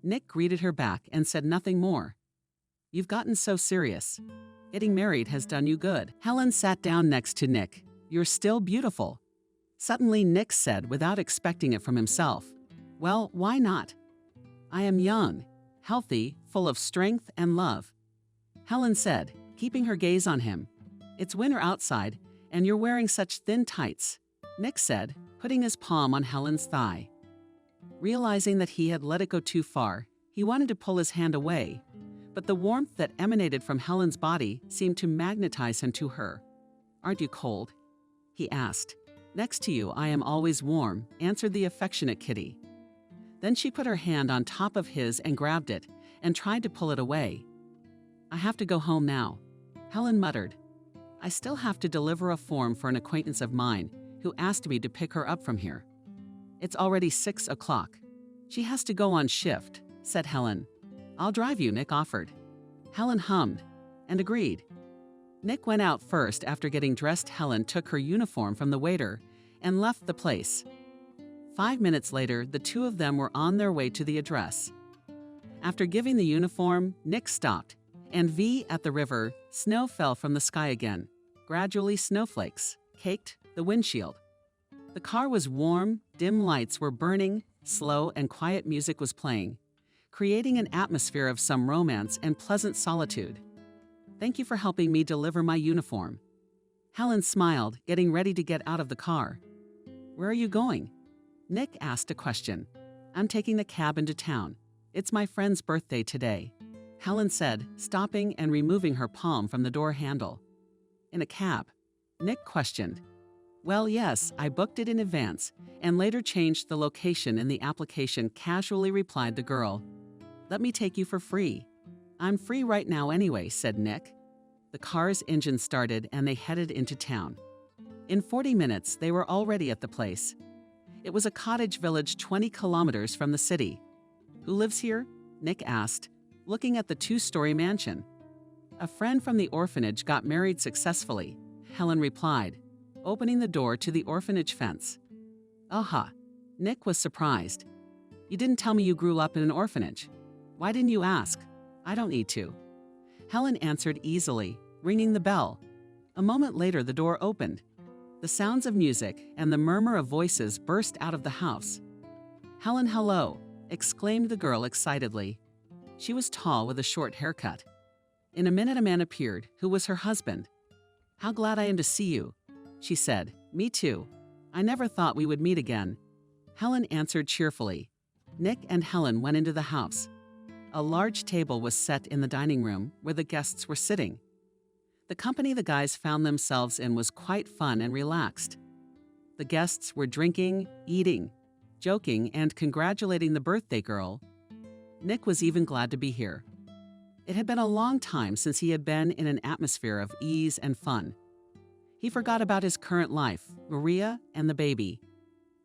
Nick greeted her back and said nothing more. "You've gotten so serious. Getting married has done you good." Helen sat down next to Nick. "You're still beautiful." Suddenly, Nick said, without expecting it from himself, "Well, why not? I am young, healthy, full of strength and love." Helen said, keeping her gaze on him, "It's winter outside, and you're wearing such thin tights," Nick said, putting his palm on Helen's thigh. Realizing that he had let it go too far, he wanted to pull his hand away, but the warmth that emanated from Helen's body seemed to magnetize him to her. "Aren't you cold?" he asked. "Next to you, I am always warm," answered the affectionate kitty. Then she put her hand on top of his and grabbed it, and tried to pull it away. "I have to go home now," Helen muttered. "I still have to deliver a form for an acquaintance of mine who asked me to pick her up from here. It's already 6 o'clock. She has to go on shift," said Helen. "I'll drive you," Nick offered. Helen hummed and agreed. Nick went out first. After getting dressed, Helen took her uniform from the waiter and left the place. 5 minutes later, the two of them were on their way to the address. After giving the uniform, Nick stopped, and at the river, snow fell from the sky again. Gradually, snowflakes caked the windshield. The car was warm, dim lights were burning, slow and quiet music was playing, creating an atmosphere of some romance and pleasant solitude. "Thank you for helping me deliver my uniform." Helen smiled, getting ready to get out of the car. "Where are you going?" Nick asked a question. "I'm taking the cab into town. It's my friend's birthday today," Helen said, stopping and removing her palm from the door handle. "In a cab?" Nick questioned. "Well, yes, I booked it in advance and later changed the location in the application," casually replied the girl. "Let me take you for free." "I'm free right now anyway," said Nick. The car's engine started and they headed into town. In 40 minutes, they were already at the place. It was a cottage village 20 kilometers from the city. "Who lives here?" Nick asked, looking at the 2-story mansion. "A friend from the orphanage got married successfully," Helen replied, opening the door to the orphanage fence. "Aha!" Nick was surprised. "You didn't tell me you grew up in an orphanage. Why didn't you ask?" "I don't need to," Helen answered easily, ringing the bell. A moment later, the door opened. The sounds of music and the murmur of voices burst out of the house. "Helen, hello!" exclaimed the girl excitedly. She was tall with a short haircut. In a minute, a man appeared, who was her husband. "How glad I am to see you," she said. "Me too. I never thought we would meet again," Helen answered cheerfully. Nick and Helen went into the house. A large table was set in the dining room where the guests were sitting. The company the guys found themselves in was quite fun and relaxed. The guests were drinking, eating, joking, and congratulating the birthday girl. Nick was even glad to be here. It had been a long time since he had been in an atmosphere of ease and fun. He forgot about his current life, Maria, and the baby.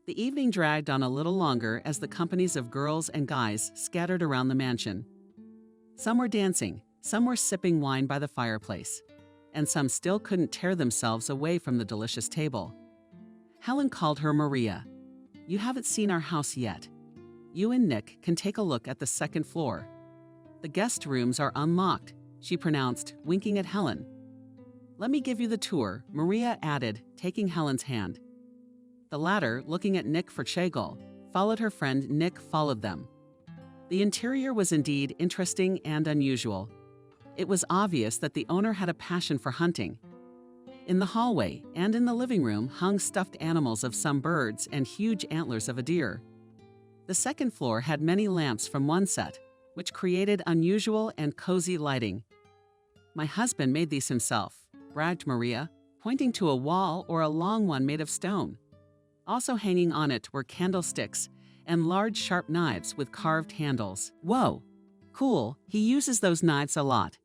The evening dragged on a little longer as the companies of girls and guys scattered around the mansion. Some were dancing, some were sipping wine by the fireplace, and some still couldn't tear themselves away from the delicious table. Helen called her Maria. "You haven't seen our house yet. You and Nick can take a look at the second floor. The guest rooms are unlocked," she pronounced, winking at Helen. "Let me give you the tour," Maria added, taking Helen's hand. The latter, looking at Nick for Chagall, followed her friend. Nick followed them. The interior was indeed interesting and unusual. It was obvious that the owner had a passion for hunting. In the hallway and in the living room hung stuffed animals of some birds and huge antlers of a deer. The second floor had many lamps from one set, which created unusual and cozy lighting. "My husband made these himself," bragged Maria, pointing to a wall or a long one made of stone. Also hanging on it were candlesticks and large sharp knives with carved handles. "Whoa, cool, he uses those knives a lot,"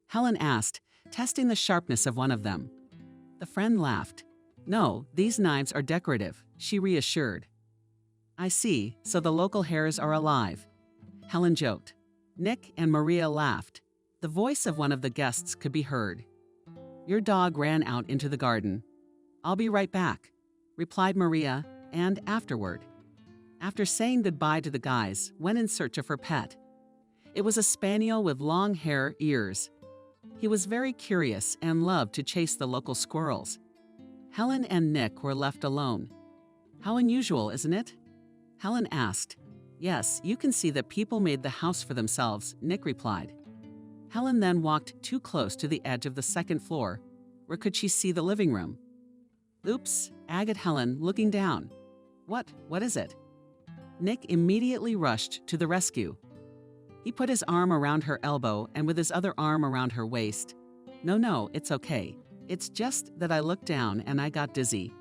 Helen asked, testing the sharpness of one of them. The friend laughed. "No, these knives are decorative," she reassured. "I see, so the local hares are alive," Helen joked. Nick and Maria laughed. The voice of one of the guests could be heard. "Your dog ran out into the garden. I'll be right back," replied Maria, and afterward. After saying goodbye to the guys, went in search of her pet. It was a spaniel with long hair, ears. He was very curious and loved to chase the local squirrels. Helen and Nick were left alone. "How unusual, isn't it?" Helen asked. "Yes, you can see that people made the house for themselves," Nick replied. Helen then walked too close to the edge of the second floor. Where could she see the living room? "Oops," agate Helen, looking down. What is it?" Nick immediately rushed to the rescue. He put his arm around her elbow and with his other arm around her waist. No, it's okay. It's just that I looked down and I got dizzy.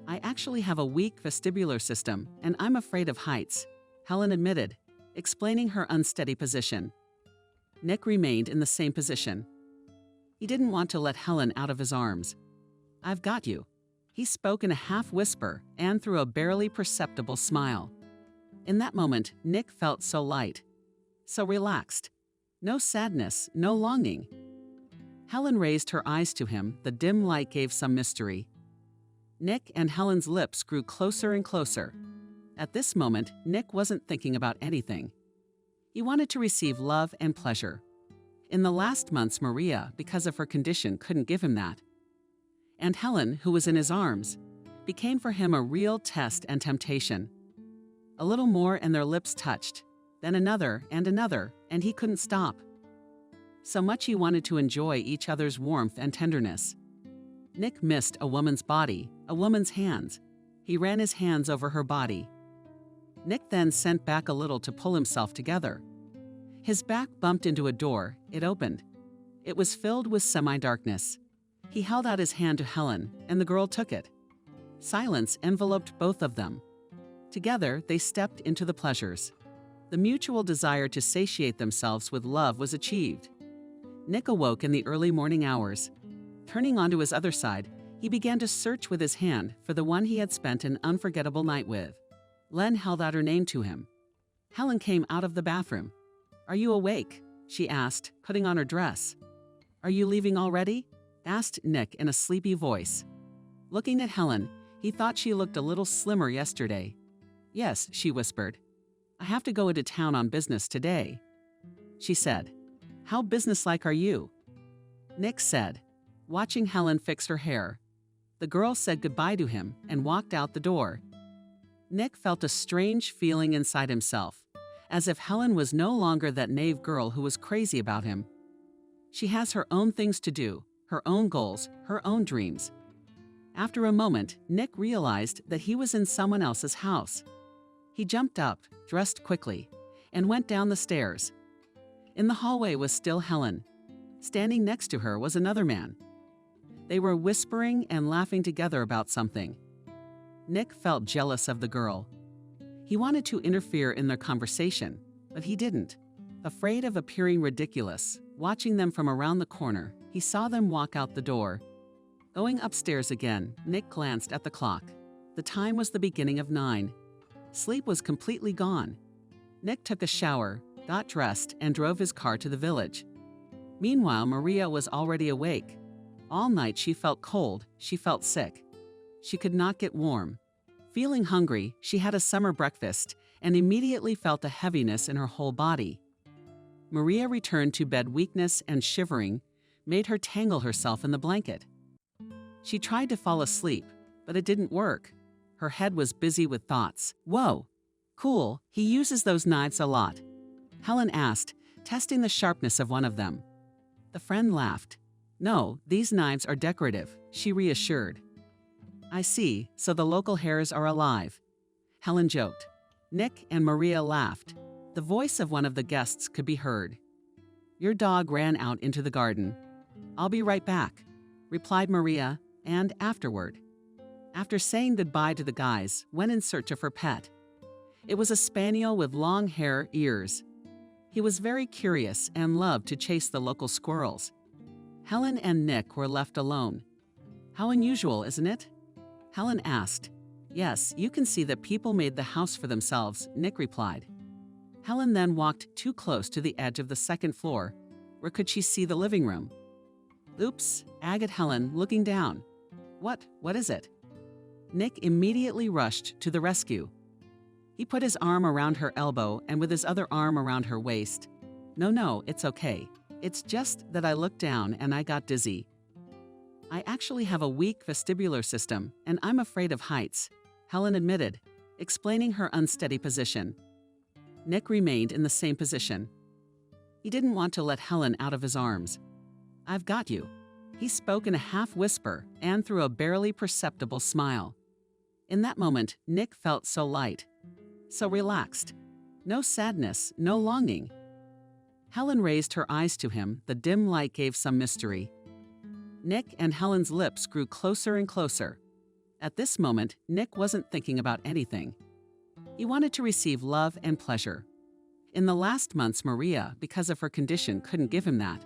I actually have a weak vestibular system and I'm afraid of heights," Helen admitted, explaining her unsteady position. Nick remained in the same position. He didn't want to let Helen out of his arms. "I've got you," he spoke in a half-whisper and through a barely perceptible smile. In that moment, Nick felt so light, so relaxed. No sadness, no longing. Helen raised her eyes to him. The dim light gave some mystery. Nick and Helen's lips grew closer and closer. At this moment, Nick wasn't thinking about anything. He wanted to receive love and pleasure. In the last months, Maria, because of her condition, couldn't give him that. And Helen, who was in his arms, became for him a real test and temptation. A little more and their lips touched, then another, and he couldn't stop. So much he wanted to enjoy each other's warmth and tenderness. Nick missed a woman's body, a woman's hands. He ran his hands over her body. Nick then sent back a little to pull himself together. His back bumped into a door. It opened. It was filled with semi-darkness. He held out his hand to Helen, and the girl took it. Silence enveloped both of them. Together, they stepped into the pleasures. The mutual desire to satiate themselves with love was achieved. Nick awoke in the early morning hours. Turning onto his other side, he began to search with his hand for the one he had spent an unforgettable night with. Len held out her name to him. Helen came out of the bathroom. "Are you awake?" she asked, putting on her dress. "Are you leaving already?" asked Nick in a sleepy voice. Looking at Helen, he thought she looked a little slimmer yesterday. "Yes," she whispered. "I have to go into town on business today," she said. "How businesslike are you?" Nick said, watching Helen fix her hair. The girl said goodbye to him and walked out the door. Nick felt a strange feeling inside himself, as if Helen was no longer that naive girl who was crazy about him. She has her own things to do, her own goals, her own dreams. After a moment, Nick realized that he was in someone else's house. He jumped up, dressed quickly, and went down the stairs. In the hallway was still Helen. Standing next to her was another man. They were whispering and laughing together about something. Nick felt jealous of the girl. He wanted to interfere in their conversation, but he didn't. Afraid of appearing ridiculous, watching them from around the corner, he saw them walk out the door. Going upstairs again, Nick glanced at the clock. The time was the beginning of 9. Sleep was completely gone. Nick took a shower, got dressed, and drove his car to the village. Meanwhile, Maria was already awake. All night she felt cold, she felt sick. She could not get warm. Feeling hungry, she had a summer breakfast and immediately felt a heaviness in her whole body. Maria returned to bed. Weakness and shivering made her tangle herself in the blanket. She tried to fall asleep, but it didn't work. Her head was busy with thoughts. "Whoa, cool, he uses those knives a lot," Helen asked, testing the sharpness of one of them. The friend laughed. "No, these knives are decorative," she reassured. "I see, so the local hares are alive," Helen joked. Nick and Maria laughed. The voice of one of the guests could be heard. "Your dog ran out into the garden. I'll be right back," replied Maria, and afterward. After saying goodbye to the guys, went in search of her pet. It was a spaniel with long hair, ears. He was very curious and loved to chase the local squirrels. Helen and Nick were left alone. "How unusual, isn't it?" Helen asked. "Yes, you can see that people made the house for themselves," Nick replied. Helen then walked too close to the edge of the second floor. Where could she see the living room? "Oops," agate Helen, looking down. What is it?" Nick immediately rushed to the rescue. He put his arm around her elbow and with his other arm around her waist. No, it's okay. It's just that I looked down and I got dizzy. I actually have a weak vestibular system and I'm afraid of heights," Helen admitted, explaining her unsteady position. Nick remained in the same position. He didn't want to let Helen out of his arms. "I've got you," he spoke in a half-whisper and through a barely perceptible smile. In that moment, Nick felt so light, so relaxed. No sadness, no longing. Helen raised her eyes to him. The dim light gave some mystery. Nick and Helen's lips grew closer and closer. At this moment, Nick wasn't thinking about anything. He wanted to receive love and pleasure. In the last months, Maria, because of her condition, couldn't give him that.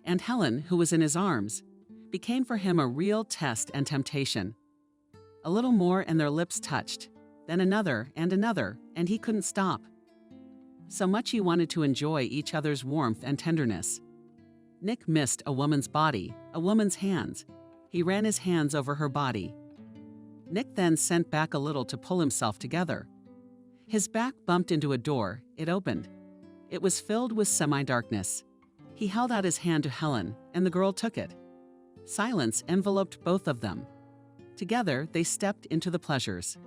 And Helen, who was in his arms, became for him a real test and temptation. A little more and their lips touched, then another, and he couldn't stop. So much he wanted to enjoy each other's warmth and tenderness. Nick missed a woman's body, a woman's hands. He ran his hands over her body. Nick then sent back a little to pull himself together. His back bumped into a door. It opened. It was filled with semi-darkness. He held out his hand to Helen, and the girl took it. Silence enveloped both of them. Together, they stepped into the pleasures.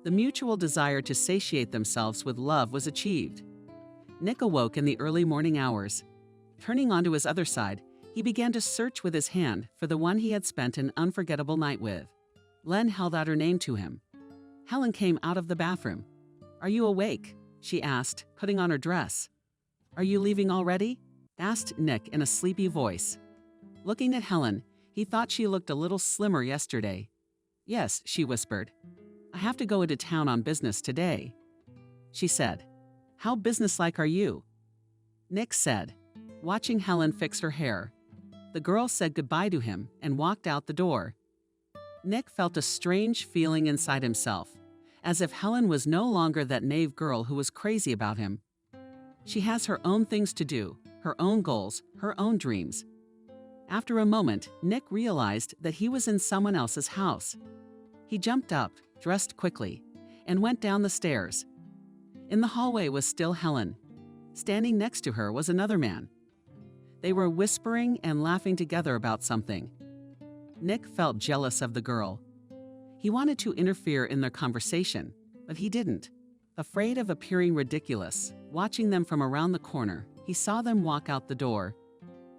The mutual desire to satiate themselves with love was achieved. Nick awoke in the early morning hours. Turning onto his other side, he began to search with his hand for the one he had spent an unforgettable night with. Len held out her name to him. Helen came out of the bathroom. "Are you awake?" she asked, putting on her dress. "Are you leaving already?" asked Nick in a sleepy voice. Looking at Helen, he thought she looked a little slimmer yesterday. "Yes," she whispered. "I have to go into town on business today." She said, "How businesslike are you?" Nick said, watching Helen fix her hair. The girl said goodbye to him and walked out the door. Nick felt a strange feeling inside himself, as if Helen was no longer that naive girl who was crazy about him. She has her own things to do, her own goals, her own dreams. After a moment, Nick realized that he was in someone else's house. He jumped up, dressed quickly, and went down the stairs. In the hallway was still Helen. Standing next to her was another man. They were whispering and laughing together about something. Nick felt jealous of the girl. He wanted to interfere in their conversation, but he didn't. Afraid of appearing ridiculous, watching them from around the corner, he saw them walk out the door.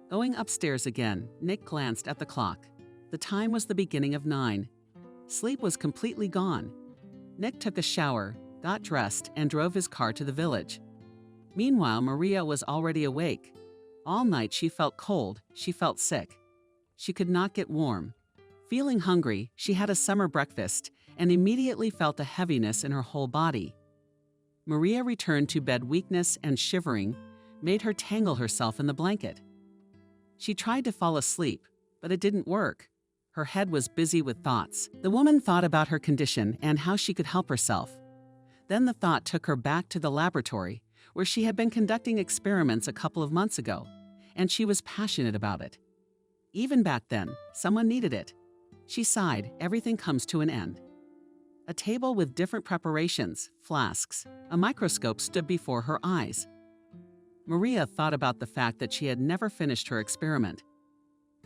Going upstairs again, Nick glanced at the clock. The time was the beginning of 9. Sleep was completely gone. Nick took a shower, got dressed, and drove his car to the village. Meanwhile, Maria was already awake. All night she felt cold, she felt sick. She could not get warm. Feeling hungry, she had a summer breakfast and immediately felt a heaviness in her whole body. Maria returned to bed. Weakness and shivering made her tangle herself in the blanket. She tried to fall asleep, but it didn't work. Her head was busy with thoughts. The woman thought about her condition and how she could help herself. Then the thought took her back to the laboratory, where she had been conducting experiments a couple of months ago, and she was passionate about it. Even back then, someone needed it. She sighed. Everything comes to an end. A table with different preparations, flasks, a microscope stood before her eyes. Maria thought about the fact that she had never finished her experiment.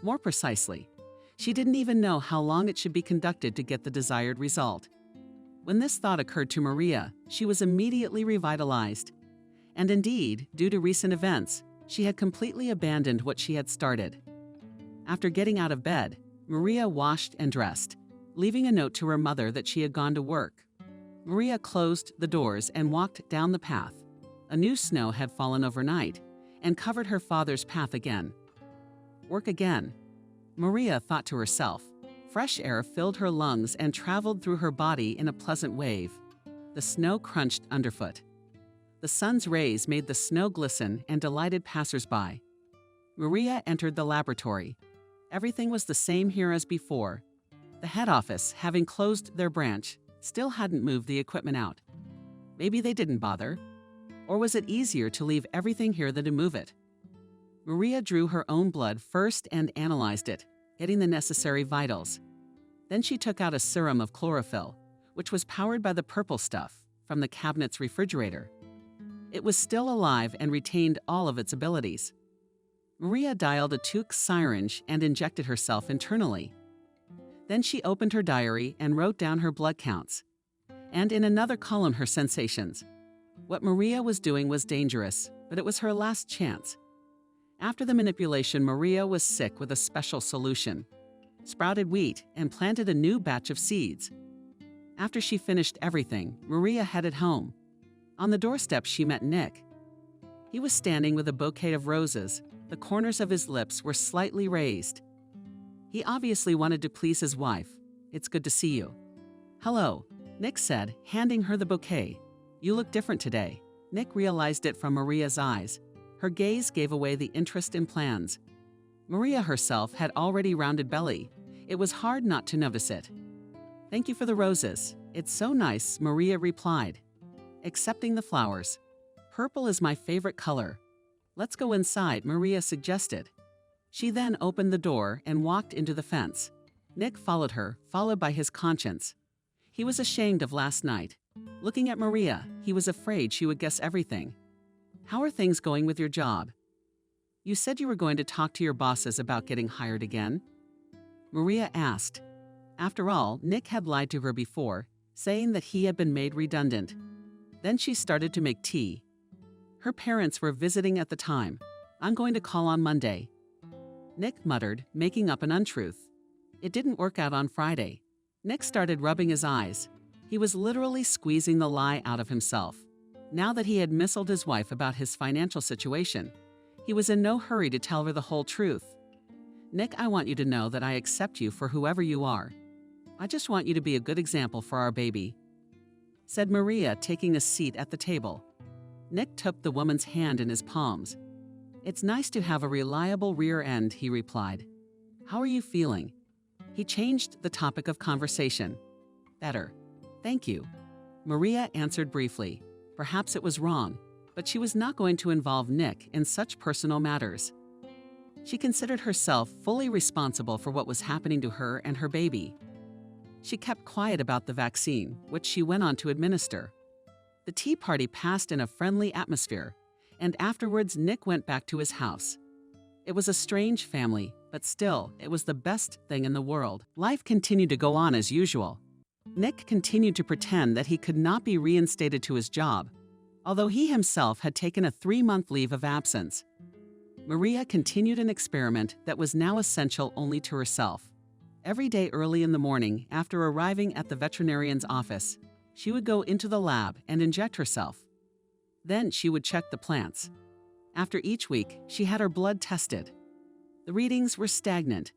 More precisely, she didn't even know how long it should be conducted to get the desired result. When this thought occurred to Maria, she was immediately revitalized. And indeed, due to recent events, she had completely abandoned what she had started. After getting out of bed, Maria washed and dressed, leaving a note to her mother that she had gone to work. Maria closed the doors and walked down the path. A new snow had fallen overnight and covered her father's path again. Work again. Maria thought to herself. Fresh air filled her lungs and traveled through her body in a pleasant wave. The snow crunched underfoot. The sun's rays made the snow glisten and delighted passers-by. Maria entered the laboratory. Everything was the same here as before. The head office, having closed their branch, still hadn't moved the equipment out. Maybe they didn't bother. Or was it easier to leave everything here than to move it? Maria drew her own blood first and analyzed it, getting the necessary vitals. Then she took out a serum of chlorophyll, which was powered by the purple stuff from the cabinet's refrigerator. It was still alive and retained all of its abilities. Maria dialed a Tuke syringe and injected herself internally. Then she opened her diary and wrote down her blood counts, and in another column her sensations. What Maria was doing was dangerous, but it was her last chance. After the manipulation, Maria was sick with a special solution, sprouted wheat, and planted a new batch of seeds. After she finished everything, Maria headed home. On the doorstep, she met Nick. He was standing with a bouquet of roses. The corners of his lips were slightly raised. He obviously wanted to please his wife. "It's good to see you." "Hello," Nick said, handing her the bouquet. "You look different today." Nick realized it from Maria's eyes. Her gaze gave away the interest in plans. Maria herself had already rounded belly. It was hard not to notice it. "Thank you for the roses. It's so nice," Maria replied, accepting the flowers. "Purple is my favorite color." "Let's go inside," Maria suggested. She then opened the door and walked into the fence. Nick followed her, followed by his conscience. He was ashamed of last night. Looking at Maria, he was afraid she would guess everything. "How are things going with your job?" "You said you were going to talk to your bosses about getting hired again?" Maria asked. After all, Nick had lied to her before, saying that he had been made redundant. Then she started to make tea. Her parents were visiting at the time. "I'm going to call on Monday." Nick muttered, making up an untruth. It didn't work out on Friday. Nick started rubbing his eyes. He was literally squeezing the lie out of himself. Now that he had missiled his wife about his financial situation, he was in no hurry to tell her the whole truth. "Nick, I want you to know that I accept you for whoever you are. I just want you to be a good example for our baby," said Maria, taking a seat at the table. Nick took the woman's hand in his palms. "It's nice to have a reliable rear end," he replied. "How are you feeling?" He changed the topic of conversation. "Better. Thank you." Maria answered briefly. Perhaps it was wrong, but she was not going to involve Nick in such personal matters. She considered herself fully responsible for what was happening to her and her baby. She kept quiet about the vaccine, which she went on to administer. The tea party passed in a friendly atmosphere, and afterwards Nick went back to his house. It was a strange family, but still, it was the best thing in the world. Life continued to go on as usual. Nick continued to pretend that he could not be reinstated to his job, although he himself had taken a 3-month leave of absence. Maria continued an experiment that was now essential only to herself. Every day early in the morning, after arriving at the veterinarian's office, she would go into the lab and inject herself. Then she would check the plants. After each week, she had her blood tested. The readings were stagnant.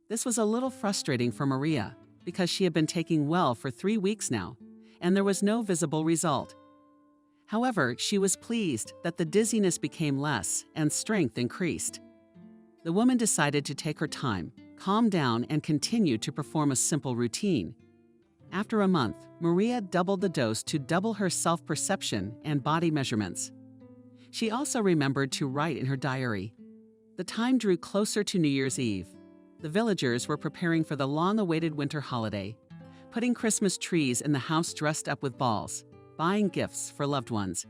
This was a little frustrating for Maria, because she had been taking well for 3 weeks now, and there was no visible result. However, she was pleased that the dizziness became less and strength increased. The woman decided to take her time, calm down, and continue to perform a simple routine. After a month, Maria doubled the dose to double her self-perception and body measurements. She also remembered to write in her diary. The time drew closer to New Year's Eve. The villagers were preparing for the long-awaited winter holiday, putting Christmas trees in the house dressed up with balls, buying gifts for loved ones.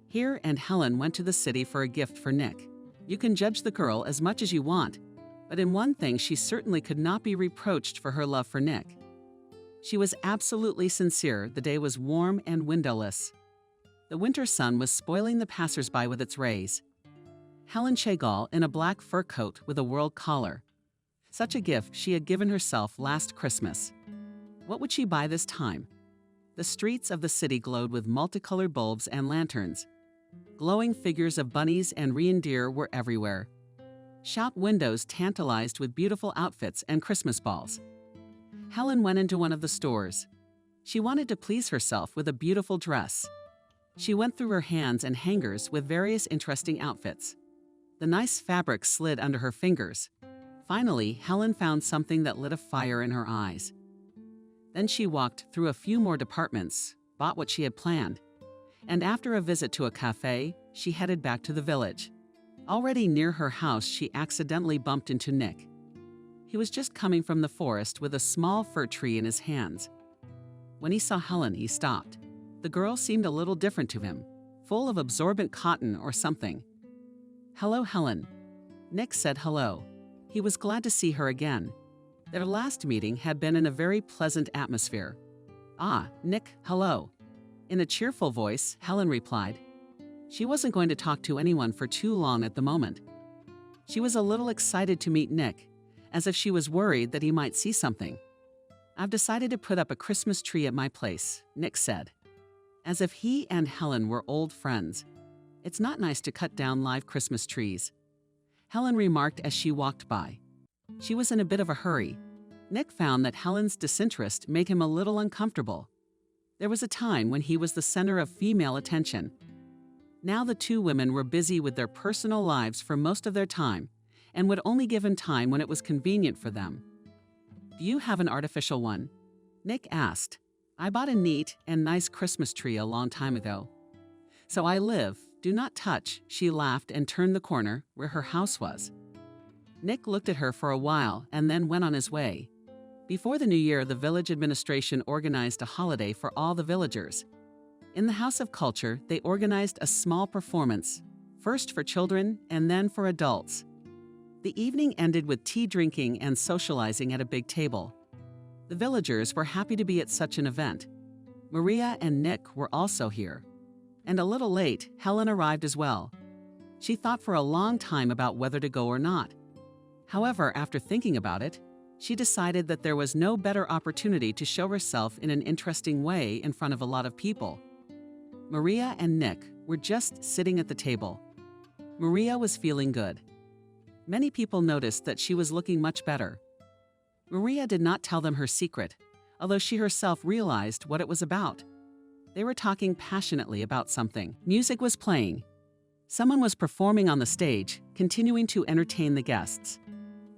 Here and Helen went to the city for a gift for Nick. You can judge the girl as much as you want, but in one thing she certainly could not be reproached for her love for Nick. She was absolutely sincere. The day was warm and windowless. The winter sun was spoiling the passers-by with its rays. Helen Chagall in a black fur coat with a world collar. Such a gift she had given herself last Christmas. What would she buy this time? The streets of the city glowed with multicolored bulbs and lanterns. Glowing figures of bunnies and reindeer were everywhere. Shop windows tantalized with beautiful outfits and Christmas balls. Helen went into one of the stores. She wanted to please herself with a beautiful dress. She went through her hands and hangers with various interesting outfits. The nice fabric slid under her fingers. Finally, Helen found something that lit a fire in her eyes. Then she walked through a few more departments, bought what she had planned, and after a visit to a cafe, she headed back to the village. Already near her house, she accidentally bumped into Nick. He was just coming from the forest with a small fir tree in his hands. When he saw Helen, he stopped. The girl seemed a little different to him, full of absorbent cotton or something. "Hello, Helen." Nick said hello. He was glad to see her again. Their last meeting had been in a very pleasant atmosphere. "Ah, Nick, hello." In a cheerful voice, Helen replied. She wasn't going to talk to anyone for too long at the moment. She was a little excited to meet Nick, as if she was worried that he might see something. "I've decided to put up a Christmas tree at my place," Nick said. As if he and Helen were old friends. "It's not nice to cut down live Christmas trees," Helen remarked as she walked by. She was in a bit of a hurry. Nick found that Helen's disinterest made him a little uncomfortable. There was a time when he was the center of female attention. Now the two women were busy with their personal lives for most of their time and would only give him time when it was convenient for them. "Do you have an artificial one?" Nick asked. "I bought a neat and nice Christmas tree a long time ago." "So I live. Do not touch," she laughed and turned the corner where her house was. Nick looked at her for a while and then went on his way. Before the new year, the village administration organized a holiday for all the villagers. In the House of Culture, they organized a small performance, first for children and then for adults. The evening ended with tea drinking and socializing at a big table. The villagers were happy to be at such an event. Maria and Nick were also here. And a little late, Helen arrived as well. She thought for a long time about whether to go or not. However, after thinking about it, she decided that there was no better opportunity to show herself in an interesting way in front of a lot of people. Maria and Nick were just sitting at the table. Maria was feeling good. Many people noticed that she was looking much better. Maria did not tell them her secret, although she herself realized what it was about. They were talking passionately about something. Music was playing. Someone was performing on the stage, continuing to entertain the guests.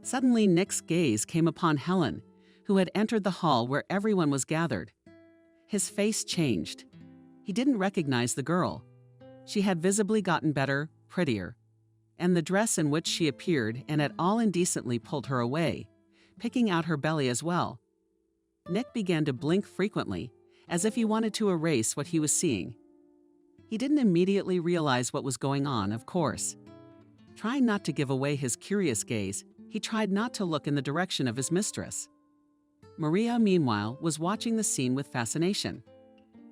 Suddenly, Nick's gaze came upon Helen, who had entered the hall where everyone was gathered. His face changed. He didn't recognize the girl. She had visibly gotten better, prettier, and the dress in which she appeared and at all indecently pulled her away, picking out her belly as well. Nick began to blink frequently, as if he wanted to erase what he was seeing. He didn't immediately realize what was going on, of course. Trying not to give away his curious gaze, he tried not to look in the direction of his mistress. Maria, meanwhile, was watching the scene with fascination.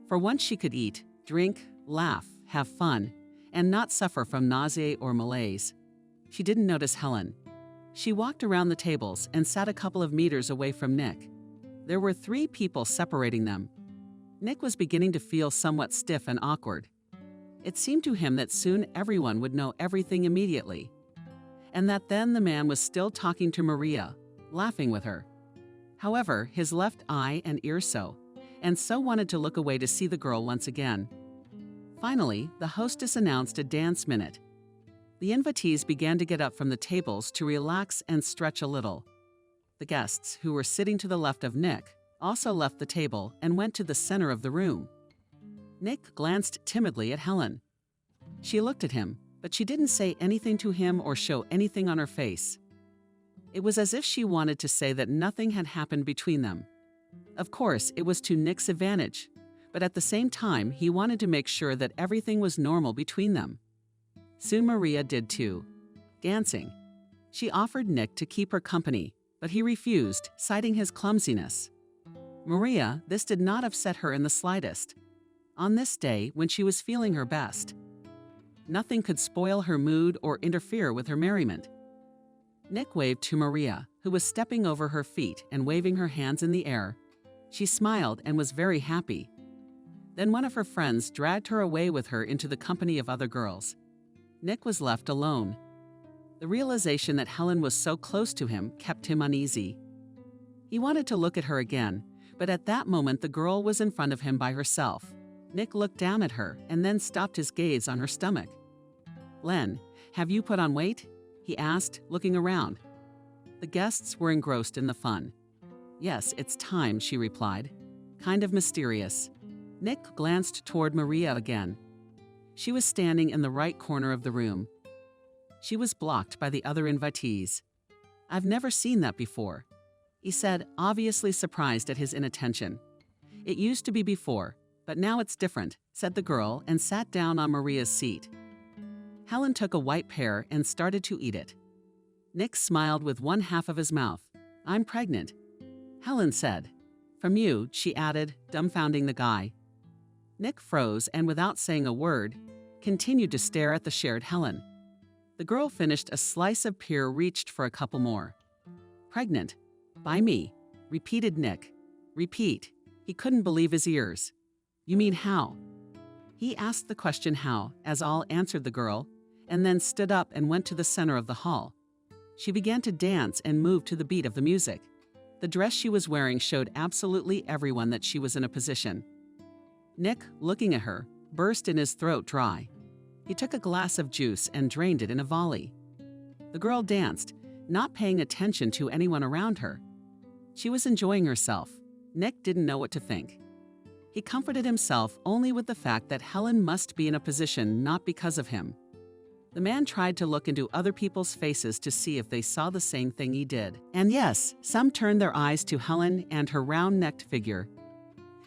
For once she could eat, drink, laugh, have fun, and not suffer from nausea or malaise. She didn't notice Helen. She walked around the tables and sat a couple of meters away from Nick. There were 3 people separating them. Nick was beginning to feel somewhat stiff and awkward. It seemed to him that soon everyone would know everything immediately, and that then the man was still talking to Maria, laughing with her. However, his left eye and ear and so wanted to look away to see the girl once again. Finally, the hostess announced a dance minute. The invitees began to get up from the tables to relax and stretch a little. The guests, who were sitting to the left of Nick, also left the table and went to the center of the room. Nick glanced timidly at Helen. She looked at him, but she didn't say anything to him or show anything on her face. It was as if she wanted to say that nothing had happened between them. Of course, it was to Nick's advantage, but at the same time, he wanted to make sure that everything was normal between them. Soon Maria did too, dancing. She offered Nick to keep her company, but he refused, citing his clumsiness. Maria, this did not upset her in the slightest. On this day, when she was feeling her best, nothing could spoil her mood or interfere with her merriment. Nick waved to Maria, who was stepping over her feet and waving her hands in the air. She smiled and was very happy. Then one of her friends dragged her away with her into the company of other girls. Nick was left alone. The realization that Helen was so close to him kept him uneasy. He wanted to look at her again, but at that moment the girl was in front of him by herself. Nick looked down at her and then stopped his gaze on her stomach. Len, "Have you put on weight?" he asked, looking around. The guests were engrossed in the fun. "Yes, it's time," she replied, kind of mysterious. Nick glanced toward Maria again. She was standing in the right corner of the room. She was blocked by the other invitees. "I've never seen that before," he said, obviously surprised at his inattention. "It used to be before, but now it's different," said the girl and sat down on Maria's seat. Helen took a white pear and started to eat it. Nick smiled with one half of his mouth. "I'm pregnant," Helen said. "From you," she added, dumbfounding the guy. Nick froze and, without saying a word, continued to stare at the shared Helen. The girl finished a slice of pear, reached for a couple more. "Pregnant? By me," repeated Nick. Repeat. He couldn't believe his ears. "You mean how?" He asked the question how, as all answered the girl, and then stood up and went to the center of the hall. She began to dance and move to the beat of the music. The dress she was wearing showed absolutely everyone that she was in a position. Nick, looking at her, burst in his throat dry. He took a glass of juice and drained it in a volley. The girl danced, not paying attention to anyone around her. She was enjoying herself. Nick didn't know what to think. He comforted himself only with the fact that Helen must be in a position not because of him. The man tried to look into other people's faces to see if they saw the same thing he did. And yes, some turned their eyes to Helen and her round-necked figure.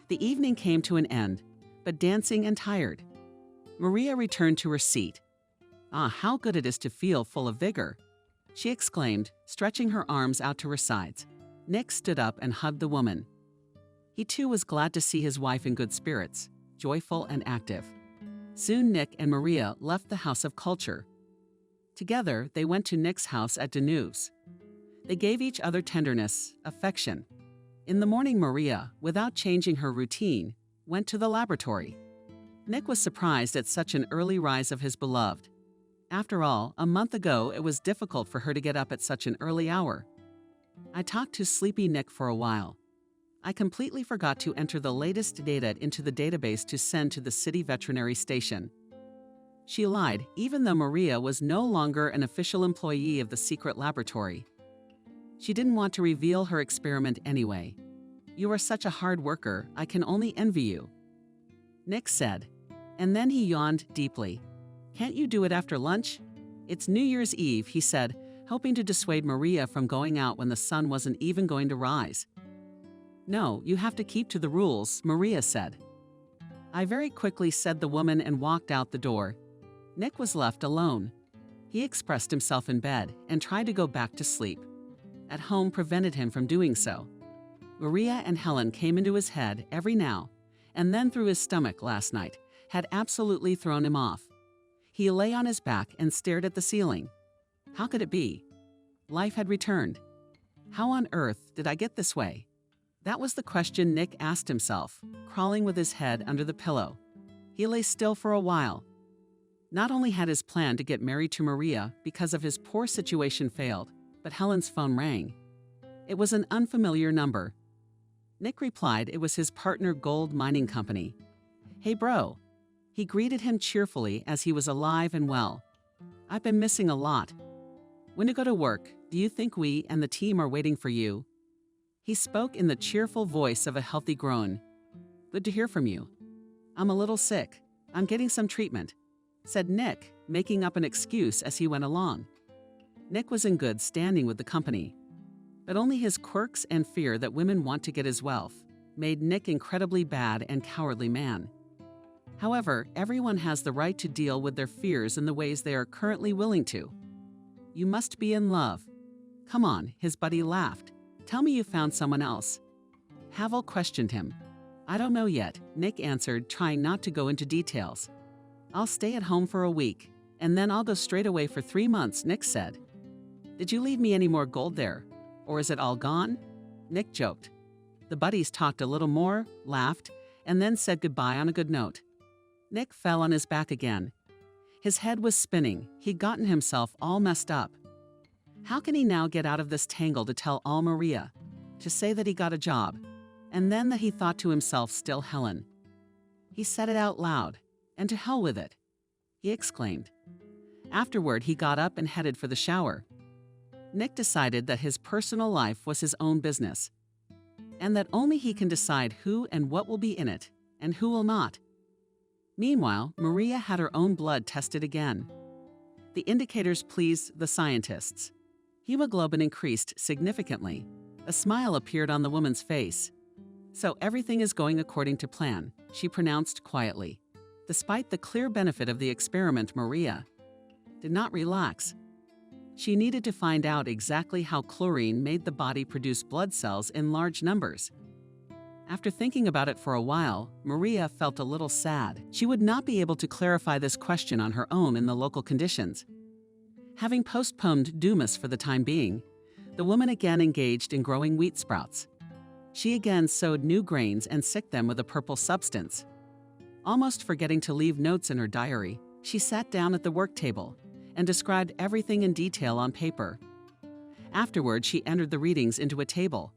The evening came to an end, but dancing and tired. Maria returned to her seat. "Ah, how good it is to feel full of vigor," she exclaimed, stretching her arms out to her sides. Nick stood up and hugged the woman. He too was glad to see his wife in good spirits, joyful and active. Soon Nick and Maria left the House of Culture. Together, they went to Nick's house at Deneuve's. They gave each other tenderness, affection. In the morning, Maria, without changing her routine, went to the laboratory. Nick was surprised at such an early rise of his beloved. After all, a month ago, it was difficult for her to get up at such an early hour. "I talked to sleepy Nick for a while. I completely forgot to enter the latest data into the database to send to the city veterinary station." She lied, even though Maria was no longer an official employee of the secret laboratory. She didn't want to reveal her experiment anyway. "You are such a hard worker, I can only envy you," Nick said, and then he yawned deeply. "Can't you do it after lunch?" "It's New Year's Eve," he said, hoping to dissuade Maria from going out when the sun wasn't even going to rise. "No, you have to keep to the rules," Maria said. "I very quickly," said the woman, and walked out the door. Nick was left alone. He expressed himself in bed and tried to go back to sleep. At home prevented him from doing so. Maria and Helen came into his head every now and then through his stomach last night, had absolutely thrown him off. He lay on his back and stared at the ceiling. How could it be? Life had returned. How on earth did I get this way? That was the question Nick asked himself, crawling with his head under the pillow. He lay still for a while. Not only had his plan to get married to Maria because of his poor situation failed, but Helen's phone rang. It was an unfamiliar number. Nick replied it was his partner Gold Mining Company. "Hey bro." He greeted him cheerfully as he was alive and well. "I've been missing a lot. When to go to work, do you think we and the team are waiting for you?" He spoke in the cheerful voice of a healthy grown. "Good to hear from you." "I'm a little sick. I'm getting some treatment," said Nick, making up an excuse as he went along. Nick was in good standing with the company, but only his quirks and fear that women want to get his wealth made Nick incredibly bad and cowardly man. However, everyone has the right to deal with their fears in the ways they are currently willing to. "You must be in love." "Come on," his buddy laughed. "Tell me you found someone else." Havel questioned him. "I don't know yet," Nick answered, trying not to go into details. "I'll stay at home for a week, and then I'll go straight away for 3 months," Nick said. "Did you leave me any more gold there? Or is it all gone?" Nick joked. The buddies talked a little more, laughed, and then said goodbye on a good note. Nick fell on his back again. His head was spinning. He'd gotten himself all messed up. How can he now get out of this tangle to tell all Maria, to say that he got a job, and then that he thought to himself still Helen? He said it out loud, and to hell with it, he exclaimed. Afterward, he got up and headed for the shower. Nick decided that his personal life was his own business, and that only he can decide who and what will be in it, and who will not. Meanwhile, Maria had her own blood tested again. The indicators pleased the scientists. Hemoglobin increased significantly. A smile appeared on the woman's face. "So everything is going according to plan," she pronounced quietly. Despite the clear benefit of the experiment, Maria did not relax. She needed to find out exactly how chlorine made the body produce blood cells in large numbers. After thinking about it for a while, Maria felt a little sad. She would not be able to clarify this question on her own in the local conditions. Having postponed Dumas for the time being, the woman again engaged in growing wheat sprouts. She again sowed new grains and sicked them with a purple substance. Almost forgetting to leave notes in her diary, she sat down at the work table and described everything in detail on paper. Afterward, she entered the readings into a table.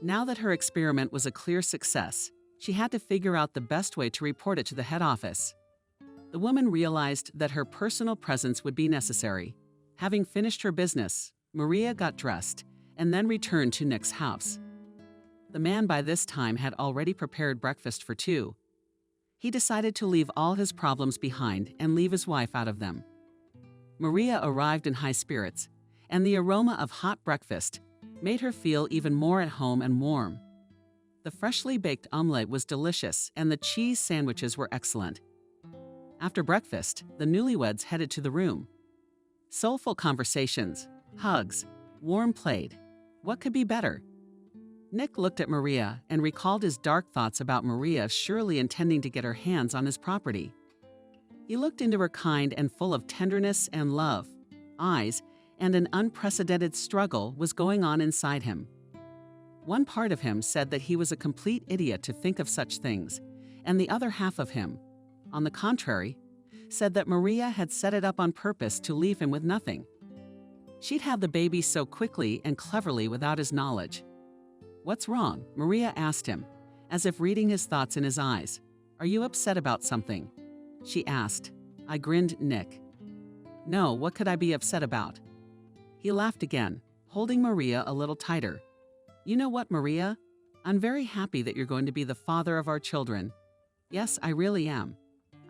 Now that her experiment was a clear success, she had to figure out the best way to report it to the head office. The woman realized that her personal presence would be necessary. Having finished her business, Maria got dressed and then returned to Nick's house. The man by this time had already prepared breakfast for two. He decided to leave all his problems behind and leave his wife out of them. Maria arrived in high spirits, and the aroma of hot breakfast made her feel even more at home and warm. The freshly baked omelette was delicious, and the cheese sandwiches were excellent. After breakfast, the newlyweds headed to the room. Soulful conversations, hugs, warm played. What could be better? Nick looked at Maria and recalled his dark thoughts about Maria surely intending to get her hands on his property. He looked into her kind and full of tenderness and love eyes, and an unprecedented struggle was going on inside him. One part of him said that he was a complete idiot to think of such things, and the other half of him, on the contrary, said that Maria had set it up on purpose to leave him with nothing. She'd have the baby so quickly and cleverly without his knowledge. "What's wrong?" Maria asked him, as if reading his thoughts in his eyes. "Are you upset about something?" she asked. I grinned. Nick. "No, what could I be upset about?" He laughed again, holding Maria a little tighter. "You know what, Maria? I'm very happy that you're going to be the father of our children. Yes, I really am.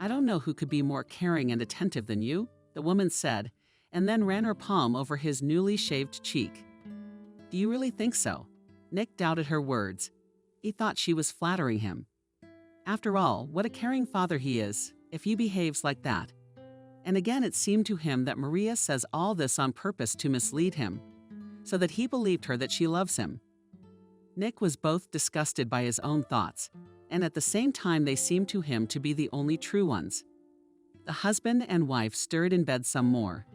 I don't know who could be more caring and attentive than you," the woman said, and then ran her palm over his newly shaved cheek. "Do you really think so?" Nick doubted her words. He thought she was flattering him. After all, what a caring father he is, if he behaves like that. And again it seemed to him that Maria says all this on purpose to mislead him, so that he believed her that she loves him. Nick was both disgusted by his own thoughts, and at the same time they seemed to him to be the only true ones. The husband and wife stirred in bed some more.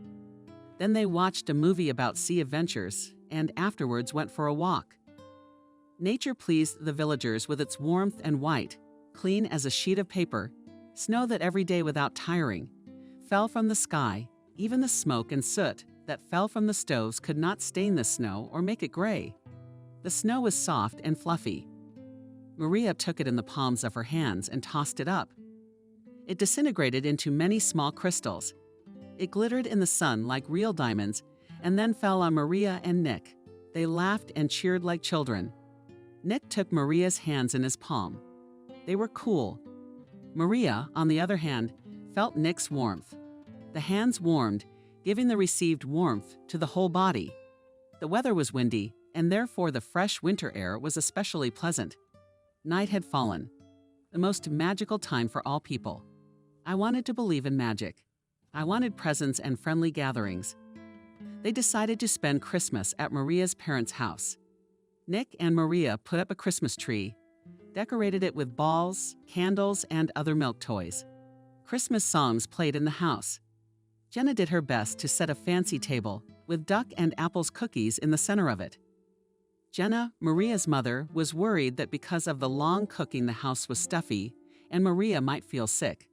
Then they watched a movie about sea adventures, and afterwards went for a walk. Nature pleased the villagers with its warmth and white, clean as a sheet of paper, snow that every day without tiring fell from the sky. Even the smoke and soot that fell from the stoves could not stain the snow or make it gray. The snow was soft and fluffy. Maria took it in the palms of her hands and tossed it up. It disintegrated into many small crystals. It glittered in the sun like real diamonds and then fell on Maria and Nick. They laughed and cheered like children. Nick took Maria's hands in his palm. They were cool. Maria, on the other hand, felt Nick's warmth. The hands warmed, giving the received warmth to the whole body. The weather was windy, and therefore the fresh winter air was especially pleasant. Night had fallen, the most magical time for all people. I wanted to believe in magic. I wanted presents and friendly gatherings. They decided to spend Christmas at Maria's parents' house. Nick and Maria put up a Christmas tree, decorated it with balls, candles, and other milk toys. Christmas songs played in the house. Jenna did her best to set a fancy table with duck and apples cookies in the center of it. Jenna, Maria's mother, was worried that because of the long cooking the house was stuffy and Maria might feel sick.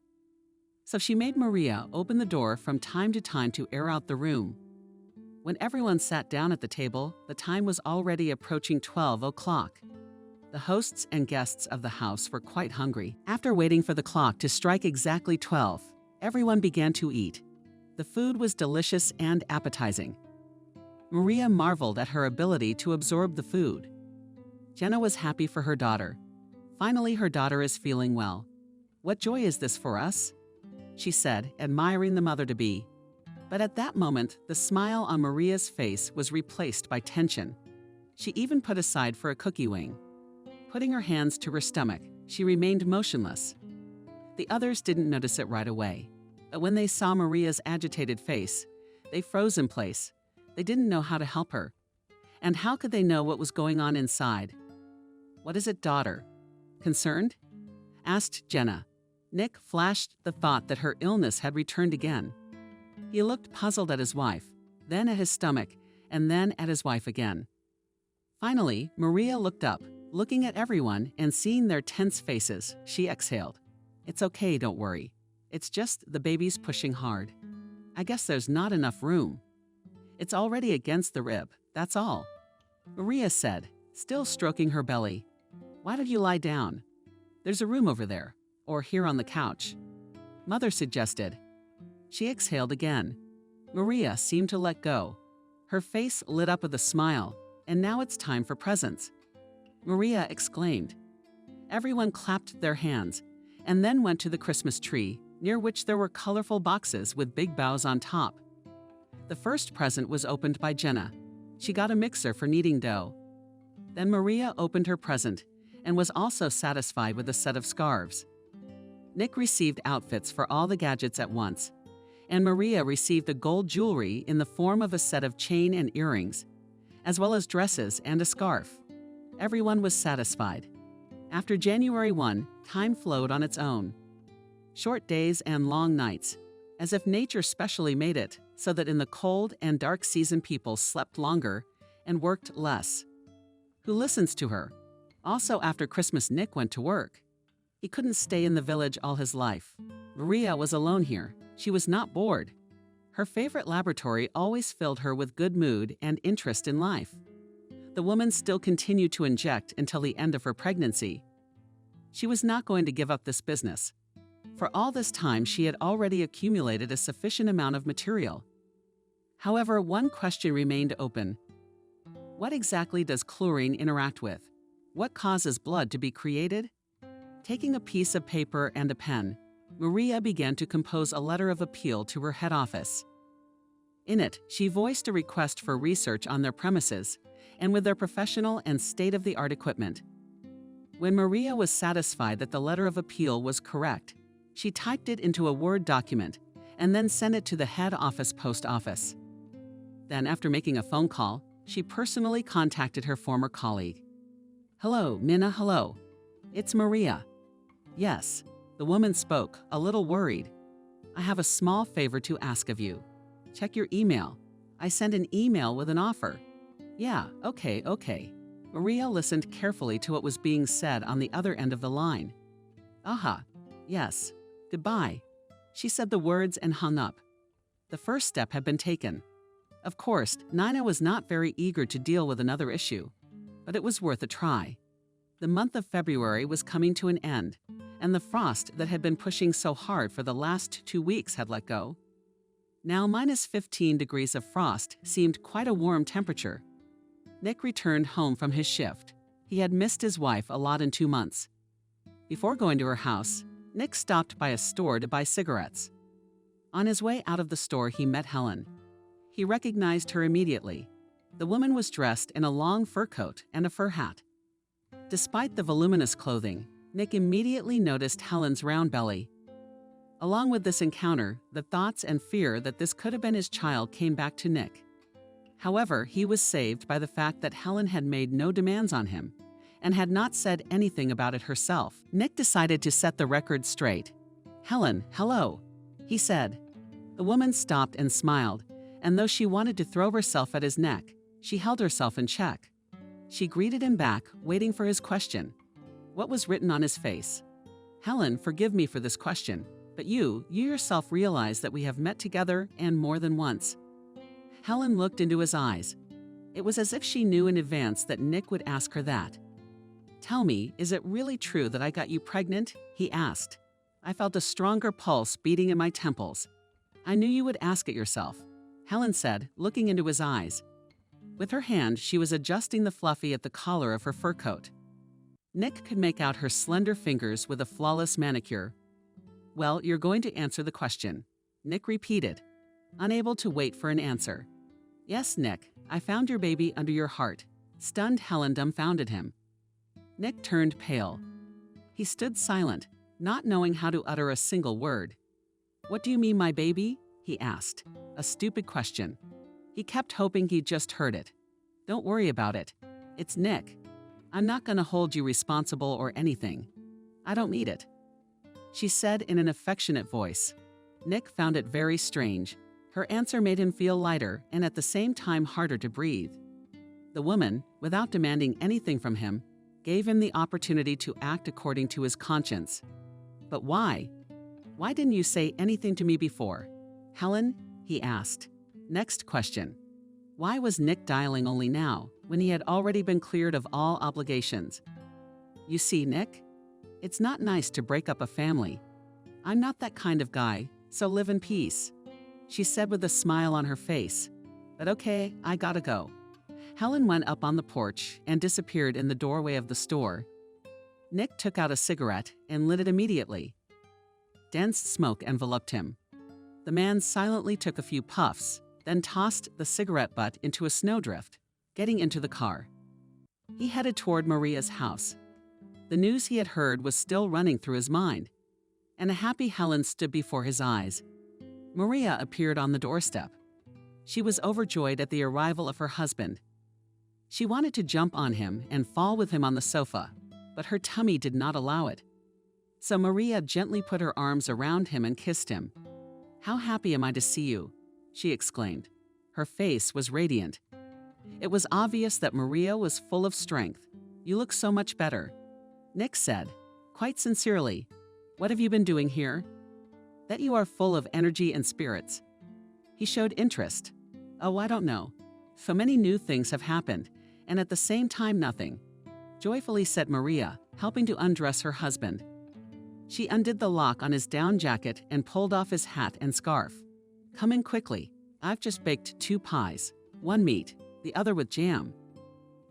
So she made Maria open the door from time to time to air out the room. When everyone sat down at the table, the time was already approaching 12 o'clock. The hosts and guests of the house were quite hungry. After waiting for the clock to strike exactly 12, everyone began to eat. The food was delicious and appetizing. Maria marveled at her ability to absorb the food. Jenna was happy for her daughter. Finally, her daughter is feeling well. What joy is this for us? She said, admiring the mother-to-be. But at that moment, the smile on Maria's face was replaced by tension. She even put aside for a cookie wing. Putting her hands to her stomach, she remained motionless. The others didn't notice it right away, but when they saw Maria's agitated face, they froze in place. They didn't know how to help her. And how could they know what was going on inside? "What is it, daughter? Concerned?" asked Jenna. Nick flashed the thought that her illness had returned again. He looked puzzled at his wife, then at his stomach, and then at his wife again. Finally, Maria looked up, looking at everyone and seeing their tense faces. She exhaled. "It's okay, don't worry. It's just the baby's pushing hard. I guess there's not enough room. It's already against the rib, that's all," Maria said, still stroking her belly. "Why don't you lie down? There's a room over there, or here on the couch," Mother suggested. She exhaled again. Maria seemed to let go. Her face lit up with a smile, and now it's time for presents, Maria exclaimed. Everyone clapped their hands, and then went to the Christmas tree, near which there were colorful boxes with big boughs on top. The first present was opened by Jenna. She got a mixer for kneading dough. Then Maria opened her present and was also satisfied with a set of scarves. Nick received outfits for all the gadgets at once, and Maria received the gold jewelry in the form of a set of chain and earrings, as well as dresses and a scarf. Everyone was satisfied. After January 1, time flowed on its own. Short days and long nights, as if nature specially made it so that in the cold and dark season people slept longer and worked less. Who listens to her? Also, after Christmas, Nick went to work. He couldn't stay in the village all his life. Maria was alone here. She was not bored. Her favorite laboratory always filled her with good mood and interest in life. The woman still continued to inject until the end of her pregnancy. She was not going to give up this business. For all this time, she had already accumulated a sufficient amount of material. However, one question remained open. What exactly does chlorine interact with? What causes blood to be created? Taking a piece of paper and a pen, Maria began to compose a letter of appeal to her head office. In it, she voiced a request for research on their premises and with their professional and state-of-the-art equipment. When Maria was satisfied that the letter of appeal was correct, she typed it into a Word document and then sent it to the head office post office. Then, after making a phone call, she personally contacted her former colleague. "Hello, Minna, hello. It's Maria." "Yes," the woman spoke, a little worried. "I have a small favor to ask of you. Check your email. I sent an email with an offer." "Yeah, okay. Maria listened carefully to what was being said on the other end of the line. "Aha, yes. Goodbye." She said the words and hung up. The first step had been taken. Of course, Nina was not very eager to deal with another issue, but it was worth a try. The month of February was coming to an end, and the frost that had been pushing so hard for the last 2 weeks had let go. Now -15 degrees of frost seemed quite a warm temperature. Nick returned home from his shift. He had missed his wife a lot in 2 months. Before going to her house, Nick stopped by a store to buy cigarettes. On his way out of the store, he met Helen. He recognized her immediately. The woman was dressed in a long fur coat and a fur hat. Despite the voluminous clothing, Nick immediately noticed Helen's round belly. Along with this encounter, the thoughts and fear that this could have been his child came back to Nick. However, he was saved by the fact that Helen had made no demands on him and had not said anything about it herself. Nick decided to set the record straight. "Helen, hello," he said. The woman stopped and smiled, and though she wanted to throw herself at his neck, she held herself in check. She greeted him back, waiting for his question. What was written on his face? "Helen, forgive me for this question, but you yourself realize that we have met together and more than once." Helen looked into his eyes. It was as if she knew in advance that Nick would ask her that. "Tell me, is it really true that I got you pregnant?" he asked. I felt a stronger pulse beating in my temples. I knew you would ask it yourself, Helen said, looking into his eyes. With her hand, she was adjusting the fluffy at the collar of her fur coat. Nick could make out her slender fingers with a flawless manicure. Well, you're going to answer the question, Nick repeated, unable to wait for an answer. Yes, Nick, I found your baby under your heart. Stunned Helen dumbfounded him. Nick turned pale. He stood silent, not knowing how to utter a single word. What do you mean, my baby? He asked. A stupid question. He kept hoping he'd just heard it. Don't worry about it. It's Nick. I'm not going to hold you responsible or anything. I don't need it, she said in an affectionate voice. Nick found it very strange. Her answer made him feel lighter and at the same time harder to breathe. The woman, without demanding anything from him, gave him the opportunity to act according to his conscience. But why? Why didn't you say anything to me before, Helen? He asked. Next question. Why was Nick dialing only now, when he had already been cleared of all obligations? You see, Nick, it's not nice to break up a family. I'm not that kind of guy, so live in peace, she said with a smile on her face. But okay, I gotta go. Helen went up on the porch and disappeared in the doorway of the store. Nick took out a cigarette and lit it immediately. Dense smoke enveloped him. The man silently took a few puffs, then tossed the cigarette butt into a snowdrift, getting into the car. He headed toward Maria's house. The news he had heard was still running through his mind, and a happy Helen stood before his eyes. Maria appeared on the doorstep. She was overjoyed at the arrival of her husband. She wanted to jump on him and fall with him on the sofa, but her tummy did not allow it. So Maria gently put her arms around him and kissed him. How happy am I to see you, she exclaimed. Her face was radiant. It was obvious that Maria was full of strength. You look so much better, Nick said, quite sincerely. What have you been doing here? That you are full of energy and spirits. He showed interest. Oh, I don't know. So many new things have happened, and at the same time nothing, joyfully said Maria, helping to undress her husband. She undid the lock on his down jacket and pulled off his hat and scarf. Come in quickly. I've just baked 2 pies, one meat, the other with jam.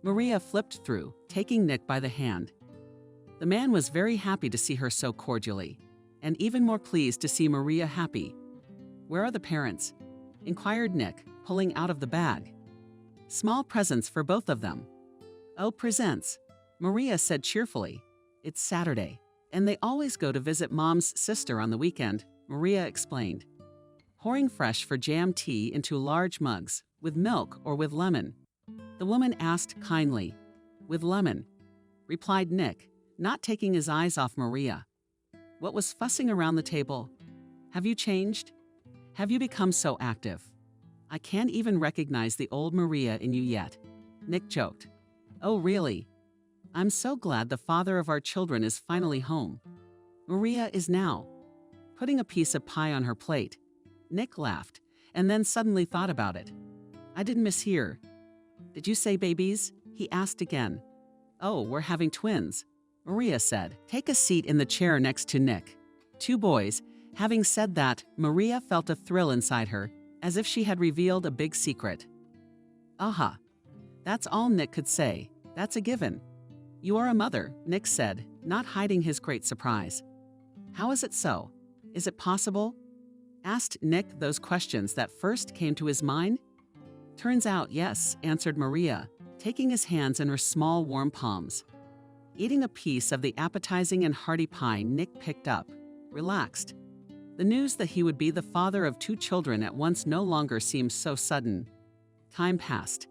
Maria flipped through, taking Nick by the hand. The man was very happy to see her so cordially, and even more pleased to see Maria happy. Where are the parents? Inquired Nick, pulling out of the bag. Small presents for both of them. Oh, presents, Maria said cheerfully. It's Saturday, and they always go to visit Mom's sister on the weekend, Maria explained. Pouring fresh for jam tea into large mugs, with milk or with lemon. The woman asked kindly. With lemon, replied Nick, not taking his eyes off Maria. What was fussing around the table? Have you changed? Have you become so active? I can't even recognize the old Maria in you yet, Nick joked. Oh, really? I'm so glad the father of our children is finally home. Maria is now. Putting a piece of pie on her plate, Nick laughed, and then suddenly thought about it. I didn't mishear. Did you say babies? He asked again. Oh, we're having twins, Maria said. Take a seat in the chair next to Nick. 2 boys. Having said that, Maria felt a thrill inside her, as if she had revealed a big secret. Aha. That's all Nick could say. That's a given. You are a mother, Nick said, not hiding his great surprise. How is it so? Is it possible? Asked Nick those questions that first came to his mind. Turns out, yes, answered Maria, taking his hands in her small, warm palms. Eating a piece of the appetizing and hearty pie Nick picked up, relaxed. The news that he would be the father of 2 children at once no longer seemed so sudden. Time passed.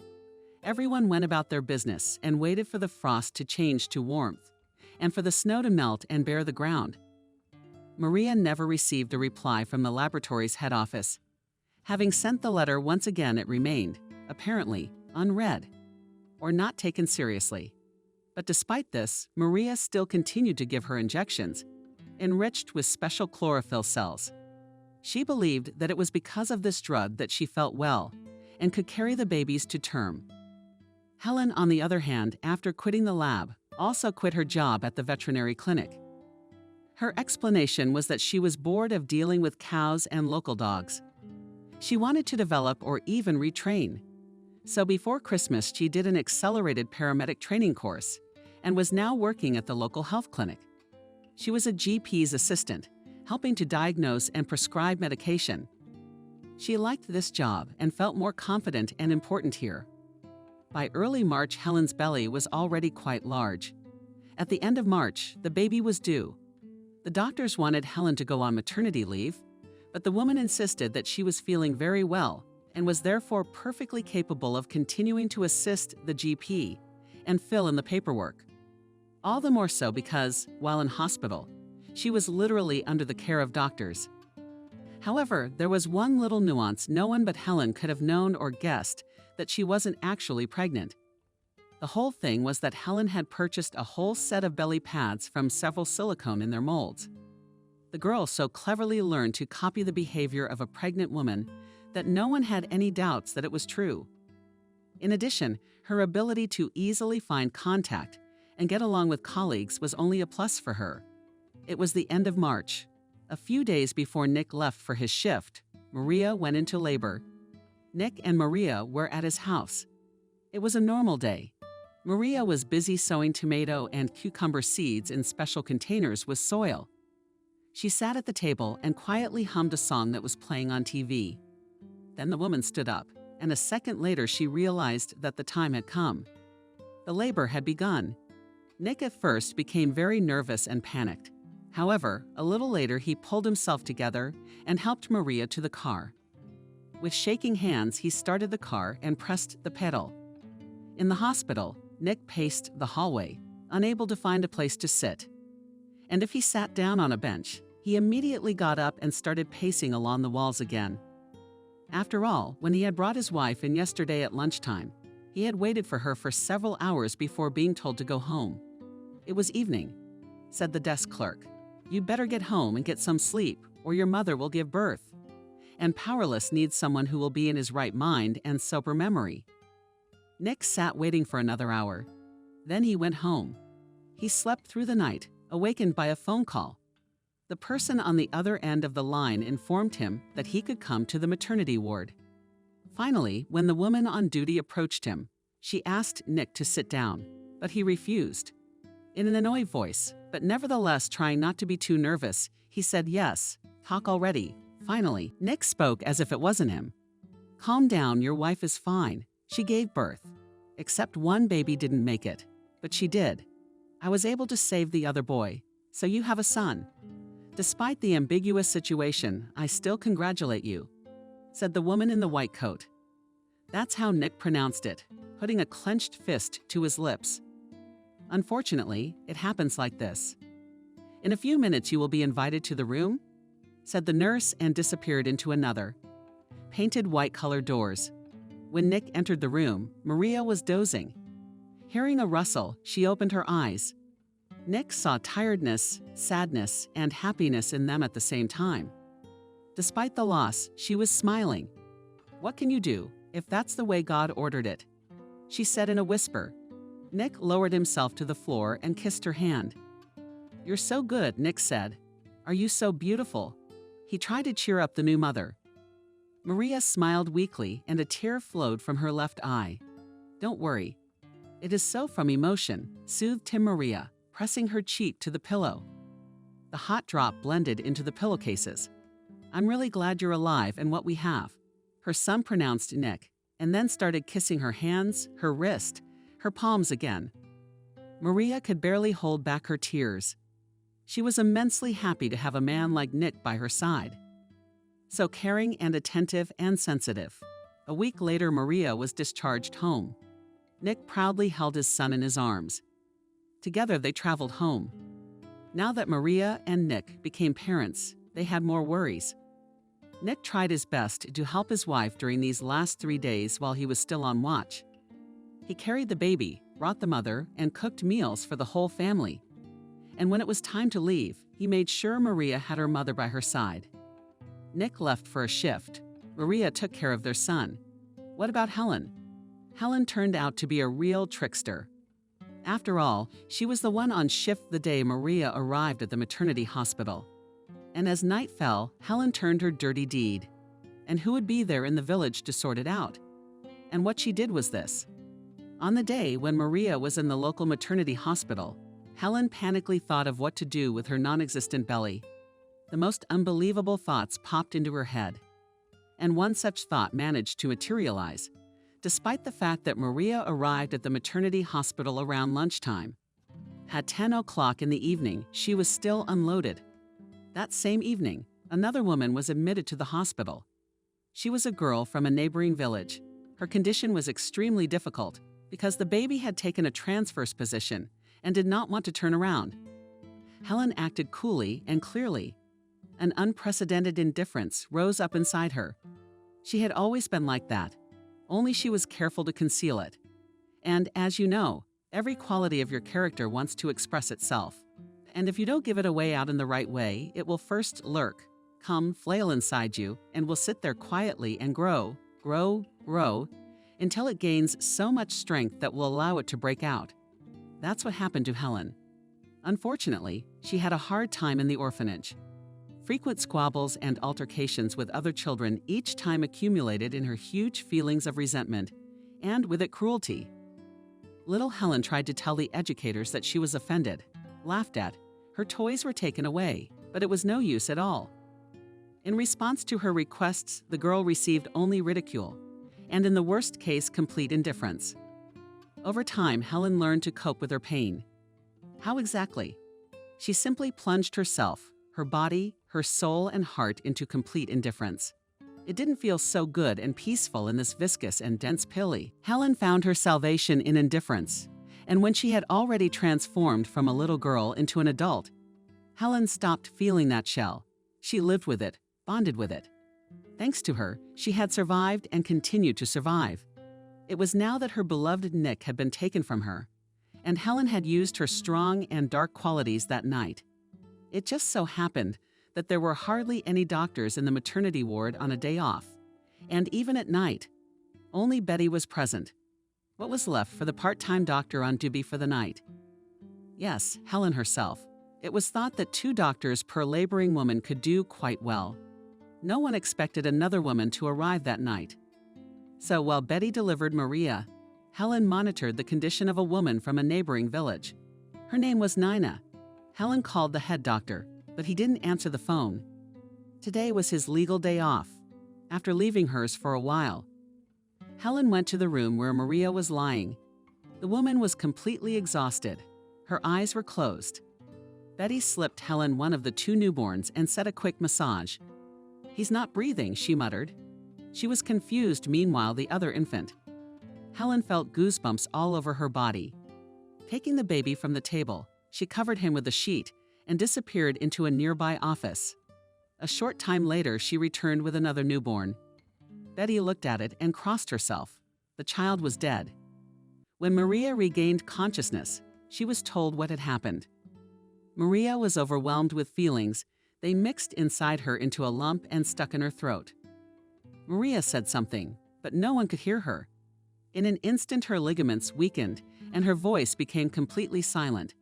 Everyone went about their business and waited for the frost to change to warmth, and for the snow to melt and bare the ground. Maria never received a reply from the laboratory's head office. Having sent the letter once again, it remained, apparently, unread, or not taken seriously. But despite this, Maria still continued to give her injections, enriched with special chlorophyll cells. She believed that it was because of this drug that she felt well and could carry the babies to term. Helen, on the other hand, after quitting the lab, also quit her job at the veterinary clinic. Her explanation was that she was bored of dealing with cows and local dogs. She wanted to develop or even retrain. So before Christmas, she did an accelerated paramedic training course and was now working at the local health clinic. She was a GP's assistant, helping to diagnose and prescribe medication. She liked this job and felt more confident and important here. By early March, Helen's belly was already quite large. At the end of March, the baby was due. The doctors wanted Helen to go on maternity leave, but the woman insisted that she was feeling very well and was therefore perfectly capable of continuing to assist the GP and fill in the paperwork. All the more so because, while in hospital, she was literally under the care of doctors. However, there was one little nuance no one but Helen could have known or guessed: that she wasn't actually pregnant. The whole thing was that Helen had purchased a whole set of belly pads from several silicone in their molds. The girl so cleverly learned to copy the behavior of a pregnant woman that no one had any doubts that it was true. In addition, her ability to easily find contact and get along with colleagues was only a plus for her. It was the end of March. A few days before Nick left for his shift, Maria went into labor. Nick and Maria were at his house. It was a normal day. Maria was busy sowing tomato and cucumber seeds in special containers with soil. She sat at the table and quietly hummed a song that was playing on TV. Then the woman stood up, and a second later she realized that the time had come. The labor had begun. Nick at first became very nervous and panicked. However, a little later he pulled himself together and helped Maria to the car. With shaking hands, he started the car and pressed the pedal. In the hospital, Nick paced the hallway, unable to find a place to sit. And if he sat down on a bench, he immediately got up and started pacing along the walls again. After all, when he had brought his wife in yesterday at lunchtime, he had waited for her for several hours before being told to go home. It was evening, said the desk clerk. "You better get home and get some sleep, or your mother will give birth. And Powerless needs someone who will be in his right mind and sober memory." Nick sat waiting for another hour. Then he went home. He slept through the night, awakened by a phone call. The person on the other end of the line informed him that he could come to the maternity ward. Finally, when the woman on duty approached him, she asked Nick to sit down, but he refused. In an annoyed voice, but nevertheless trying not to be too nervous, he said, "Yes, talk already." Finally, Nick spoke as if it wasn't him. "Calm down, your wife is fine. She gave birth. Except one baby didn't make it, but she did. I was able to save the other boy, so you have a son. Despite the ambiguous situation, I still congratulate you," said the woman in the white coat. That's how Nick pronounced it, putting a clenched fist to his lips. "Unfortunately, it happens like this. In a few minutes you will be invited to the room," said the nurse and disappeared into another. Painted white-colored doors. When Nick entered the room, Maria was dozing. Hearing a rustle, she opened her eyes. Nick saw tiredness, sadness, and happiness in them at the same time. Despite the loss, she was smiling. "What can you do, if that's the way God ordered it?" she said in a whisper. Nick lowered himself to the floor and kissed her hand. "You're so good," Nick said. "Are you so beautiful?" He tried to cheer up the new mother. Maria smiled weakly and a tear flowed from her left eye. "Don't worry. It is so from emotion," soothed him Maria, pressing her cheek to the pillow. The hot drop blended into the pillowcases. "I'm really glad you're alive and what we have," her son pronounced Nick, and then started kissing her hands, her wrist, her palms again. Maria could barely hold back her tears. She was immensely happy to have a man like Nick by her side. So caring and attentive and sensitive. A week later, Maria was discharged home. Nick proudly held his son in his arms. Together, they traveled home. Now that Maria and Nick became parents, they had more worries. Nick tried his best to help his wife during these last 3 days while he was still on watch. He carried the baby, brought the mother, and cooked meals for the whole family. And when it was time to leave, he made sure Maria had her mother by her side. Nick left for a shift. Maria took care of their son. What about Helen? Helen turned out to be a real trickster. After all, she was the one on shift the day Maria arrived at the maternity hospital. And as night fell, Helen turned her dirty deed. And who would be there in the village to sort it out? And what she did was this. On the day when Maria was in the local maternity hospital, Helen panically thought of what to do with her non-existent belly. The most unbelievable thoughts popped into her head. And one such thought managed to materialize, despite the fact that Maria arrived at the maternity hospital around lunchtime. At 10 o'clock in the evening, she was still unloaded. That same evening, another woman was admitted to the hospital. She was a girl from a neighboring village. Her condition was extremely difficult because the baby had taken a transverse position and did not want to turn around. Helen acted coolly and clearly. An unprecedented indifference rose up inside her. She had always been like that, only she was careful to conceal it. And as you know, every quality of your character wants to express itself. And if you don't give it away out in the right way, it will first lurk, come flail inside you, and will sit there quietly and grow, until it gains so much strength that will allow it to break out. That's what happened to Helen. Unfortunately, she had a hard time in the orphanage. Frequent squabbles and altercations with other children each time accumulated in her huge feelings of resentment, and with it cruelty. Little Helen tried to tell the educators that she was offended, laughed at, her toys were taken away, but it was no use at all. In response to her requests, the girl received only ridicule, and in the worst case, complete indifference. Over time, Helen learned to cope with her pain. How exactly? She simply plunged herself, her body, her soul and heart into complete indifference. It didn't feel so good and peaceful in this viscous and dense pilly. Helen found her salvation in indifference, and when she had already transformed from a little girl into an adult, Helen stopped feeling that shell. She lived with it, bonded with it. Thanks to her, she had survived and continued to survive. It was now that her beloved Nick had been taken from her, and Helen had used her strong and dark qualities that night. It just so happened that there were hardly any doctors in the maternity ward on a day off, and even at night, only Betty was present. What was left for the part-time doctor on duty for the night? Yes, Helen herself. It was thought that 2 doctors per laboring woman could do quite well. No one expected another woman to arrive that night. So while Betty delivered Maria, Helen monitored the condition of a woman from a neighboring village. Her name was Nina. Helen called the head doctor, but he didn't answer the phone. Today was his legal day off, after leaving hers for a while. Helen went to the room where Maria was lying. The woman was completely exhausted. Her eyes were closed. Betty slipped Helen one of the 2 newborns and set a quick massage. "He's not breathing," she muttered. She was confused, meanwhile, the other infant. Helen felt goosebumps all over her body. Taking the baby from the table, she covered him with a sheet and disappeared into a nearby office. A short time later, she returned with another newborn. Betty looked at it and crossed herself. The child was dead. When Maria regained consciousness, she was told what had happened. Maria was overwhelmed with feelings. They mixed inside her into a lump and stuck in her throat. Maria said something, but no one could hear her. In an instant, her ligaments weakened and her voice became completely silent.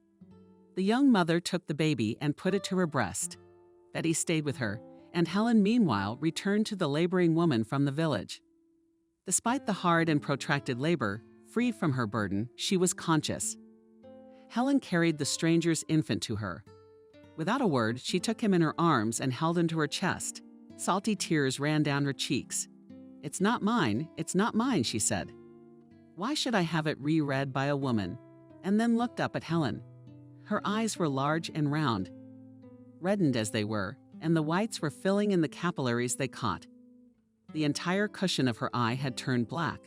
The young mother took the baby and put it to her breast. Betty stayed with her, and Helen, meanwhile, returned to the laboring woman from the village. Despite the hard and protracted labor, free from her burden, she was conscious. Helen carried the stranger's infant to her. Without a word, she took him in her arms and held him to her chest. Salty tears ran down her cheeks. "It's not mine, she said. "Why should I have it reread by a woman?" And then looked up at Helen. Her eyes were large and round, reddened as they were, and the whites were filling in the capillaries they caught. The entire cushion of her eye had turned black.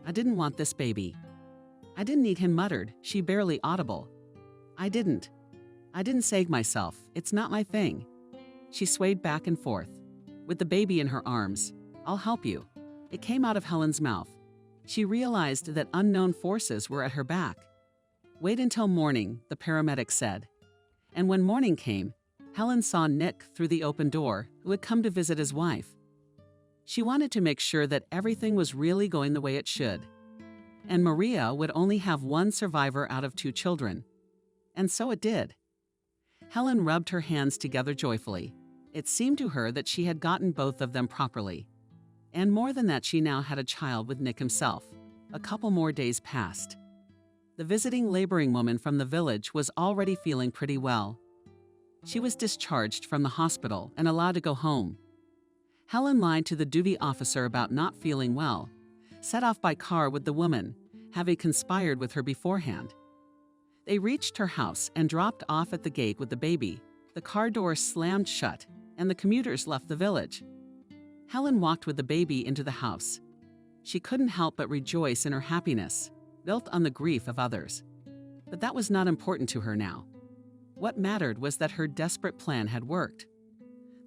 "I didn't want this baby." "I didn't need him," muttered, she barely audible. I didn't save myself. It's not my thing." She swayed back and forth, with the baby in her arms. "I'll help you." It came out of Helen's mouth. She realized that unknown forces were at her back. "Wait until morning," the paramedic said. And when morning came, Helen saw Nick through the open door, who had come to visit his wife. She wanted to make sure that everything was really going the way it should. And Maria would only have 1 survivor out of 2 children. And so it did. Helen rubbed her hands together joyfully. It seemed to her that she had gotten both of them properly. And more than that, she now had a child with Nick himself. A couple more days passed. The visiting laboring woman from the village was already feeling pretty well. She was discharged from the hospital and allowed to go home. Helen lied to the duty officer about not feeling well, set off by car with the woman, having conspired with her beforehand. They reached her house and dropped off at the gate with the baby. The car door slammed shut, and the commuters left the village. Helen walked with the baby into the house. She couldn't help but rejoice in her happiness, built on the grief of others. But that was not important to her now. What mattered was that her desperate plan had worked.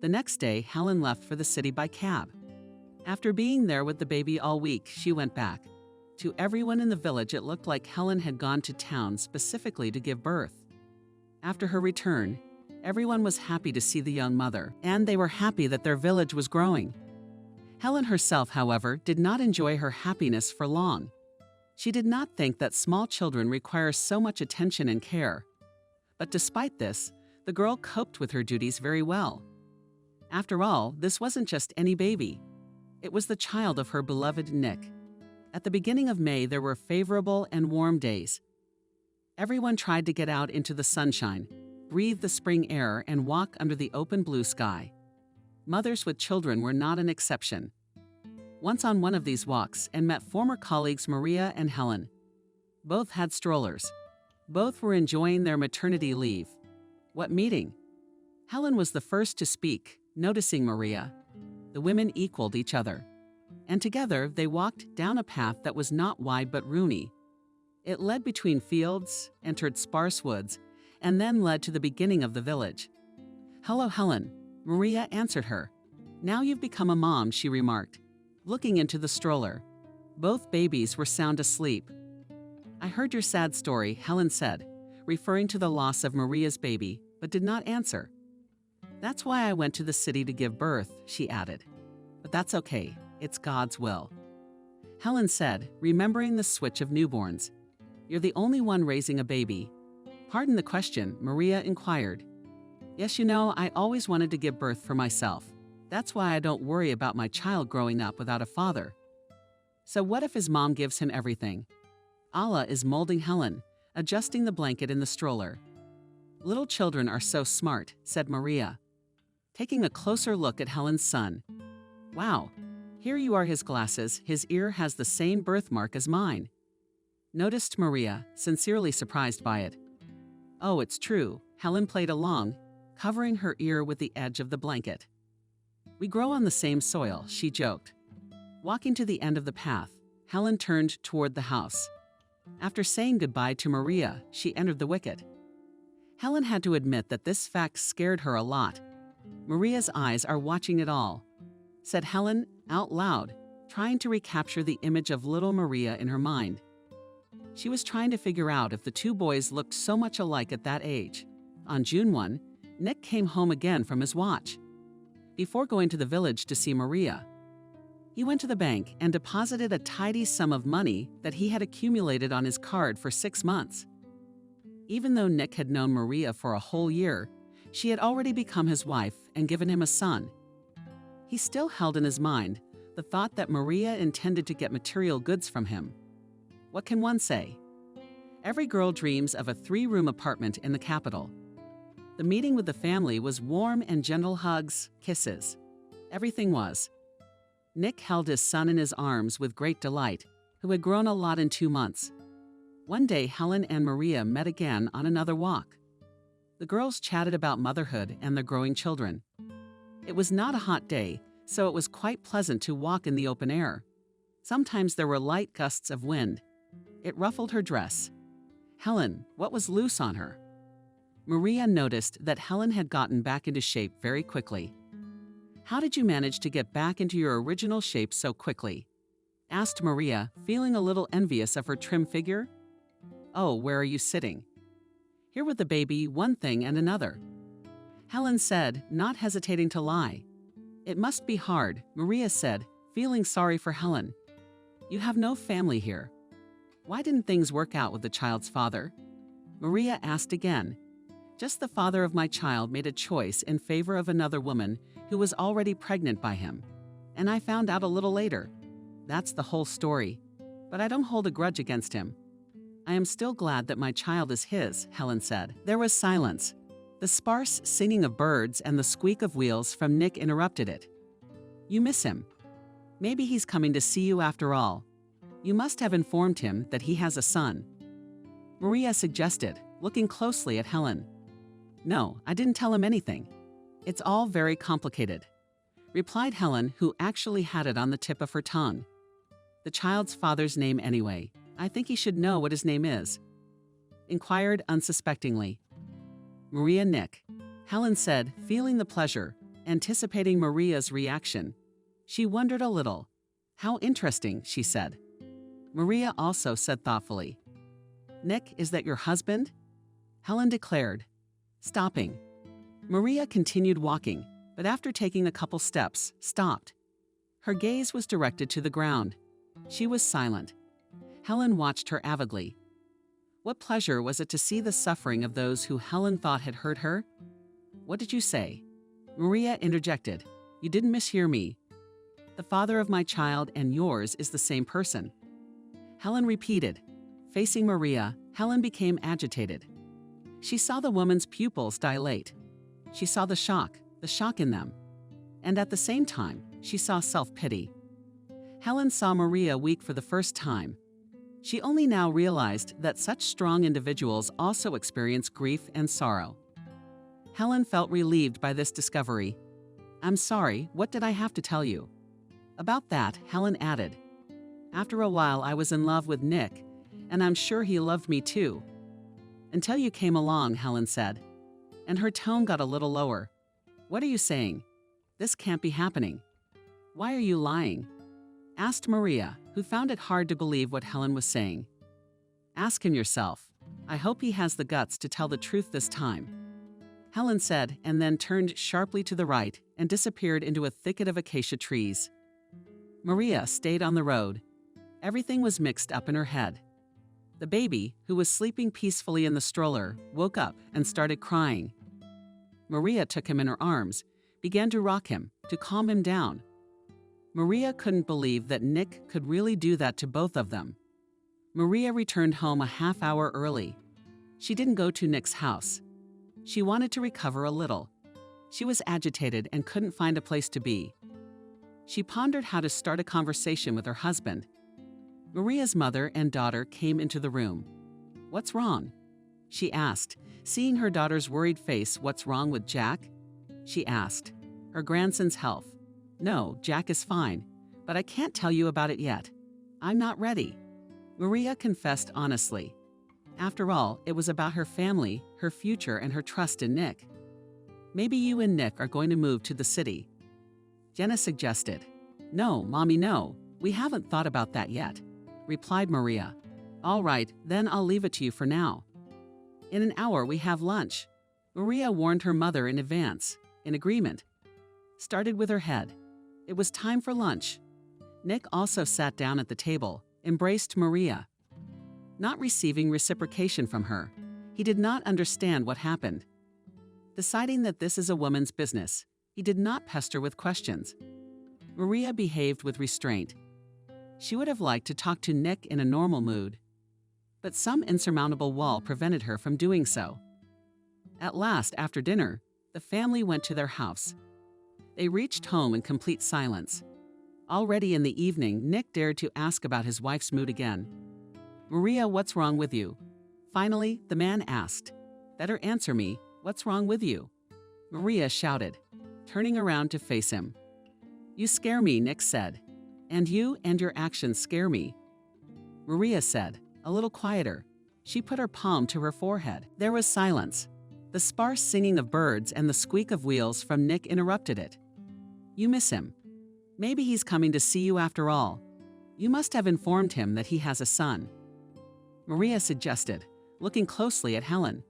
The next day, Helen left for the city by cab. After being there with the baby all week, she went back. To everyone in the village, it looked like Helen had gone to town specifically to give birth. After her return, everyone was happy to see the young mother, and they were happy that their village was growing. Helen herself, however, did not enjoy her happiness for long. She did not think that small children require so much attention and care. But despite this, the girl coped with her duties very well. After all, this wasn't just any baby. It was the child of her beloved Nick. At the beginning of May, there were favorable and warm days. Everyone tried to get out into the sunshine, breathe the spring air, and walk under the open blue sky. Mothers with children were not an exception. Once on one of these walks and met former colleagues Maria and Helen. Both had strollers. Both were enjoying their maternity leave. What meeting? Helen was the first to speak, noticing Maria. The women equaled each other. And together they walked down a path that was not wide but roomy. It led between fields, entered sparse woods, and then led to the beginning of the village. "Hello, Helen," Maria answered her. "Now you've become a mom," she remarked, looking into the stroller. Both babies were sound asleep. "I heard your sad story," Helen said, referring to the loss of Maria's baby, but did not answer. "That's why I went to the city to give birth," she added. "But that's okay. It's God's will." Helen said, remembering the switch of newborns. "You're the only one raising a baby." "Pardon the question," Maria inquired. "Yes, I always wanted to give birth for myself. That's why I don't worry about my child growing up without a father." "So what if his mom gives him everything?" Allah is molding Helen, adjusting the blanket in the stroller. "Little children are so smart," said Maria, taking a closer look at Helen's son. "Wow, here you are his glasses. His ear has the same birthmark as mine," noticed Maria, sincerely surprised by it. "Oh, it's true," Helen played along, covering her ear with the edge of the blanket. "We grow on the same soil," she joked. Walking to the end of the path, Helen turned toward the house. After saying goodbye to Maria, she entered the wicket. Helen had to admit that this fact scared her a lot. "Maria's eyes are watching it all," said Helen out loud, trying to recapture the image of little Maria in her mind. She was trying to figure out if the two boys looked so much alike at that age. On June 1, Nick came home again from his watch. Before going to the village to see Maria, he went to the bank and deposited a tidy sum of money that he had accumulated on his card for 6 months. Even though Nick had known Maria for a whole year, she had already become his wife and given him a son. He still held in his mind the thought that Maria intended to get material goods from him. What can one say? Every girl dreams of a 3-room apartment in the capital. The meeting with the family was warm and gentle hugs, kisses. Everything was. Nick held his son in his arms with great delight, who had grown a lot in 2 months. One day, Helen and Maria met again on another walk. The girls chatted about motherhood and their growing children. It was not a hot day, so it was quite pleasant to walk in the open air. Sometimes there were light gusts of wind. It ruffled her dress. "Helen, what was loose on her?" Maria noticed that Helen had gotten back into shape very quickly. "How did you manage to get back into your original shape so quickly?" asked Maria, feeling a little envious of her trim figure. "Oh, where are you sitting?" "Here with the baby, one thing and another," Helen said, not hesitating to lie. "It must be hard," Maria said, feeling sorry for Helen. "You have no family here." "Why didn't things work out with the child's father?" Maria asked again. "Just the father of my child made a choice in favor of another woman who was already pregnant by him. and I found out a little later. That's the whole story. But I don't hold a grudge against him. I am still glad that my child is his, Helen said. There was silence. The sparse singing of birds and the squeak of wheels from Nick interrupted it. You miss him. Maybe he's coming to see you after all. You must have informed him that he has a son. Maria suggested, looking closely at Helen. No, I didn't tell him anything. It's all very complicated, replied Helen, who actually had it on the tip of her tongue. The child's father's name anyway. I think he should know what his name is. Inquired unsuspectingly. Maria Nick, Helen said, feeling the pleasure, anticipating Maria's reaction. She wondered a little. How interesting, she said. Maria also said thoughtfully. Nick, is that your husband? Helen declared, stopping. Maria continued walking, but after taking a couple steps, stopped. Her gaze was directed to the ground. She was silent. Helen watched her avidly. What pleasure was it to see the suffering of those who Helen thought had hurt her? What did you say? Maria interjected. You didn't mishear me. The father of my child and yours is the same person. Helen repeated. Facing Maria, Helen became agitated. She saw the woman's pupils dilate. She saw the shock in them. And at the same time, she saw self-pity. Helen saw Maria weak for the first time. She only now realized that such strong individuals also experience grief and sorrow. Helen felt relieved by this discovery. I'm sorry, what did I have to tell you? About that, Helen added. After a while, I was in love with Nick, and I'm sure he loved me too. Until you came along, Helen said. And her tone got a little lower. What are you saying? This can't be happening. Why are you lying? Asked Maria, who found it hard to believe what Helen was saying. Ask him yourself. I hope he has the guts to tell the truth this time. Helen said, and then turned sharply to the right and disappeared into a thicket of acacia trees. Maria stayed on the road. Everything was mixed up in her head. The baby, who was sleeping peacefully in the stroller, woke up and started crying. Maria took him in her arms, began to rock him, to calm him down. Maria couldn't believe that Nick could really do that to both of them. Maria returned home a half hour early. She didn't go to Nick's house. She wanted to recover a little. She was agitated and couldn't find a place to be. She pondered how to start a conversation with her husband. Maria's mother and daughter came into the room. What's wrong? She asked, seeing her daughter's worried face. What's wrong with Jack? She asked. Her grandson's health. No, Jack is fine, but I can't tell you about it yet. I'm not ready. Maria confessed honestly. After all, it was about her family, her future, and her trust in Nick. Maybe you and Nick are going to move to the city. Jenna suggested. No, Mommy, no. We haven't thought about that yet, replied Maria. All right, then I'll leave it to you for now. In an hour, we have lunch. Maria warned her mother in advance, in agreement. Started with her head. It was time for lunch. Nick also sat down at the table, embraced Maria. Not receiving reciprocation from her, he did not understand what happened. Deciding that this is a woman's business, he did not pester with questions. Maria behaved with restraint. She would have liked to talk to Nick in a normal mood, but some insurmountable wall prevented her from doing so. At last, after dinner, the family went to their house. They reached home in complete silence. Already in the evening, Nick dared to ask about his wife's mood again. Maria, what's wrong with you? Finally, the man asked. Better answer me, what's wrong with you? Maria shouted, turning around to face him. You scare me, Nick said. And you and your actions scare me. Maria said, a little quieter. She put her palm to her forehead. There was silence. The sparse singing of birds and the squeak of wheels from Nick interrupted it. You miss him. Maybe he's coming to see you after all. You must have informed him that he has a son. Maria suggested, looking closely at Helen.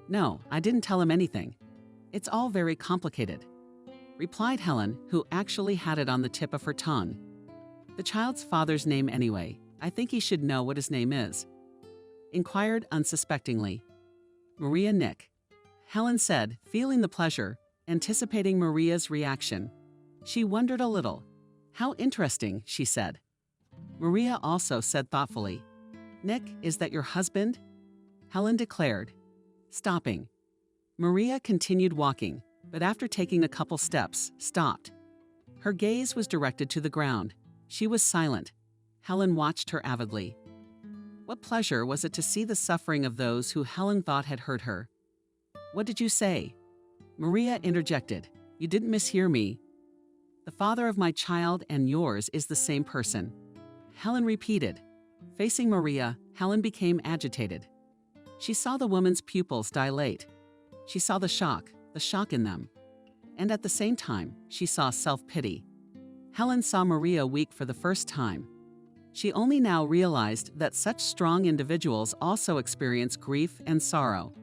No, I didn't tell him anything. It's all very complicated, replied Helen, who actually had it on the tip of her tongue. The child's father's name anyway. I think he should know what his name is. Inquired unsuspectingly. Maria Nick, Helen said, feeling the pleasure, anticipating Maria's reaction. She wondered a little. How interesting, she said. Maria also said thoughtfully, Nick, is that your husband? Helen declared, stopping. Maria continued walking, but after taking a couple steps, stopped. Her gaze was directed to the ground. She was silent. Helen watched her avidly. What pleasure was it to see the suffering of those who Helen thought had hurt her? What did you say? Maria interjected. You didn't mishear me. The father of my child and yours is the same person. Helen repeated. Facing Maria, Helen became agitated. She saw the woman's pupils dilate. She saw the shock in them. And at the same time, she saw self-pity. Helen saw Maria weak for the first time. She only now realized that such strong individuals also experience grief and sorrow.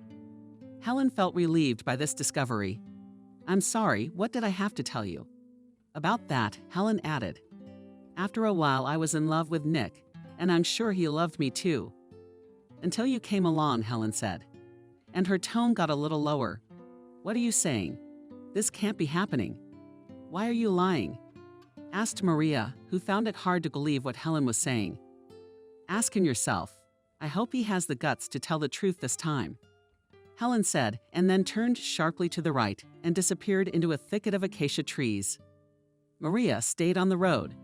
Helen felt relieved by this discovery. I'm sorry, what did I have to tell you? About that, Helen added. After a while, I was in love with Nick, and I'm sure he loved me too. Until you came along, Helen said. And her tone got a little lower. What are you saying? This can't be happening. Why are you lying? Asked Maria, who found it hard to believe what Helen was saying. Ask him yourself. I hope he has the guts to tell the truth this time. Helen said, and then turned sharply to the right and disappeared into a thicket of acacia trees. Maria stayed on the road.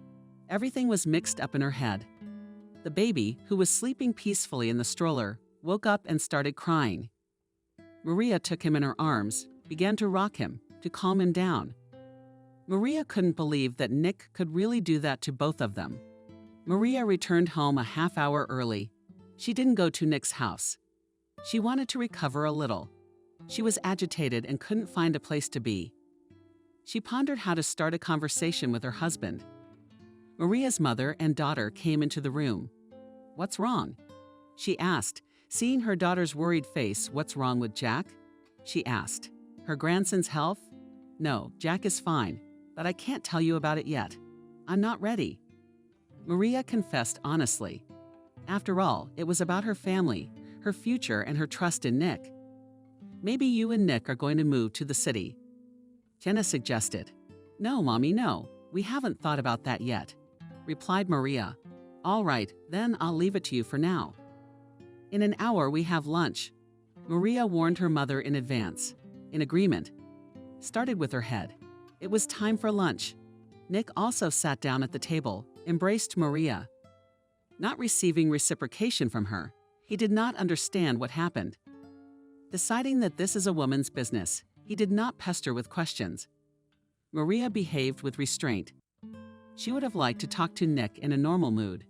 Everything was mixed up in her head. The baby, who was sleeping peacefully in the stroller, woke up and started crying. Maria took him in her arms, began to rock him, to calm him down. Maria couldn't believe that Nick could really do that to both of them. Maria returned home a half hour early. She didn't go to Nick's house. She wanted to recover a little. She was agitated and couldn't find a place to be. She pondered how to start a conversation with her husband. Maria's mother and daughter came into the room. What's wrong? She asked, seeing her daughter's worried face. What's wrong with Jack? She asked. Her grandson's health? No, Jack is fine, but I can't tell you about it yet. I'm not ready. Maria confessed honestly. After all, it was about her family, her future, and her trust in Nick. Maybe you and Nick are going to move to the city. Jenna suggested. No, Mommy, no. We haven't thought about that yet, replied Maria. All right, then I'll leave it to you for now. In an hour we have lunch. Maria warned her mother in advance. In agreement. Started with her head. It was time for lunch. Nick also sat down at the table, embraced Maria. Not receiving reciprocation from her, he did not understand what happened. Deciding that this is a woman's business, he did not pester with questions. Maria behaved with restraint. She would have liked to talk to Nick in a normal mood,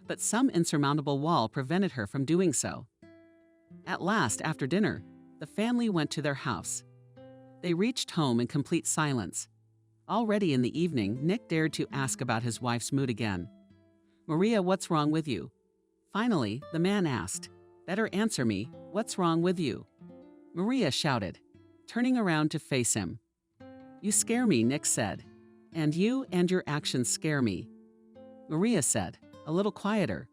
but some insurmountable wall prevented her from doing so. At last, after dinner, the family went to their house. They reached home in complete silence. Already in the evening, Nick dared to ask about his wife's mood again. Maria, what's wrong with you? Finally, the man asked. Better answer me, what's wrong with you? Maria shouted, turning around to face him. You scare me, Nick said. And you and your actions scare me. Maria said, a little quieter.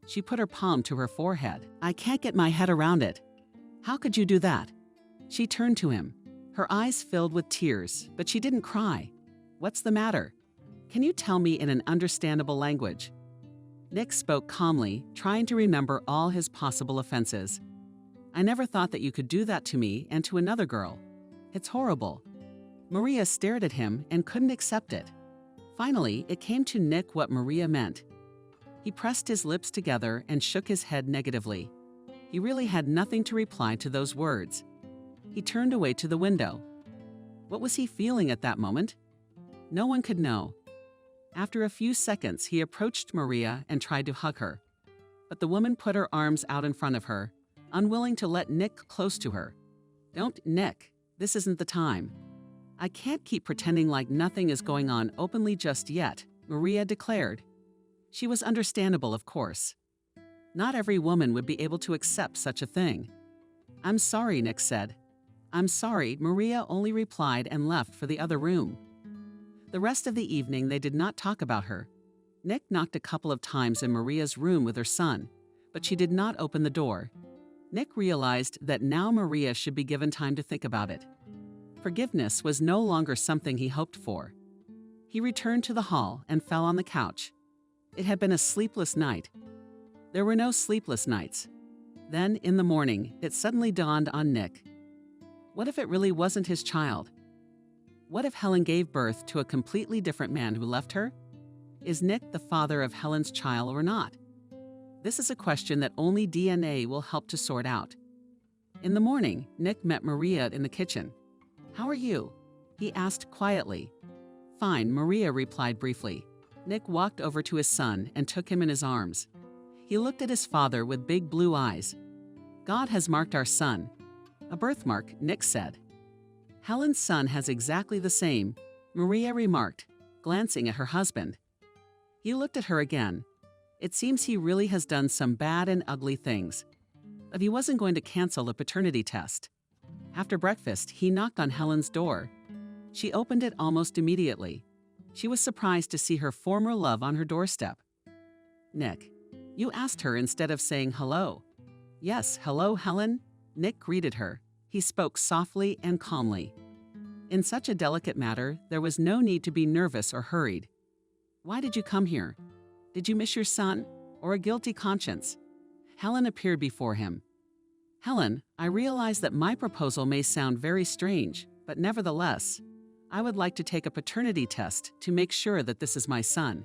She put her palm to her forehead. I can't get my head around it. How could you do that? She turned to him. Her eyes filled with tears, but she didn't cry. What's the matter? Can you tell me in an understandable language? Nick spoke calmly, trying to remember all his possible offenses. I never thought that you could do that to me and to another girl. It's horrible. Maria stared at him and couldn't accept it. Finally, it came to Nick what Maria meant. He pressed his lips together and shook his head negatively. He really had nothing to reply to those words. He turned away to the window. What was he feeling at that moment? No one could know. After a few seconds, he approached Maria and tried to hug her. But the woman put her arms out in front of her, unwilling to let Nick close to her. Don't, Nick. This isn't the time. I can't keep pretending like nothing is going on openly just yet, Maria declared. She was understandable, of course. Not every woman would be able to accept such a thing. I'm sorry, Nick said. I'm sorry, Maria only replied and left for the other room. The rest of the evening they did not talk about her. Nick knocked a couple of times in Maria's room with her son, but she did not open the door. Nick realized that now Maria should be given time to think about it. Forgiveness was no longer something he hoped for. He returned to the hall and fell on the couch. It had been a sleepless night. There were no sleepless nights. Then, in the morning, it suddenly dawned on Nick. What if it really wasn't his child? What if Helen gave birth to a completely different man who left her? Is Nick the father of Helen's child or not? This is a question that only DNA will help to sort out. In the morning, Nick met Maria in the kitchen. "How are you?" he asked quietly. "Fine," Maria replied briefly. Nick walked over to his son and took him in his arms. He looked at his father with big blue eyes. "God has marked our son." "A birthmark," Nick said. "Helen's son has exactly the same," Maria remarked, glancing at her husband. He looked at her again. It seems he really has done some bad and ugly things. But he wasn't going to cancel the paternity test. After breakfast, he knocked on Helen's door. She opened it almost immediately. She was surprised to see her former love on her doorstep. "Nick, you asked her instead of saying hello." "Yes, hello, Helen," Nick greeted her. He spoke softly and calmly. In such a delicate matter, there was no need to be nervous or hurried. "Why did you come here? Did you miss your son, or a guilty conscience?" Helen appeared before him. "Helen, I realize that my proposal may sound very strange, but nevertheless, I would like to take a paternity test to make sure that this is my son,"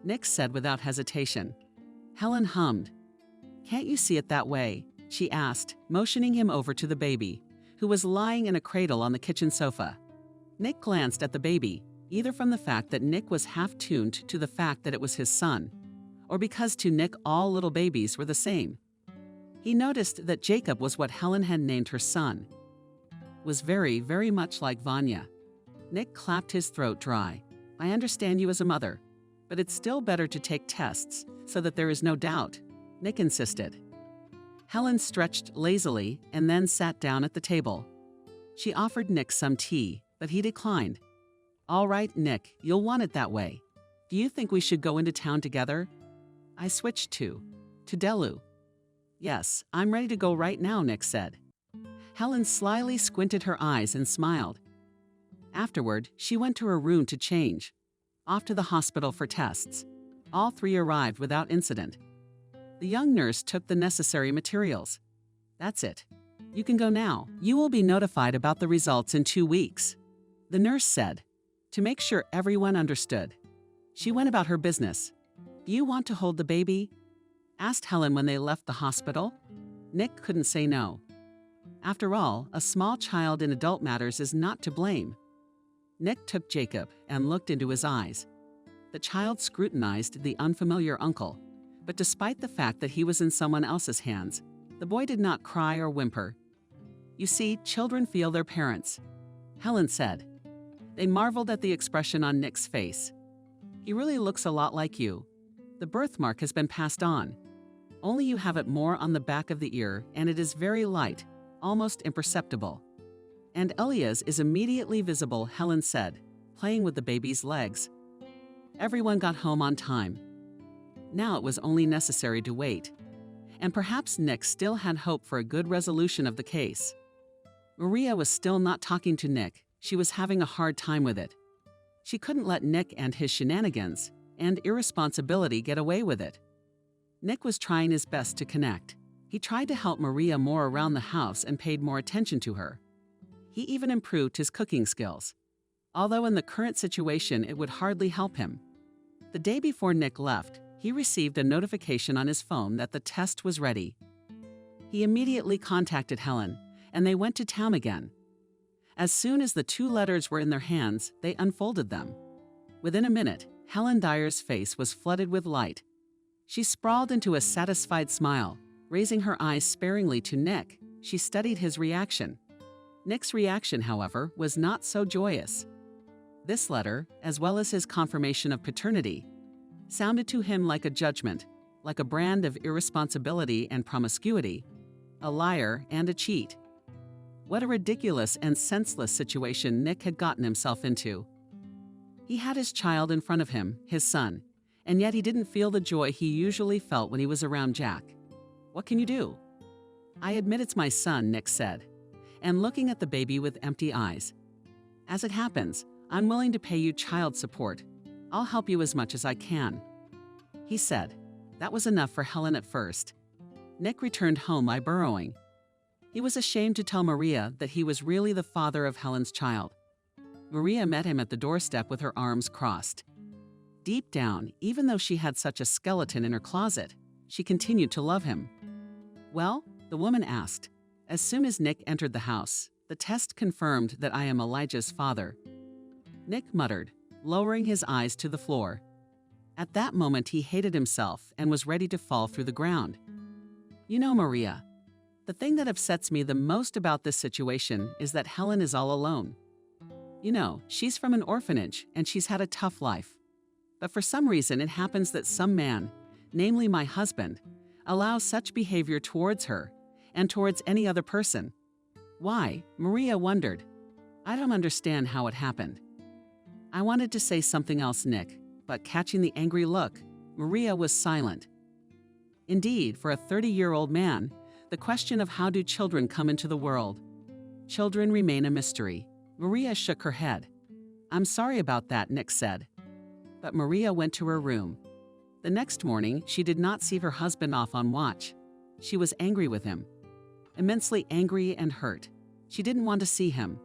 Nick said without hesitation. Helen hummed. "Can't you see it that way?" she asked, motioning him over to the baby, who was lying in a cradle on the kitchen sofa. Nick glanced at the baby, either from the fact that Nick was half-tuned to the fact that it was his son, or because to Nick all little babies were the same. He noticed that Jacob was what Helen had named her son. Was very, very much like Vanya. Nick clapped his throat dry. "I understand you as a mother, but it's still better to take tests so that there is no doubt," Nick insisted. Helen stretched lazily and then sat down at the table. She offered Nick some tea, but he declined. "All right, Nick, you'll want it that way. Do you think we should go into town together?" "I switched to Delu." "Yes, I'm ready to go right now," Nick said. Helen slyly squinted her eyes and smiled. Afterward, she went to her room to change. Off to the hospital for tests. All three arrived without incident. The young nurse took the necessary materials. "That's it. You can go now. You will be notified about the results in 2 weeks," the nurse said, to make sure everyone understood. She went about her business. "Do you want to hold the baby?" asked Helen when they left the hospital. Nick couldn't say no. After all, a small child in adult matters is not to blame. Nick took Jacob and looked into his eyes. The child scrutinized the unfamiliar uncle, but despite the fact that he was in someone else's hands, the boy did not cry or whimper. "You see, children feel their parents," Helen said. They marveled at the expression on Nick's face. "He really looks a lot like you. The birthmark has been passed on. Only you have it more on the back of the ear, and it is very light, almost imperceptible." "And Elia's is immediately visible," Helen said, playing with the baby's legs. Everyone got home on time. Now it was only necessary to wait. And perhaps Nick still had hope for a good resolution of the case. Maria was still not talking to Nick. She was having a hard time with it. She couldn't let Nick and his shenanigans and irresponsibility get away with it. Nick was trying his best to connect. He tried to help Maria more around the house and paid more attention to her. He even improved his cooking skills, although in the current situation it would hardly help him. The day before Nick left, he received a notification on his phone that the test was ready. He immediately contacted Helen, and they went to town again. As soon as the 2 letters were in their hands, they unfolded them. Within a minute, Helen Dyer's face was flooded with light. She sprawled into a satisfied smile. Raising her eyes sparingly to Nick, she studied his reaction. Nick's reaction, however, was not so joyous. This letter, as well as his confirmation of paternity, sounded to him like a judgment, like a brand of irresponsibility and promiscuity, a liar and a cheat. What a ridiculous and senseless situation Nick had gotten himself into. He had his child in front of him, his son, and yet he didn't feel the joy he usually felt when he was around Jack. What can you do? "I admit it's my son," Nick said, and looking at the baby with empty eyes. "As it happens, I'm willing to pay you child support. I'll help you as much as I can." He said. That was enough for Helen at first. Nick returned home by burrowing. He was ashamed to tell Maria that he was really the father of Helen's child. Maria met him at the doorstep with her arms crossed. Deep down, even though she had such a skeleton in her closet, she continued to love him. "Well?" the woman asked. As soon as Nick entered the house, the test confirmed that I am Elijah's father. Nick muttered, lowering his eyes to the floor. At that moment, he hated himself and was ready to fall through the ground. "You know, Maria, the thing that upsets me the most about this situation is that Helen is all alone. You know, she's from an orphanage and she's had a tough life. But for some reason, it happens that some man, namely my husband, allows such behavior towards her and towards any other person. Why?" Maria wondered. "I don't understand how it happened." I wanted to say something else, Nick, but catching the angry look, Maria was silent. Indeed, for a 30-year-old man, the question of how do children come into the world? Children remain a mystery. Maria shook her head. "I'm sorry about that," Nick said. But Maria went to her room. The next morning, she did not see her husband off on watch. She was angry with him. Immensely angry and hurt. She didn't want to see him.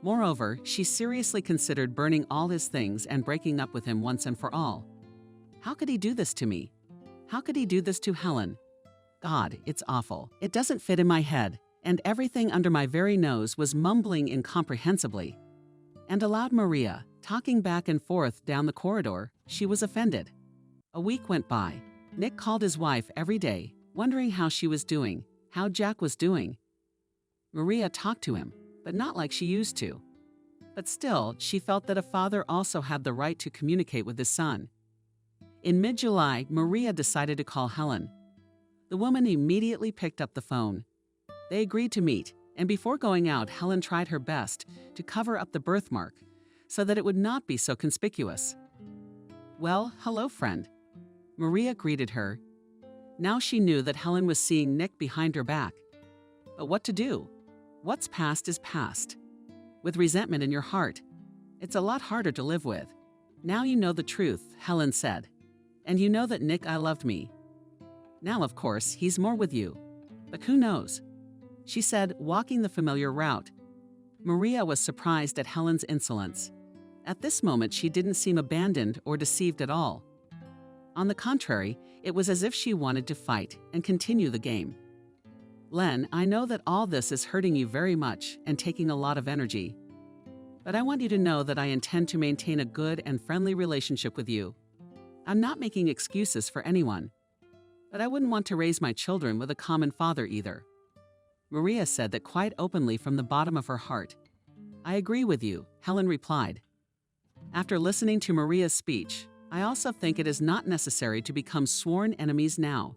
Moreover, she seriously considered burning all his things and breaking up with him once and for all. How could he do this to me? How could he do this to Helen? God, it's awful. It doesn't fit in my head, and everything under my very nose was mumbling incomprehensibly. And aloud Maria, talking back and forth down the corridor, she was offended. A week went by. Nick called his wife every day, wondering how she was doing, how Jack was doing. Maria talked to him, but not like she used to. But still, she felt that a father also had the right to communicate with his son. In mid-July, Maria decided to call Helen. The woman immediately picked up the phone. They agreed to meet, and before going out, Helen tried her best to cover up the birthmark so that it would not be so conspicuous. "Well, hello, friend." Maria greeted her. Now she knew that Helen was seeing Nick behind her back. But what to do? What's past is past. With resentment in your heart, it's a lot harder to live with. "Now you know the truth," Helen said. "And you know that Nick loved me. Now, of course, he's more with you. But who knows?" She said, walking the familiar route. Maria was surprised at Helen's insolence. At this moment, she didn't seem abandoned or deceived at all. On the contrary, it was as if she wanted to fight and continue the game. "Len, I know that all this is hurting you very much and taking a lot of energy. But I want you to know that I intend to maintain a good and friendly relationship with you. I'm not making excuses for anyone. But I wouldn't want to raise my children with a common father either." Maria said that quite openly from the bottom of her heart. "I agree with you," Helen replied. After listening to Maria's speech, I also think it is not necessary to become sworn enemies now.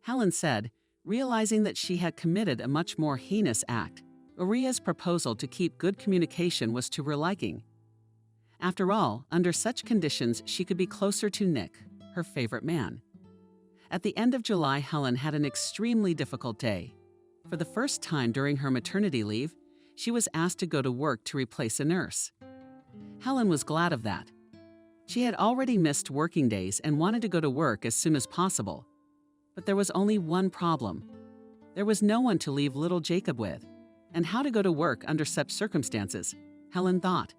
Helen said, realizing that she had committed a much more heinous act. Maria's proposal to keep good communication was to her liking. After all, under such conditions, she could be closer to Nick, her favorite man. At the end of July, Helen had an extremely difficult day. For the first time during her maternity leave, she was asked to go to work to replace a nurse. Helen was glad of that. She had already missed working days and wanted to go to work as soon as possible. But there was only one problem. There was no one to leave little Jacob with, and how to go to work under such circumstances, Helen thought.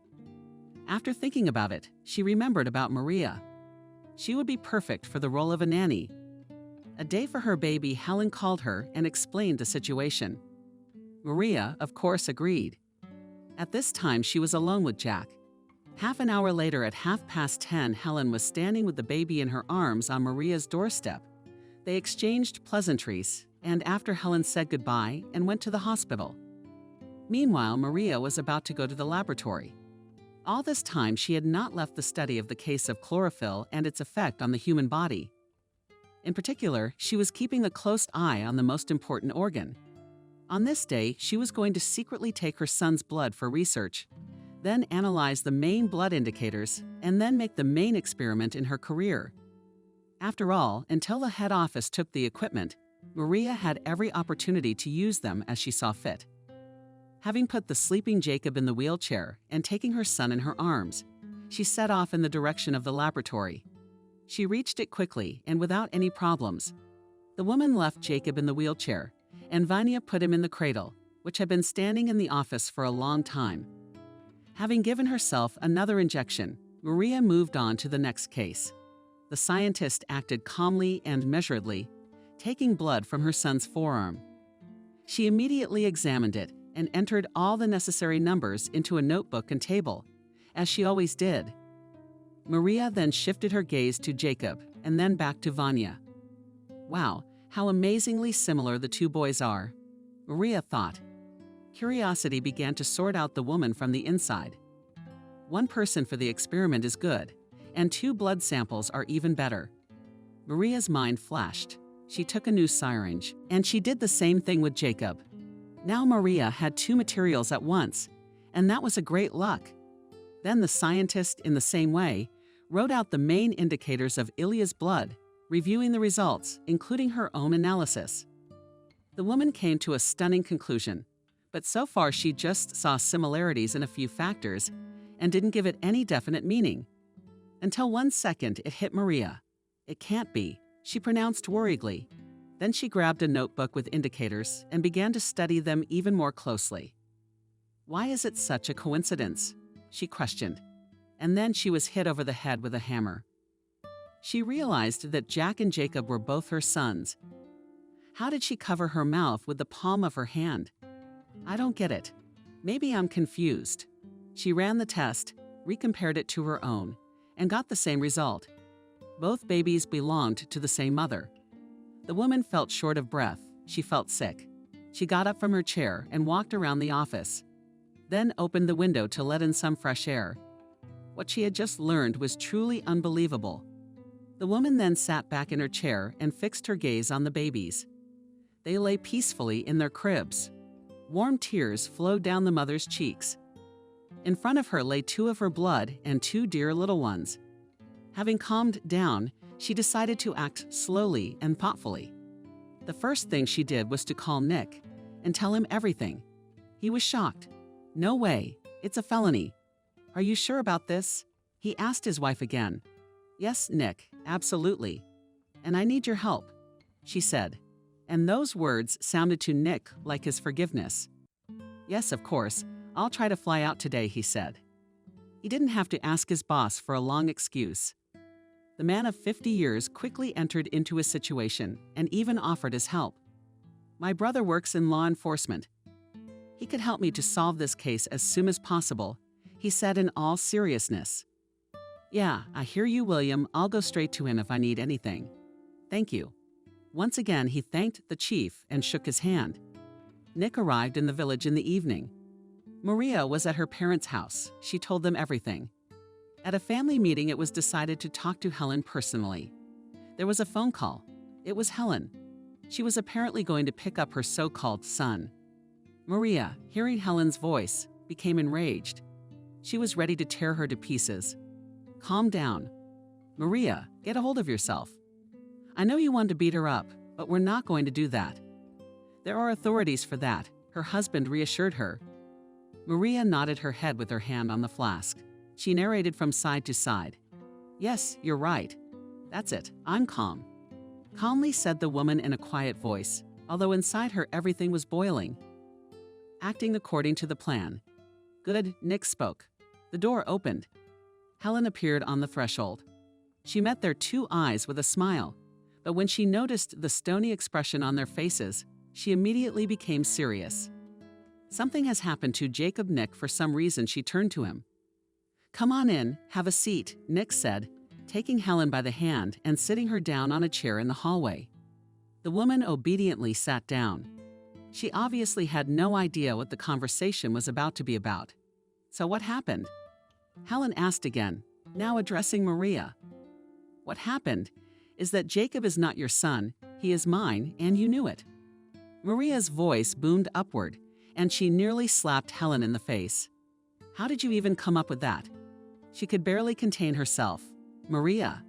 After thinking about it, she remembered about Maria. She would be perfect for the role of a nanny. A day for her baby, Helen called her and explained the situation. Maria, of course, agreed. At this time, she was alone with Jack. Half an hour later, at 10:30, Helen was standing with the baby in her arms on Maria's doorstep. They exchanged pleasantries, and after Helen said goodbye and went to the hospital. Meanwhile, Maria was about to go to the laboratory. All this time, she had not left the study of the case of chlorophyll and its effect on the human body. In particular, she was keeping a close eye on the most important organ. On this day, she was going to secretly take her son's blood for research, then analyze the main blood indicators, and then make the main experiment in her career. After all, until the head office took the equipment, Maria had every opportunity to use them as she saw fit. Having put the sleeping Jacob in the wheelchair and taking her son in her arms, she set off in the direction of the laboratory. She reached it quickly and without any problems. The woman left Jacob in the wheelchair, and Vanya put him in the cradle, which had been standing in the office for a long time. Having given herself another injection, Maria moved on to the next case. The scientist acted calmly and measuredly, taking blood from her son's forearm. She immediately examined it and entered all the necessary numbers into a notebook and table, as she always did. Maria then shifted her gaze to Jacob and then back to Vanya. Wow, how amazingly similar the two boys are, Maria thought. Curiosity began to sort out the woman from the inside. One person for the experiment is good, and 2 blood samples are even better. Maria's mind flashed. She took a new syringe, and she did the same thing with Jacob. Now Maria had 2 materials at once, and that was a great luck. Then the scientist, in the same way, wrote out the main indicators of Ilya's blood, reviewing the results, including her own analysis. The woman came to a stunning conclusion, but so far she just saw similarities in a few factors and didn't give it any definite meaning. Until one second it hit Maria. It can't be, she pronounced worriedly. Then she grabbed a notebook with indicators and began to study them even more closely. Why is it such a coincidence? She questioned. And then she was hit over the head with a hammer. She realized that Jack and Jacob were both her sons. How did she cover her mouth with the palm of her hand? I don't get it. Maybe I'm confused. She ran the test, recompared it to her own, and got the same result. Both babies belonged to the same mother. The woman felt short of breath. She felt sick. She got up from her chair and walked around the office, then opened the window to let in some fresh air. What she had just learned was truly unbelievable. The woman then sat back in her chair and fixed her gaze on the babies. They lay peacefully in their cribs. Warm tears flowed down the mother's cheeks. In front of her lay 2 of her blood and 2 dear little ones. Having calmed down, she decided to act slowly and thoughtfully. The first thing she did was to call Nick and tell him everything. He was shocked. No way, it's a felony. Are you sure about this? He asked his wife again. Yes, Nick, absolutely. And I need your help, she said. And those words sounded to Nick like his forgiveness. Yes, of course, I'll try to fly out today, he said. He didn't have to ask his boss for a long excuse. The man of 50 years quickly entered into his situation and even offered his help. My brother works in law enforcement. He could help me to solve this case as soon as possible, he said in all seriousness. Yeah, I hear you, William. I'll go straight to him if I need anything. Thank you. Once again, he thanked the chief and shook his hand. Nick arrived in the village in the evening. Maria was at her parents' house. She told them everything. At a family meeting, it was decided to talk to Helen personally. There was a phone call. It was Helen. She was apparently going to pick up her so-called son. Maria, hearing Helen's voice, became enraged. She was ready to tear her to pieces. Calm down. Maria, get a hold of yourself. I know you want to beat her up, but we're not going to do that. There are authorities for that, her husband reassured her. Maria nodded her head with her hand on the flask. She narrated from side to side. Yes, you're right. That's it, I'm calm. Calmly said the woman in a quiet voice, although inside her everything was boiling. Acting according to the plan. Good, Nick spoke. The door opened. Helen appeared on the threshold. She met their 2 eyes with a smile, but when she noticed the stony expression on their faces, she immediately became serious. Something has happened to Jacob Nick. For some reason, she turned to him. Come on in, have a seat, Nick said, taking Helen by the hand and sitting her down on a chair in the hallway. The woman obediently sat down. She obviously had no idea what the conversation was about to be about. So what happened? Helen asked again, now addressing Maria. What happened is that Jacob is not your son, he is mine, and you knew it. Maria's voice boomed upward, and she nearly slapped Helen in the face. How did you even come up with that? She could barely contain herself. Maria,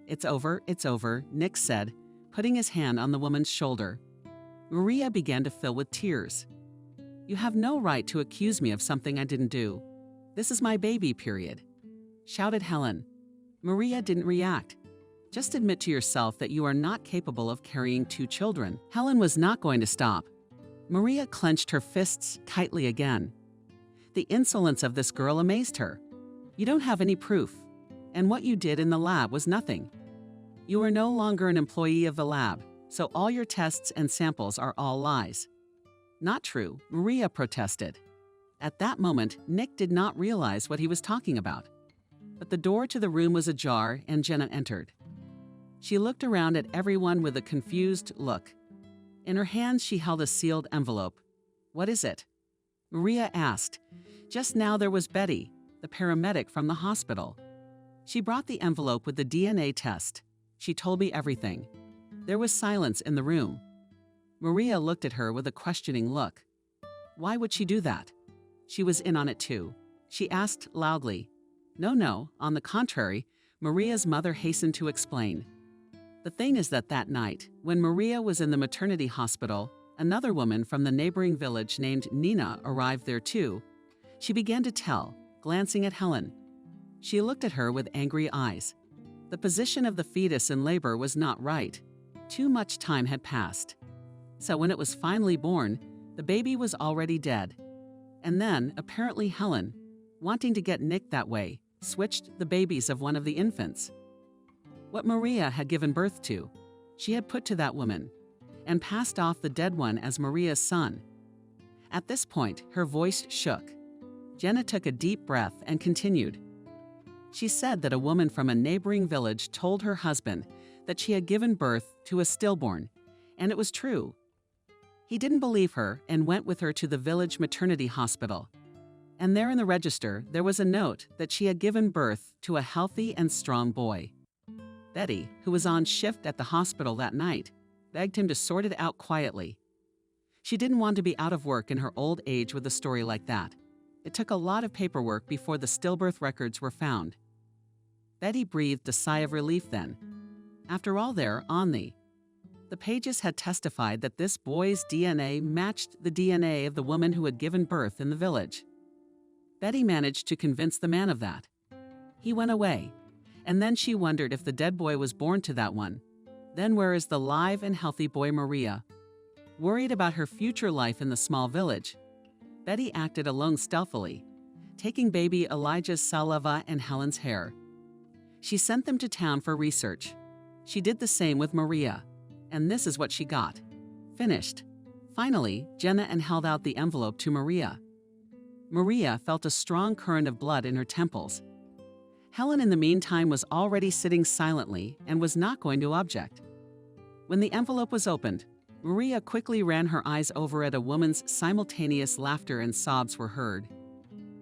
it's over, Nick said, putting his hand on the woman's shoulder. Maria began to fill with tears. "You have no right to accuse me of something I didn't do. This is my baby, period," shouted Helen. Maria didn't react. "Just admit to yourself that you are not capable of carrying 2 children." Helen was not going to stop. Maria clenched her fists tightly again. The insolence of this girl amazed her. "You don't have any proof, and what you did in the lab was nothing. You are no longer an employee of the lab, so all your tests and samples are all lies." "Not true," Maria protested. At that moment, Nick did not realize what he was talking about. But the door to the room was ajar and Jenna entered. She looked around at everyone with a confused look. In her hands, she held a sealed envelope. "What is it?" Maria asked. Just now there was Betty, the paramedic from the hospital. She brought the envelope with the DNA test. She told me everything. There was silence in the room. Maria looked at her with a questioning look. Why would she do that? She was in on it too. She asked loudly. No, on the contrary, Maria's mother hastened to explain. The thing is that night, when Maria was in the maternity hospital, another woman from the neighboring village named Nina arrived there too. She began to tell, glancing at Helen. She looked at her with angry eyes. The position of the fetus in labor was not right. Too much time had passed. So when it was finally born, the baby was already dead. And then, apparently Helen, wanting to get Nick that way, switched the babies of one of the infants. What Maria had given birth to, she had put to that woman, and passed off the dead one as Maria's son. At this point, her voice shook. Jenna took a deep breath and continued. She said that a woman from a neighboring village told her husband that she had given birth to a stillborn, and it was true. He didn't believe her and went with her to the village maternity hospital. And there in the register, there was a note that she had given birth to a healthy and strong boy. Betty, who was on shift at the hospital that night, begged him to sort it out quietly. She didn't want to be out of work in her old age with a story like that. It took a lot of paperwork before the stillbirth records were found. Betty breathed a sigh of relief then. After all the pages had testified that this boy's DNA matched the DNA of the woman who had given birth in the village. Betty managed to convince the man of that. He went away, and then she wondered if the dead boy was born to that one. Then where is the live and healthy boy Maria? Worried about her future life in the small village, Betty acted alone stealthily, taking baby Elijah's saliva and Helen's hair. She sent them to town for research. She did the same with Maria, and this is what she got. Finished. Finally, Jenna held out the envelope to Maria. Maria felt a strong current of blood in her temples. Helen, in the meantime, was already sitting silently and was not going to object. When the envelope was opened, Maria quickly ran her eyes over it. A woman's simultaneous laughter and sobs were heard.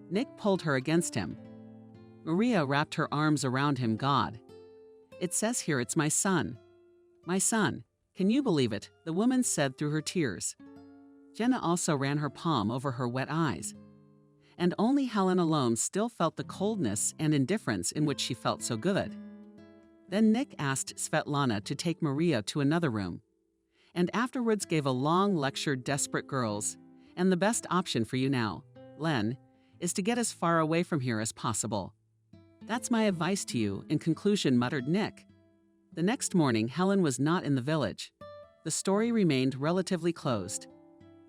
Nick pulled her against him. Maria wrapped her arms around him. God. It says here it's my son. My son. Can you believe it? The woman said through her tears. Jenna also ran her palm over her wet eyes. And only Helen alone still felt the coldness and indifference in which she felt so good. Then Nick asked Svetlana to take Maria to another room, and afterwards gave a long lecture. Desperate girls, and the best option for you now, Len, is to get as far away from here as possible. That's my advice to you, in conclusion, muttered Nick. The next morning, Helen was not in the village. The story remained relatively closed.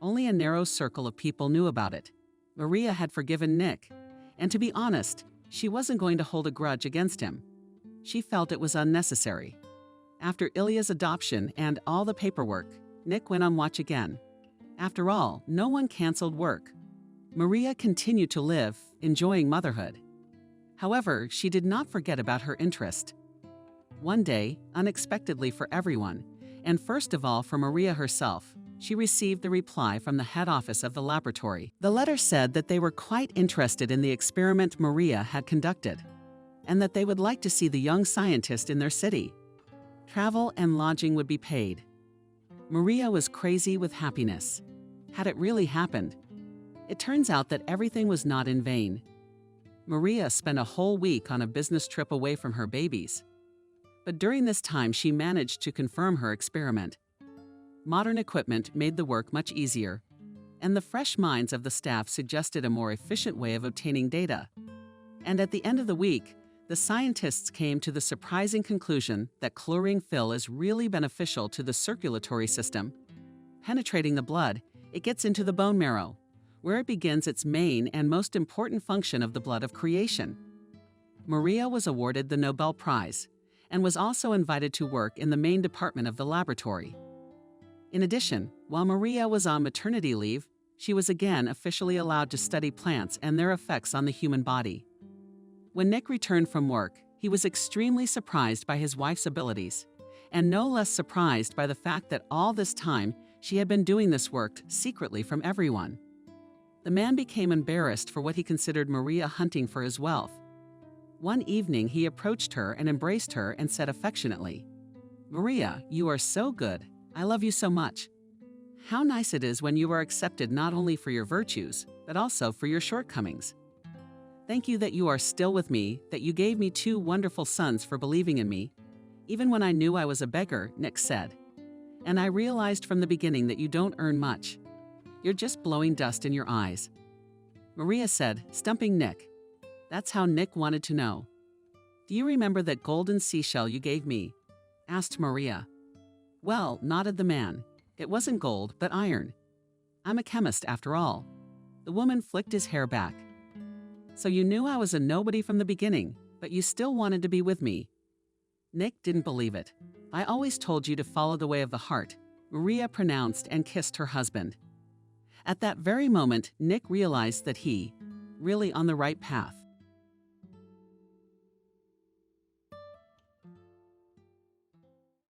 Only a narrow circle of people knew about it. Maria had forgiven Nick, and to be honest, she wasn't going to hold a grudge against him. She felt it was unnecessary. After Ilya's adoption and all the paperwork, Nick went on watch again. After all, no one canceled work. Maria continued to live, enjoying motherhood. However, she did not forget about her interest. One day, unexpectedly for everyone, and first of all for Maria herself, she received a reply from the head office of the laboratory. The letter said that they were quite interested in the experiment Maria had conducted, and that they would like to see the young scientist in their city. Travel and lodging would be paid. Maria was crazy with happiness. Had it really happened? It turns out that everything was not in vain. Maria spent a whole week on a business trip away from her babies. But during this time, she managed to confirm her experiment. Modern equipment made the work much easier, and the fresh minds of the staff suggested a more efficient way of obtaining data. And at the end of the week, the scientists came to the surprising conclusion that chloring fill is really beneficial to the circulatory system. Penetrating the blood, it gets into the bone marrow, where it begins its main and most important function of the blood of creation. Maria was awarded the Nobel Prize and was also invited to work in the main department of the laboratory. In addition, while Maria was on maternity leave, she was again officially allowed to study plants and their effects on the human body. When Nick returned from work, he was extremely surprised by his wife's abilities, and no less surprised by the fact that all this time she had been doing this work secretly from everyone. The man became embarrassed for what he considered Maria hunting for his wealth. One evening, he approached her and embraced her and said affectionately, "Maria, you are so good. I love you so much. How nice it is when you are accepted not only for your virtues, but also for your shortcomings. Thank you that you are still with me, that you gave me 2 wonderful sons for believing in me, even when I knew I was a beggar," Nick said. "And I realized from the beginning that you don't earn much. You're just blowing dust in your eyes." Maria said, stumping Nick. That's how Nick wanted to know. "Do you remember that golden seashell you gave me?" asked Maria. "Well," nodded the man, "it wasn't gold, but iron. I'm a chemist after all." The woman flicked his hair back. "So you knew I was a nobody from the beginning, but you still wanted to be with me." Nick didn't believe it. "I always told you to follow the way of the heart," Maria pronounced and kissed her husband. At that very moment, Nick realized that he, really on the right path.